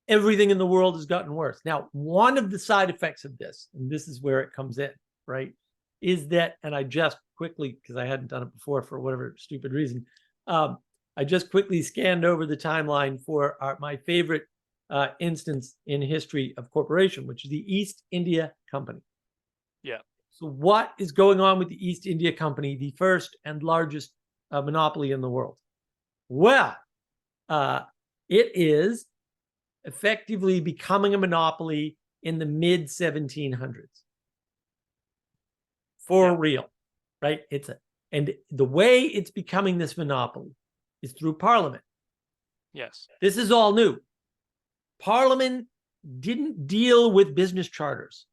everything in the world has gotten worse. Now, one of the side effects of this, and this is where it comes in, right, is that, and I just quickly, because I hadn't done it before for whatever stupid reason, I just quickly scanned over the timeline for my favorite instance in history of corporation, which is the East India Company. Yeah. So what is going on with the East India Company, the first and largest monopoly in the world? Well, it is effectively becoming a monopoly in the mid-1700s. For real, right? And the way it's becoming this monopoly is through Parliament. Yes. This is all new. Parliament didn't deal with business charters.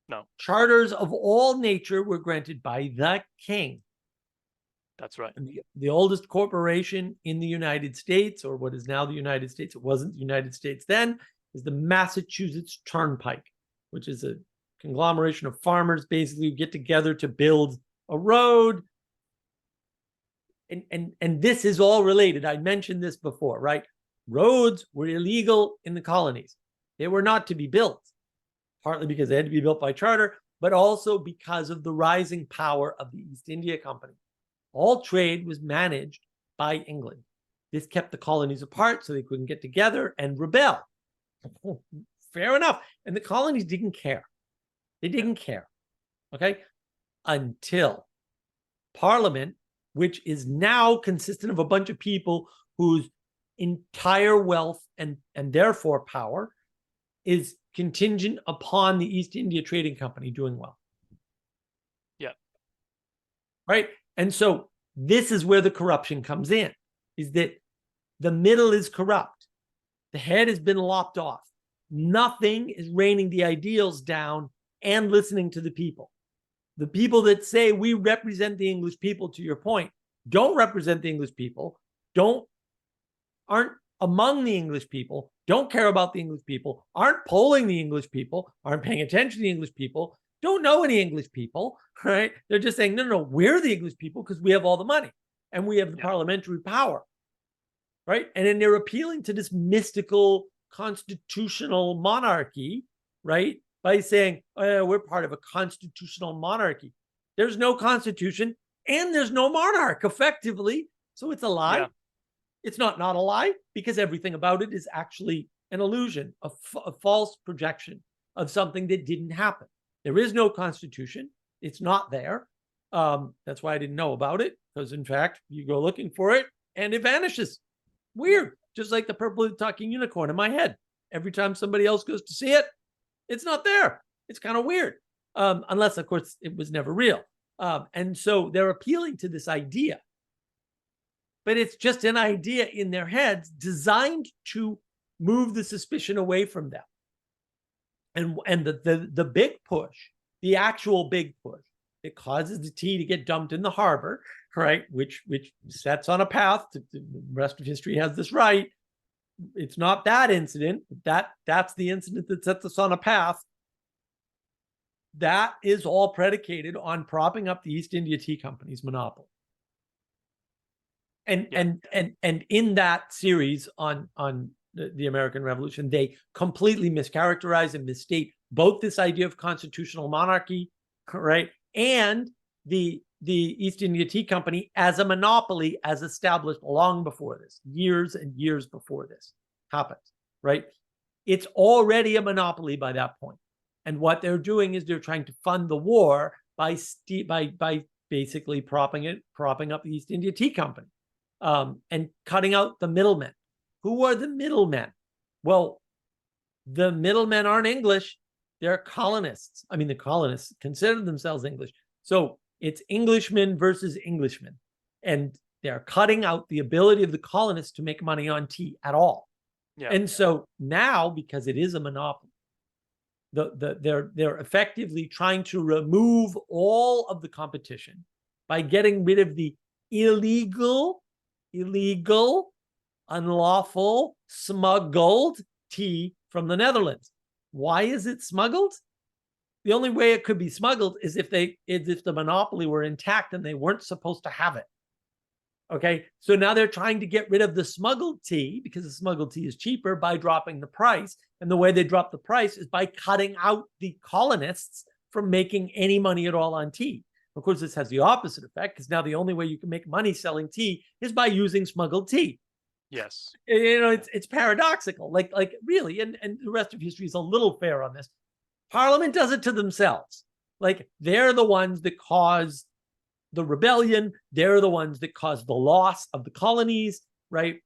No. Charters of all nature were granted by the king. That's right. And the oldest corporation in the United States, or what is now the United States, it wasn't the United States then, is the Massachusetts Turnpike, which is a conglomeration of farmers basically who get together to build a road. And this is all related. I mentioned this before, right? Roads were illegal in the colonies. They were not to be built, partly because they had to be built by charter, but also because of the rising power of the East India Company. All trade was managed by England. This kept the colonies apart so they couldn't get together and rebel. Fair enough. And the colonies didn't care. They didn't care. Okay? Until Parliament, which is now consistent of a bunch of people whose entire wealth and therefore power is contingent upon the East India Trading Company doing well. Yeah. Right? And so this is where the corruption comes in, is that the middle is corrupt. The head has been lopped off. Nothing is raining the ideals down and listening to the people. The people that say we represent the English people, to your point, don't represent the English people, aren't among the English people, don't care about the English people, aren't polling the English people, aren't paying attention to the English people, don't know any English people, right? They're just saying, no, we're the English people because we have all the money and we have the parliamentary power, right? And then they're appealing to this mystical constitutional monarchy, right? By saying, we're part of a constitutional monarchy. There's no constitution and there's no monarch effectively. So it's a lie. Yeah. It's not a lie because everything about it is actually an illusion, a false projection of something that didn't happen. There is no constitution. It's not there. That's why I didn't know about it, because in fact, you go looking for it and it vanishes. Weird. Just like the purple talking unicorn in my head. Every time somebody else goes to see it, it's not there. It's kind of weird. Unless, of course, it was never real. And so they're appealing to this idea. But it's just an idea in their heads designed to move the suspicion away from them. And the big push, the actual big push, it causes the tea to get dumped in the harbor, right? Which sets on a path. The rest of history has this right. It's not that incident. That's the incident that sets us on a path. That is all predicated on propping up the East India Tea Company's monopoly. And in that series on the American Revolution, they completely mischaracterize and misstate both this idea of constitutional monarchy, right, and the East India Tea Company as a monopoly, as established long before this, years and years before this happened, right? It's already a monopoly by that point. And what they're doing is they're trying to fund the war by basically propping up the East India Tea Company, and cutting out the middlemen. Who are the middlemen? Well, the middlemen aren't English. They're colonists. I mean, the colonists consider themselves English. So it's Englishmen versus Englishmen. And they're cutting out the ability of the colonists to make money on tea at all. Yeah. And so now, because it is a monopoly, they're effectively trying to remove all of the competition by getting rid of the illegal, unlawful, smuggled tea from the Netherlands. Why is it smuggled? The only way it could be smuggled is if the monopoly were intact and they weren't supposed to have it. Okay, so now they're trying to get rid of the smuggled tea, because the smuggled tea is cheaper, by dropping the price. And the way they drop the price is by cutting out the colonists from making any money at all on tea. Of course, this has the opposite effect, because now the only way you can make money selling tea is by using smuggled tea. Yes. You know, it's paradoxical, like really, and the rest of history is a little fair on this. Parliament does it to themselves. Like, they're the ones that cause the rebellion. They're the ones that caused the loss of the colonies, right?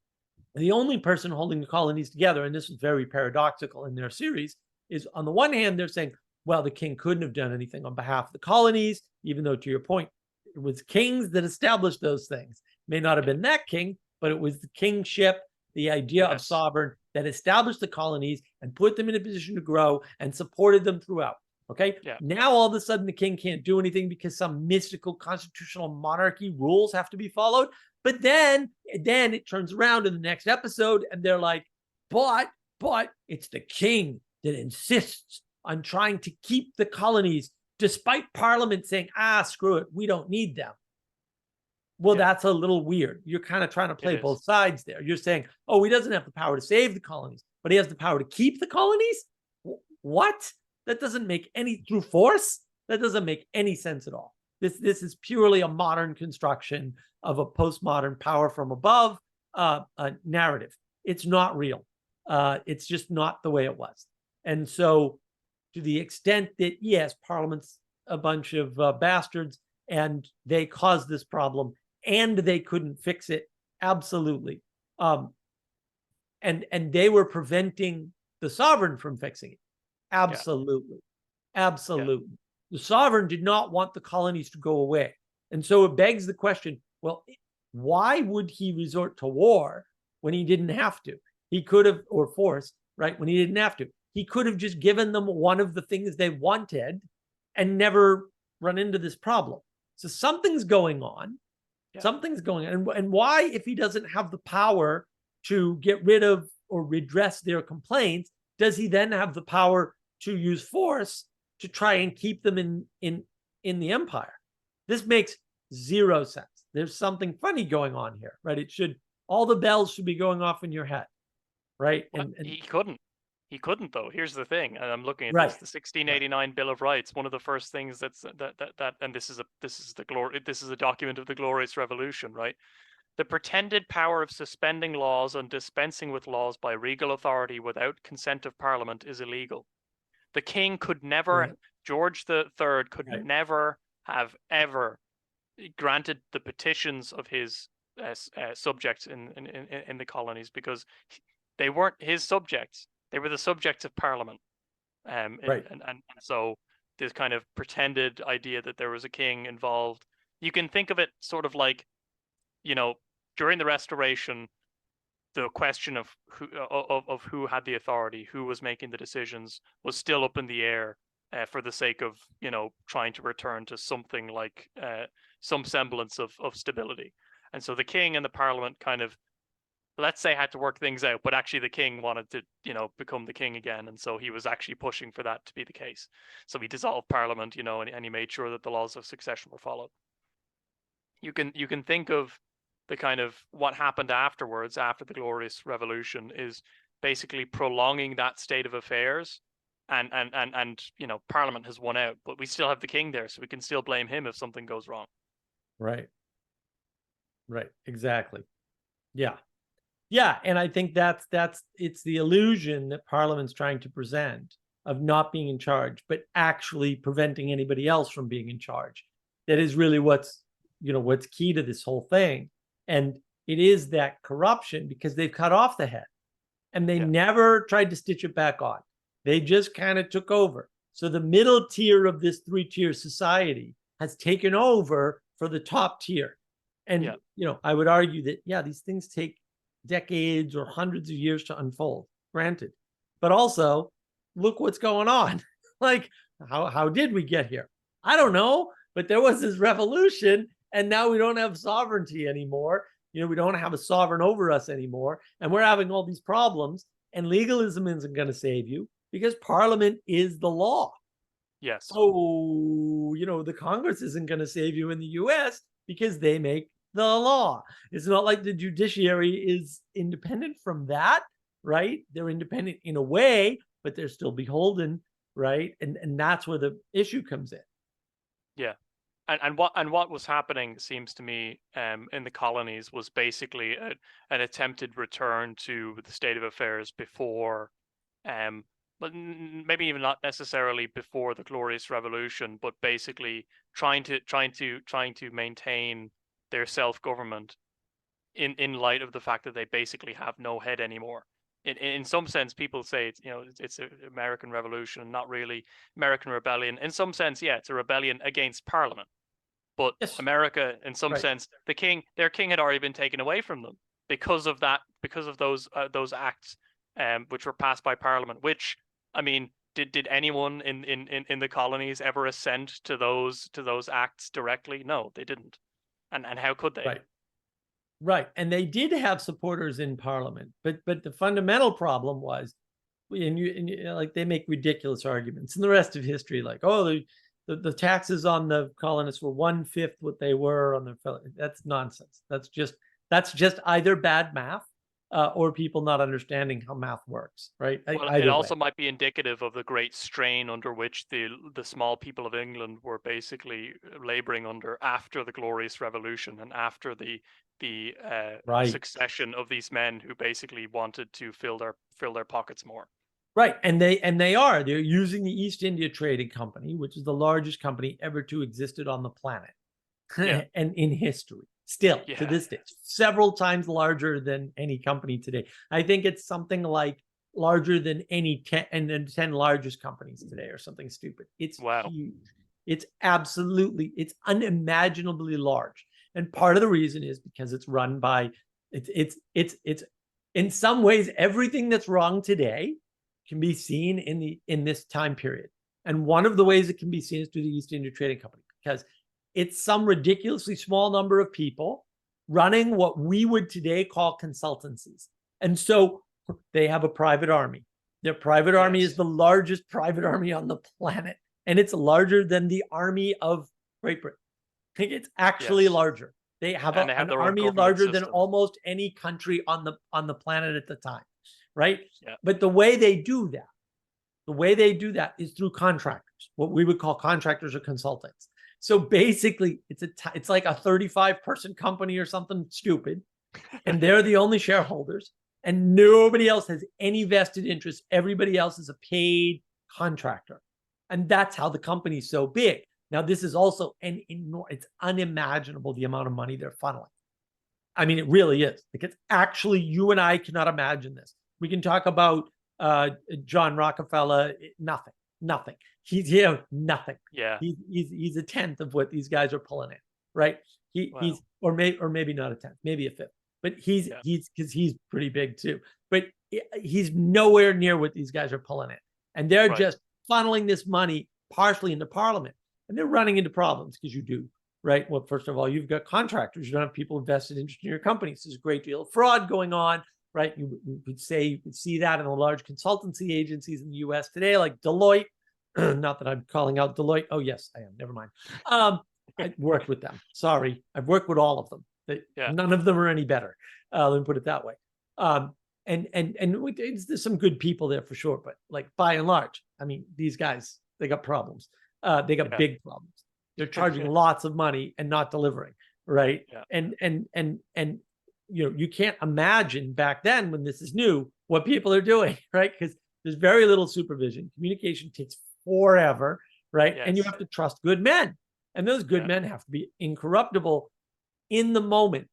The only person holding the colonies together, and this is very paradoxical in their series, is on the one hand, they're saying, well, the king couldn't have done anything on behalf of the colonies, even though, to your point, it was kings that established those things. It may not have been that king, but it was the kingship the idea of sovereign that established the colonies and put them in a position to grow and supported them throughout. Okay. Yeah. Now all of a sudden the king can't do anything because some mystical constitutional monarchy rules have to be followed. But then it turns around in the next episode and they're like, but it's the king that insists on trying to keep the colonies despite Parliament saying, screw it, we don't need them. Well, that's a little weird. You're kind of trying to play both sides there. You're saying, oh, he doesn't have the power to save the colonies, but he has the power to keep the colonies? What? That doesn't make any, through force? That doesn't make any sense at all. This is purely a modern construction of a postmodern power from above narrative. It's not real. It's just not the way it was. And so to the extent that, yes, Parliament's a bunch of bastards and they caused this problem and they couldn't fix it, absolutely. And they were preventing the sovereign from fixing it. Absolutely. Absolutely. The sovereign did not want the colonies to go away. And so it begs the question, well, why would he resort to war when he didn't have to? He could have, or force, right, when he didn't have to. He could have just given them one of the things they wanted and never run into this problem. So something's going on. Something's going on. And why, if he doesn't have the power to get rid of or redress their complaints, does he then have the power to use force to try and keep them in the empire? This makes zero sense. There's something funny going on here, right? All the bells should be going off in your head, right? And he couldn't though. Here's the thing, and I'm looking at this, the 1689 Bill of Rights. One of the first things and this is a document of the Glorious Revolution, right? The pretended power of suspending laws and dispensing with laws by regal authority without consent of Parliament is illegal. The king could never, George III could never have ever granted the petitions of his subjects in the colonies, because they weren't his subjects. They were the subjects of Parliament. And so this kind of pretended idea that there was a king involved, you can think of it sort of like, during the Restoration, the question of who had the authority, who was making the decisions, was still up in the air for the sake of, trying to return to something like some semblance of stability. And so the king and the Parliament kind of, let's say, had to work things out, but actually the king wanted to, become the king again. And so he was actually pushing for that to be the case. So he dissolved Parliament, and he made sure that the laws of succession were followed. You can think of the kind of what happened afterwards, after the Glorious Revolution, is basically prolonging that state of affairs. And Parliament has won out, but we still have the king there, so we can still blame him if something goes wrong. Right. Exactly. Yeah. And I think it's the illusion that Parliament's trying to present of not being in charge, but actually preventing anybody else from being in charge. That is really what's key to this whole thing. And it is that corruption, because they've cut off the head and they never tried to stitch it back on. They just kind of took over. So the middle tier of this 3-tier society has taken over for the top tier. And, I would argue that, these things take decades or hundreds of years to unfold, granted. But also, look what's going on. Like, how did we get here? I don't know, but there was this revolution, and now we don't have sovereignty anymore. We don't have a sovereign over us anymore, and we're having all these problems, and legalism isn't going to save you because Parliament is the law. Yes. So, the Congress isn't going to save you in the US because they make the law. It's not like the judiciary is independent from that, right? They're independent in a way, but they're still beholden, right? And that's where the issue comes in. Yeah. And what was happening, seems to me, in the colonies was basically an attempted return to the state of affairs before, but maybe even not necessarily before the Glorious Revolution, but basically trying to maintain their self-government in light of the fact that they basically have no head anymore. In some sense, people say it's an American Revolution, not really American rebellion. In some sense, it's a rebellion against Parliament. But America, in some sense, their king had already been taken away from them because of that those acts, which were passed by Parliament. Which, I mean, did anyone in the colonies ever assent to those acts directly? No, they didn't. And how could they? Right. Right. And they did have supporters in Parliament, but the fundamental problem was, and you like, they make ridiculous arguments in the rest of history, like, oh, the taxes on the colonists were 1/5 what they were on the fellow. That's nonsense. That's just either bad math or people not understanding how math works, right? Well, it also might be indicative of the great strain under which the small people of England were basically laboring under after the Glorious Revolution and after the Right. succession of these men who basically wanted to fill their pockets more. Right. And they're using the East India Trading Company, which is the largest company ever to existed on the planet. Yeah. And in history, still to this day, several times larger than any company today. I think it's something like larger than any 10 largest companies today, or something stupid. It's huge. It's unimaginably large. And part of the reason is because it's run by, it's in some ways, everything that's wrong today can be seen in this time period. And one of the ways it can be seen is through the East India Trading Company, because it's some ridiculously small number of people running what we would today call consultancies. And so they have a private army. Their private army is the largest private army on the planet. And it's larger than the army of Great Britain. I think it's actually larger. They have an army larger than almost any country on the planet at the time. Right. Yeah. But the way they do that is through contractors, what we would call contractors or consultants. So basically, it's like a 35-person company or something stupid, and they're the only shareholders, and nobody else has any vested interest. Everybody else is a paid contractor, and that's how the company's so big. Now, this is also it's unimaginable the amount of money they're funneling. I mean, it really is. Like, it's actually, you and I cannot imagine this. We can talk about John Rockefeller, nothing. He's nothing. Yeah. He's a tenth of what these guys are pulling in, right? He's or maybe not a tenth, maybe a fifth. But he's because he's pretty big too. But he's nowhere near what these guys are pulling in. And they're just funneling this money partially into Parliament. And they're running into problems, because you do, right? Well, first of all, you've got contractors. You don't have people invested interest in your companies. There's a great deal of fraud going on, right? You could see that in the large consultancy agencies in the US today, like Deloitte. Not that I'm calling out Deloitte. Oh, yes, I am. Never mind. I worked with them. Sorry. I've worked with all of them. None of them are any better. Let me put it that way. There's some good people there for sure. But like, by and large, I mean, these guys, they got problems. They got big problems. They're charging lots of money and not delivering, right? Yeah. And you can't imagine back then, when this is new, what people are doing, right? Because there's very little supervision. Communication takes forever, right? Yes. And you have to trust good men. And those good men have to be incorruptible in the moment.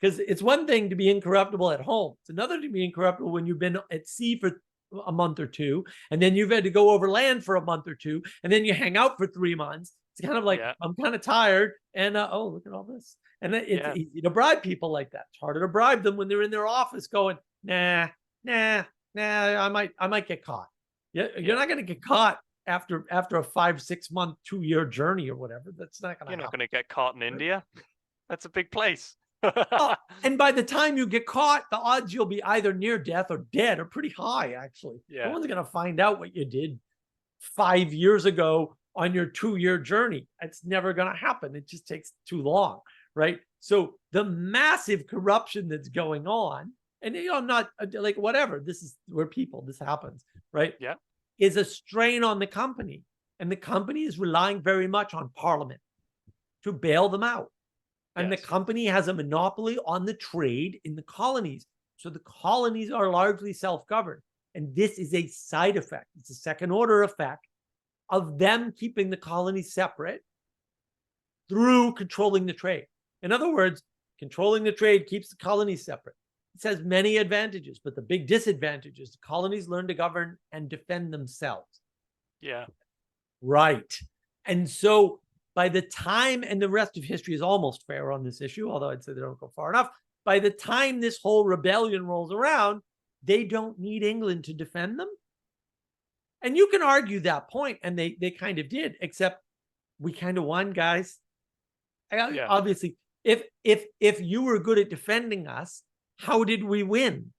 Because it's one thing to be incorruptible at home. It's another to be incorruptible when you've been at sea for a month or two, and then you've had to go over land for a month or two, and then you hang out for 3 months. It's kind of like, I'm kind of tired, and oh, look at all this. And it's easy to bribe people like that. It's harder to bribe them when they're in their office going, nah, I might get caught. You're not going to get caught after a 5-6 month, 2-year journey or whatever. That's not going to happen. You're not going to get caught in India. That's a big place. And by the time you get caught, the odds you'll be either near death or dead are pretty high, actually. No one's going to find out what you did 5 years ago on your 2-year journey. It's never going to happen. It just takes too long, right? So the massive corruption that's going on, and I'm not like, whatever, we're people, this happens, right? Yeah. Is a strain on the company. And the company is relying very much on Parliament to bail them out. And the company has a monopoly on the trade in the colonies. So the colonies are largely self-governed. And this is a side effect. It's a second order effect of them keeping the colonies separate through controlling the trade. In other words, controlling the trade keeps the colonies separate. It has many advantages, but the big disadvantage is the colonies learn to govern and defend themselves. Yeah. Right. And so by the time, and the rest of history is almost fair on this issue, although I'd say they don't go far enough, by the time this whole rebellion rolls around, they don't need England to defend them. And you can argue that point, and they kind of did, except we kind of won, guys. Yeah. Obviously, if you were good at defending us, how did we win?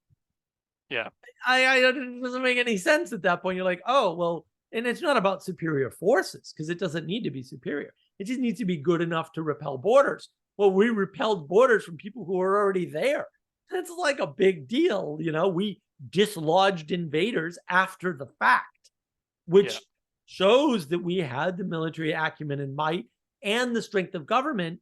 Yeah. It doesn't make any sense at that point. You're like, oh, well, and it's not about superior forces, because it doesn't need to be superior. It just needs to be good enough to repel borders. Well, we repelled borders from people who were already there. That's like a big deal. We dislodged invaders after the fact, which shows that we had the military acumen and might and the strength of government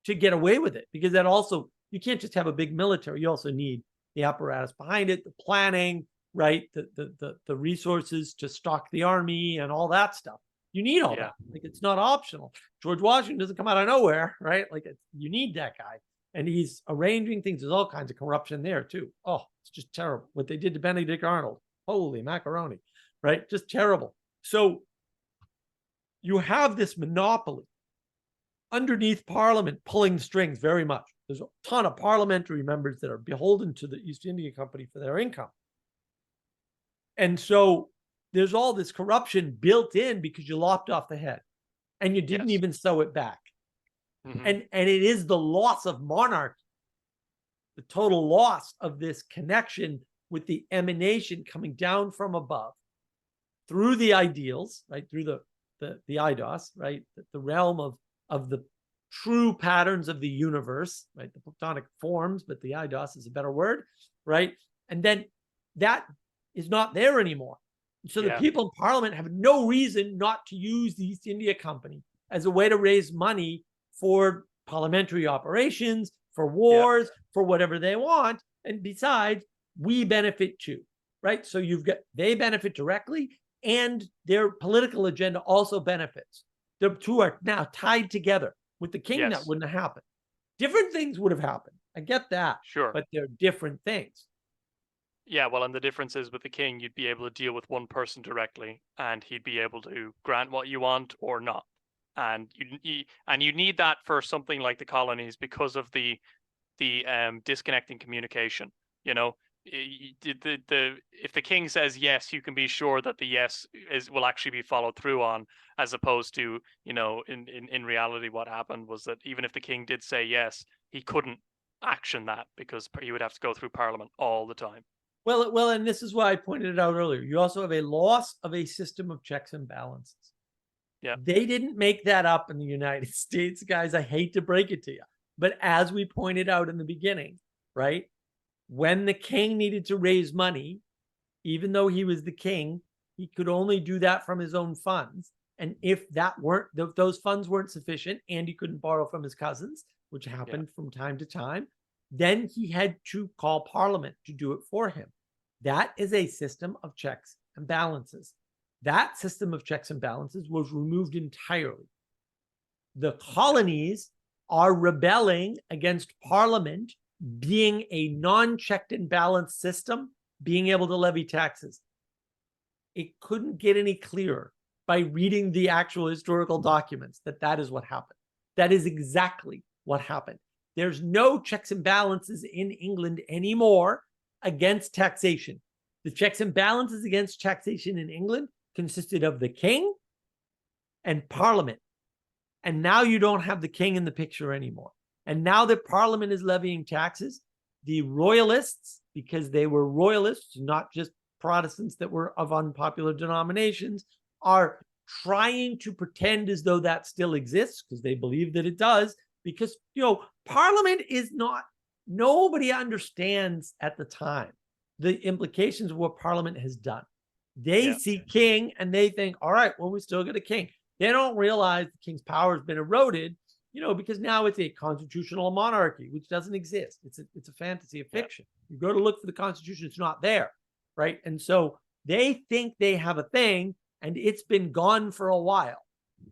to get away with it. Because that also, you can't just have a big military. You also need the apparatus behind it, the planning, right? The resources to stock the army and all that stuff. You need all that. Like, it's not optional. George Washington doesn't come out of nowhere, right? Like, you need that guy. And he's arranging things. There's all kinds of corruption there too. Oh, it's just terrible. What they did to Benedict Arnold. Holy macaroni, right? Just terrible. So you have this monopoly underneath Parliament pulling strings very much. There's a ton of parliamentary members that are beholden to the East India Company for their income. And so there's all this corruption built in because you lopped off the head and you didn't even sew it back. And it is the loss of monarchy, the total loss of this connection with the emanation coming down from above through the ideals, right? Through the eidos, right? The realm of the true patterns of the universe, right? The Platonic forms, but the eidos is a better word, right? And then that is not there anymore. So the people in Parliament have no reason not to use the East India Company as a way to raise money for parliamentary operations, for wars, for whatever they want. And besides, we benefit too, right? So they benefit directly, and their political agenda also benefits. The two are now tied together. With the king, that wouldn't have happened. Different things would have happened. I get that. Sure. But they're different things. Yeah, well, and the difference is with the king, you'd be able to deal with one person directly, and he'd be able to grant what you want or not. And you need that for something like the colonies because of the disconnecting communication. If the king says yes, you can be sure that the yes will actually be followed through on, as opposed to, in reality, what happened was that even if the king did say yes, he couldn't action that because he would have to go through Parliament all the time. Well, and this is why I pointed it out earlier. You also have a loss of a system of checks and balances. Yeah. They didn't make that up in the United States, guys. I hate to break it to you. But as we pointed out in the beginning, right? When the king needed to raise money, even though he was the king, he could only do that from his own funds. And if those funds weren't sufficient and he couldn't borrow from his cousins, which happened from time to time, then he had to call Parliament to do it for him. That is a system of checks and balances. That system of checks and balances was removed entirely. The colonies are rebelling against Parliament being a non-checked and balanced system, being able to levy taxes. It couldn't get any clearer by reading the actual historical documents that is what happened. That is exactly what happened. There's no checks and balances in England anymore against taxation. The checks and balances against taxation in England consisted of the king and Parliament. And now you don't have the king in the picture anymore. And now that Parliament is levying taxes, the royalists, because they were royalists, not just Protestants that were of unpopular denominations, are trying to pretend as though that still exists because they believe that it does. Because, Parliament is not, nobody understands at the time the implications of what Parliament has done. They see king and they think, all right, well, we still got a king. They don't realize the king's power has been eroded, because now it's a constitutional monarchy, which doesn't exist. It's a fantasy of fiction. You go to look for the Constitution, it's not there, right? And so they think they have a thing, and it's been gone for a while.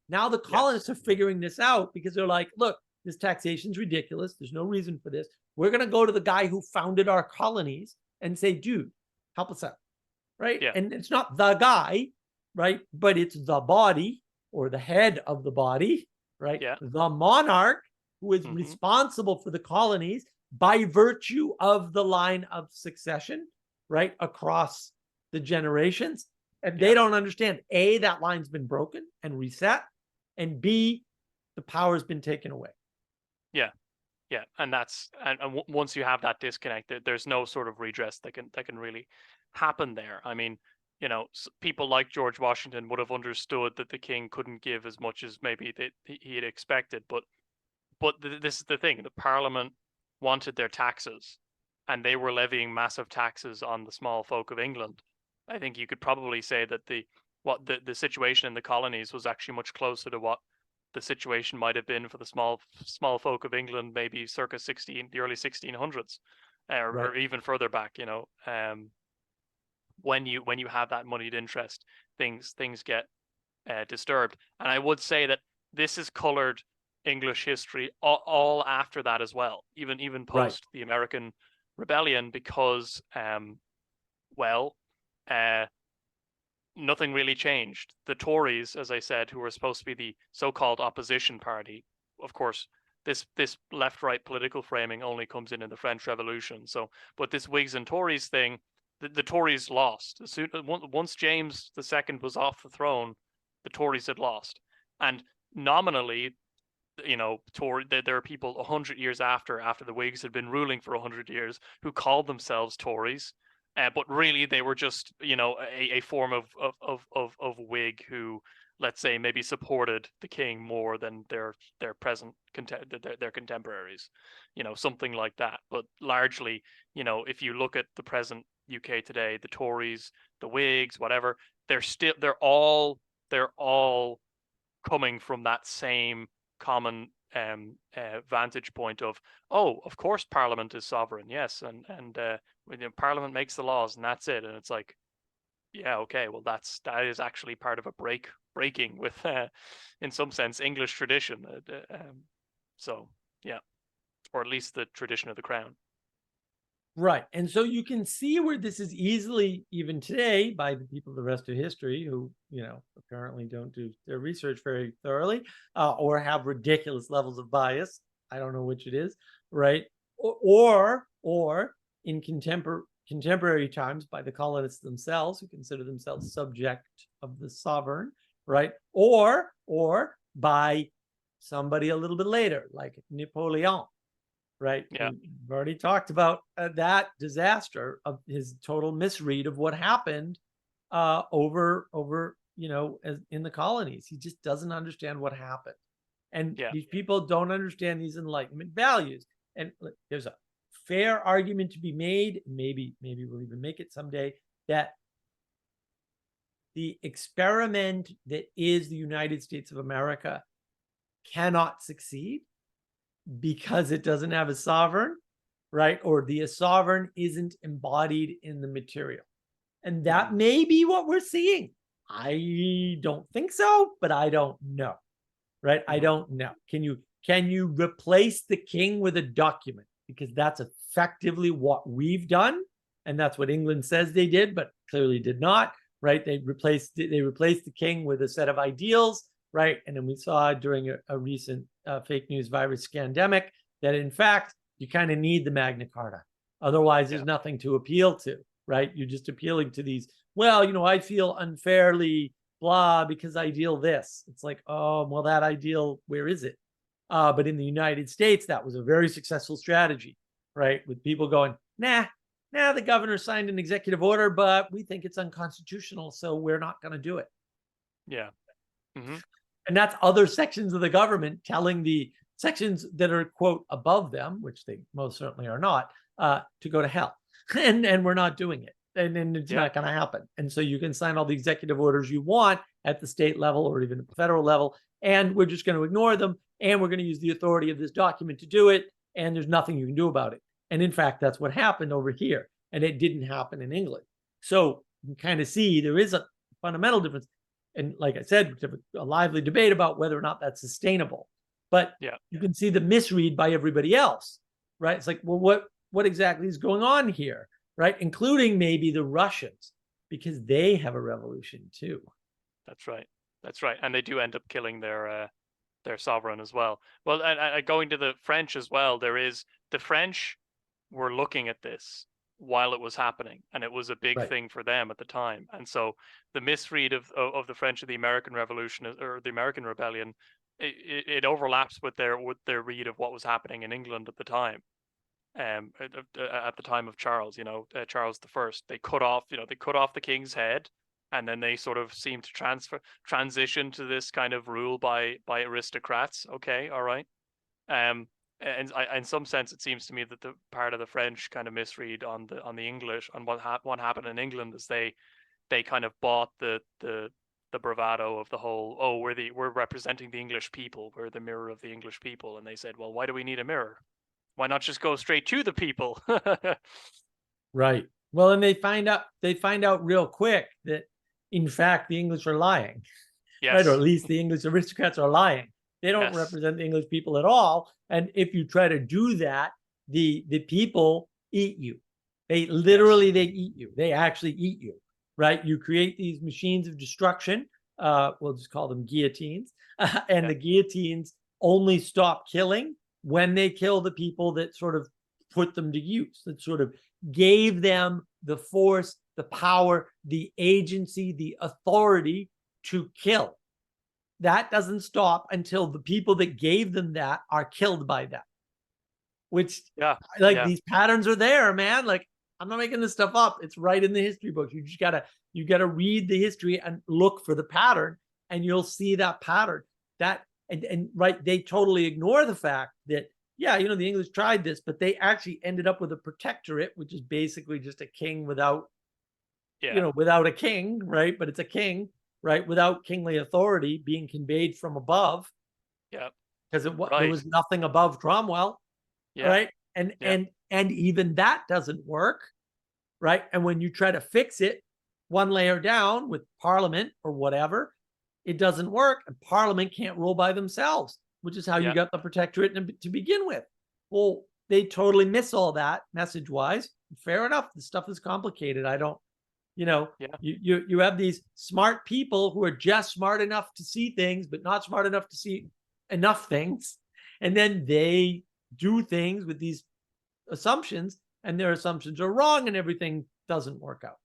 Now the colonists are figuring this out because they're like, look, this taxation's ridiculous. There's no reason for this. We're going to go to the guy who founded our colonies and say, dude, help us out, right? And it's not the guy, right? But it's the body or the head of the body, right? The monarch who is responsible for the colonies, by virtue of the line of succession, right, across the generations. And they don't understand, A, that line's been broken and reset, and B, the power's been taken away. Yeah. Yeah, and once you have that disconnect, there's no sort of redress that can really happen there. I mean, people like George Washington would have understood that the king couldn't give as much as maybe he had expected, but this is the thing: the Parliament wanted their taxes, and they were levying massive taxes on the small folk of England. I think you could probably say that the situation in the colonies was actually much closer to what the situation might have been for the small folk of England, maybe circa the early 1600s, or even further back. When you have that moneyed interest, things get disturbed. And I would say that this has colored English history all after that as well, even post the American Rebellion, because nothing really changed. The Tories, as I said, who were supposed to be the so-called opposition party, of course, this left-right political framing only comes in the French Revolution. So, but this Whigs and Tories thing, the Tories lost. Once James II was off the throne, the Tories had lost. And nominally, there are people 100 years after the Whigs had been ruling for 100 years who called themselves Tories. But really, they were just, a form of Whig who, let's say, maybe supported the king more than their present their contemporaries, something like that. But largely, if you look at the present UK today, the Tories, the Whigs, whatever, they're all coming from that same common vantage point of, oh, of course Parliament is sovereign, yes, and Parliament makes the laws and that's it. And it's like, yeah, okay, well that is actually part of a breaking with in some sense English tradition. So yeah, or at least the tradition of the crown. Right. And so you can see where this is easily, even today, by the people of the rest of history who, apparently don't do their research very thoroughly, or have ridiculous levels of bias. I don't know which it is, right? Or in contemporary times by the colonists themselves, who consider themselves subject of the sovereign, right? Or by somebody a little bit later, like Napoleon, right? Yeah. We've already talked about that disaster of his total misread of what happened over as in the colonies. He just doesn't understand what happened. And these people don't understand these Enlightenment values. And there's a fair argument to be made, maybe we'll even make it someday, that the experiment that is the United States of America cannot succeed because it doesn't have a sovereign, right? Or the sovereign isn't embodied in the material. And that may be what we're seeing. I don't think so, but I don't know, right? I don't know. Can you replace the king with a document? Because that's effectively what we've done. And that's what England says they did, but clearly did not, right? They replaced the king with a set of ideals, right? And then we saw during a recent fake news virus scandemic that in fact, you kind of need the Magna Carta. Otherwise, there's nothing to appeal to, right? You're just appealing to these, well, I feel unfairly blah because I deal this. It's like, oh, well, that ideal, where is it? But in the United States, that was a very successful strategy, right? With people going, nah, the governor signed an executive order, but we think it's unconstitutional, so we're not going to do it. Yeah. And that's other sections of the government telling the sections that are, quote, above them, which they most certainly are not, to go to hell. And we're not doing it. And it's not going to happen. And so you can sign all the executive orders you want at the state level or even at the federal level, and we're just going to ignore them. And we're going to use the authority of this document to do it. And there's nothing you can do about it. And in fact, that's what happened over here. And it didn't happen in England. So you can kind of see there is a fundamental difference. And like I said, we have a lively debate about whether or not that's sustainable. But you can see the misread by everybody else, right? It's like, well, what exactly is going on here, right? Including maybe the Russians, because they have a revolution too. That's right. And they do end up killing their sovereign as well. Well, and going to the French as well, there is the French were looking at this while it was happening, and it was a big Right. thing for them at the time. And so the misread of the French of the American Revolution or the American Rebellion, it overlaps with their read of what was happening in England at the time. At the time of Charles, Charles the First, they cut off the king's head, and then they sort of seem to transition to this kind of rule by aristocrats. Okay, all right. And in some sense, it seems to me that the part of the French kind of misread on the English, on what happened in England, is they kind of bought the bravado of the whole, oh, we're representing the English people, we're the mirror of the English people, and they said, well, why do we need a mirror? Why not just go straight to the people? Right. Well, and they find out real quick that, in fact, the English are lying. Yes. Right, or at least the English aristocrats are lying. They don't Yes. represent the English people at all. And if you try to do that, the people eat you. They literally, they eat you. They actually eat you, right? You create these machines of destruction. We'll just call them guillotines. And the guillotines only stop killing when they kill the people that sort of put them to use, that sort of gave them the force, the power, the agency, the authority to kill. That doesn't stop until the people that gave them that are killed by them. Which, these patterns are there, man. Like, I'm not making this stuff up. It's right in the history books. You just gotta read the history and look for the pattern, and you'll see that pattern. Right, they totally ignore the fact that, the English tried this, but they actually ended up with a protectorate, which is basically just a king without, without a king, right? But it's a king, right? Without kingly authority being conveyed from above. Yeah. Because there was nothing above Cromwell. Yeah. Right. And even that doesn't work. Right. And when you try to fix it one layer down with Parliament or whatever, it doesn't work. And Parliament can't rule by themselves, which is how you got the protectorate to begin with. Well, they totally miss all that message wise. Fair enough. The stuff is complicated. I don't, you have these smart people who are just smart enough to see things, but not smart enough to see enough things. And then they do things with these assumptions, and their assumptions are wrong, and everything doesn't work out.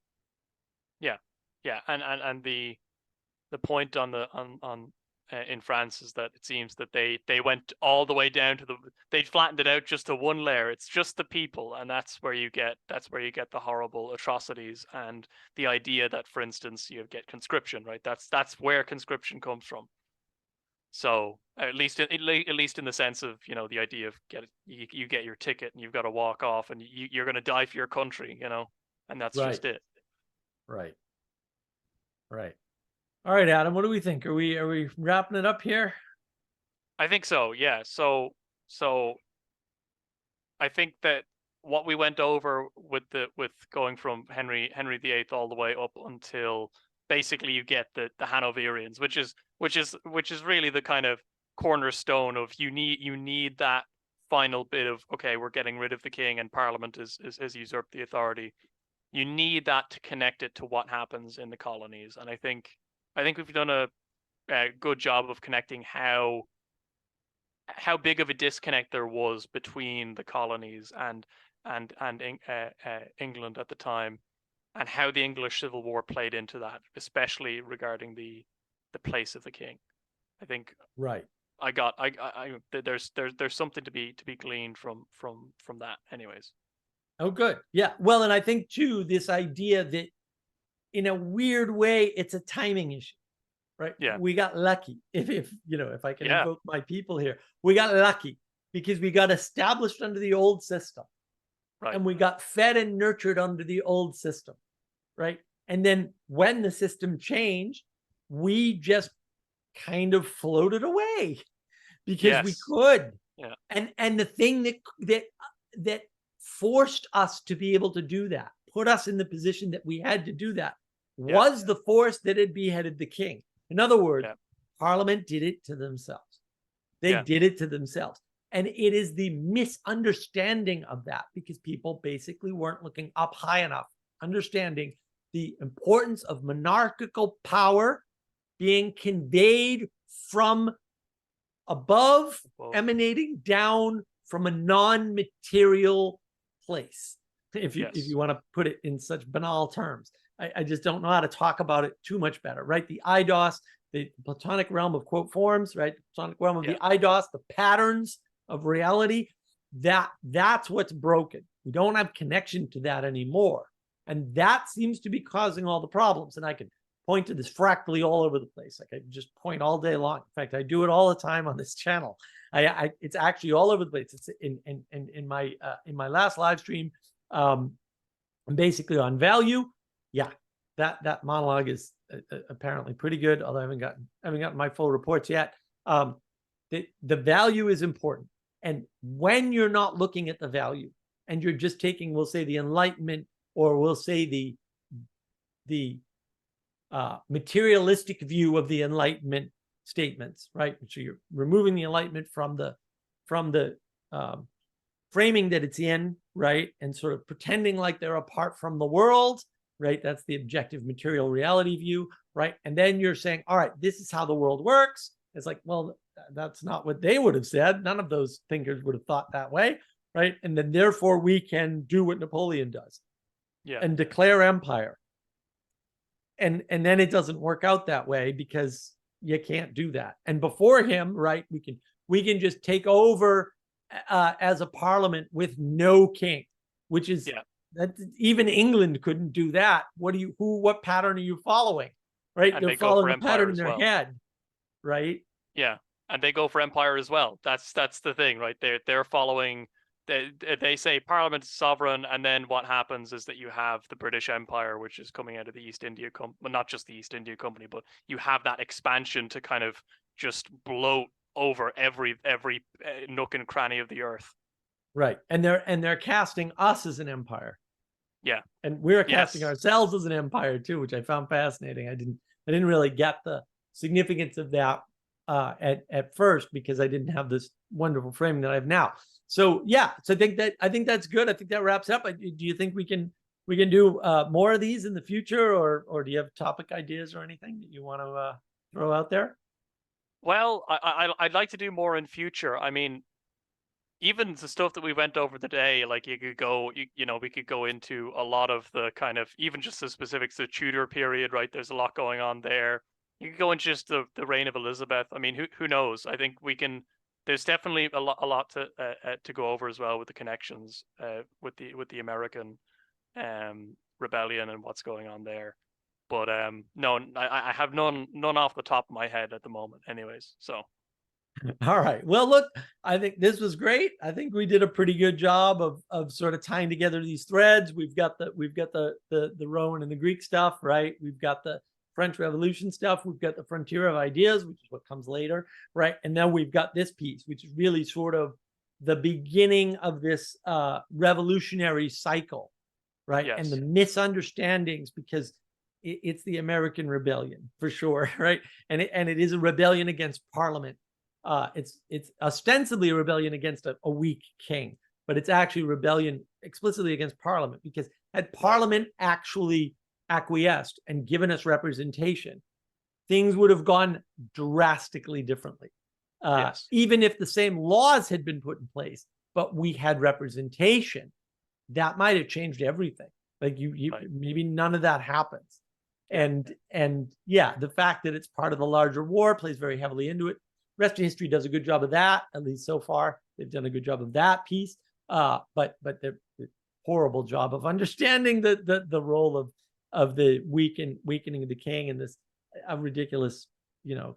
Yeah. And the point in France is that it seems that they went all the way down to they flattened it out just to one layer. It's just the people, and that's where you get the horrible atrocities and the idea that, for instance, you get conscription, right? That's where conscription comes from. So at least in the sense of, the idea of you get your ticket and you've got to walk off and you're going to die for your country, and that's just it. Right. All right, Adam, what do we think? Are we wrapping it up here? I think so. Yeah. So I think that what we went over with going from Henry VIII all the way up until basically you get the Hanoverians, which is really the kind of cornerstone of you need that final bit of, okay, we're getting rid of the king and Parliament has usurped the authority. You need that to connect it to what happens in the colonies, and I think we've done a good job of connecting how big of a disconnect there was between the colonies and England at the time, and how the English Civil War played into that, especially regarding the place of the king. I think there's something to be gleaned from that, anyways. Oh, good. Yeah. Well, and I think too, this idea that in a weird way, it's a timing issue, right? Yeah. We got lucky. If I can invoke my people here, we got lucky because we got established under the old system. Right. And we got fed and nurtured under the old system. Right. And then when the system changed, we just kind of floated away because we could. Yeah. And the thing that forced us to be able to do that, put us in the position that we had to do that, was the force that had beheaded the king. In other words, Parliament did it to themselves. They did it to themselves. And it is the misunderstanding of that, because people basically weren't looking up high enough, understanding the importance of monarchical power being conveyed from above, emanating down from a non-material place, if Yes. you want to put it in such banal terms. I just don't know how to talk about it too much better, right? The eidos, the Platonic realm of quote forms, right? The Platonic realm of the eidos, the patterns of reality, that's what's broken. We don't have connection to that anymore. And that seems to be causing all the problems. And I can point to this fractally all over the place. I can just point all day long. In fact, I do it all the time on this channel. It's actually all over the place. It's in my last live stream, basically on value. Yeah, that monologue is apparently pretty good, although I haven't gotten my full reports yet. The value is important. And when you're not looking at the value and you're just taking, we'll say, the enlightenment, or we'll say the materialistic view of the enlightenment statements, right? So you're removing the enlightenment from the framing that it's in, right? And sort of pretending like they're apart from the world, right? That's the objective material reality view, right? And then you're saying, all right, this is how the world works. It's like, well, that's not what they would have said. None of those thinkers would have thought that way, right? And then therefore we can do what Napoleon does, and declare empire. And then it doesn't work out that way, because you can't do that. And before him, right, we can just take over as a parliament with no king, which is that even England couldn't do that. What pattern are you following? Right? And you're following a pattern in their head, right? Yeah, and they go for empire as well. That's the thing, right? They're following. They say Parliament is sovereign, and then what happens is that you have the British Empire, which is coming out of the East India Company, well, not just the East India Company, but you have that expansion to kind of just bloat over every nook and cranny of the earth. Right, and they're casting us as an empire. Yeah, and we're casting ourselves as an empire too, which I found fascinating. I didn't really get the significance of that at first, because I didn't have this wonderful framing that I have now. So yeah, so I think that's good. I think that wraps up. Do you think we can do more of these in the future, or do you have topic ideas or anything that you want to throw out there? Well, I'd like to do more in future. I mean, even the stuff that we went over today, like you could go, we could go into a lot of the kind of, even just the specifics, the Tudor period, right? There's a lot going on there. You could go into just the reign of Elizabeth. I mean, who knows? I think we can. There's definitely a lot to go over as well, with the connections with the American rebellion and what's going on there. But no, I have none off the top of my head at the moment, anyways. So. All right. Well, look, I think this was great. I think we did a pretty good job of sort of tying together these threads. We've got the Roman and the Greek stuff, right? We've got the French Revolution stuff. We've got the frontier of ideas, which is what comes later, right? And then we've got this piece, which is really sort of the beginning of this revolutionary cycle, right? And the misunderstandings, because it's the American rebellion for sure, right? And it is a rebellion against Parliament. It's ostensibly a rebellion against a weak king, but it's actually a rebellion explicitly against Parliament, because had Parliament actually acquiesced and given us representation, things would have gone drastically differently. Even if the same laws had been put in place, but we had representation, that might have changed everything. Like maybe none of that happens. And yeah, the fact that it's part of the larger war plays very heavily into it. Rest of history does a good job of that, at least so far. They've done a good job of that piece, but they're horrible job of understanding the role of the weakening of the king and this ridiculous,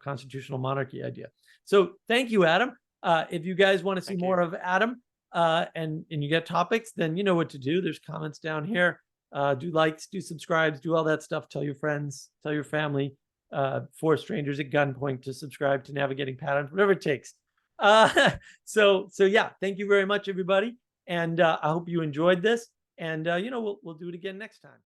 constitutional monarchy idea. So thank you, Adam. If you guys want to see more of Adam, and you get topics, then you know what to do. There's comments down here. Do likes, do subscribes, do all that stuff. Tell your friends, tell your family. Force strangers at gunpoint to subscribe to Navigating Patterns, whatever it takes. So yeah, thank you very much, everybody. And I hope you enjoyed this. And, we'll do it again next time.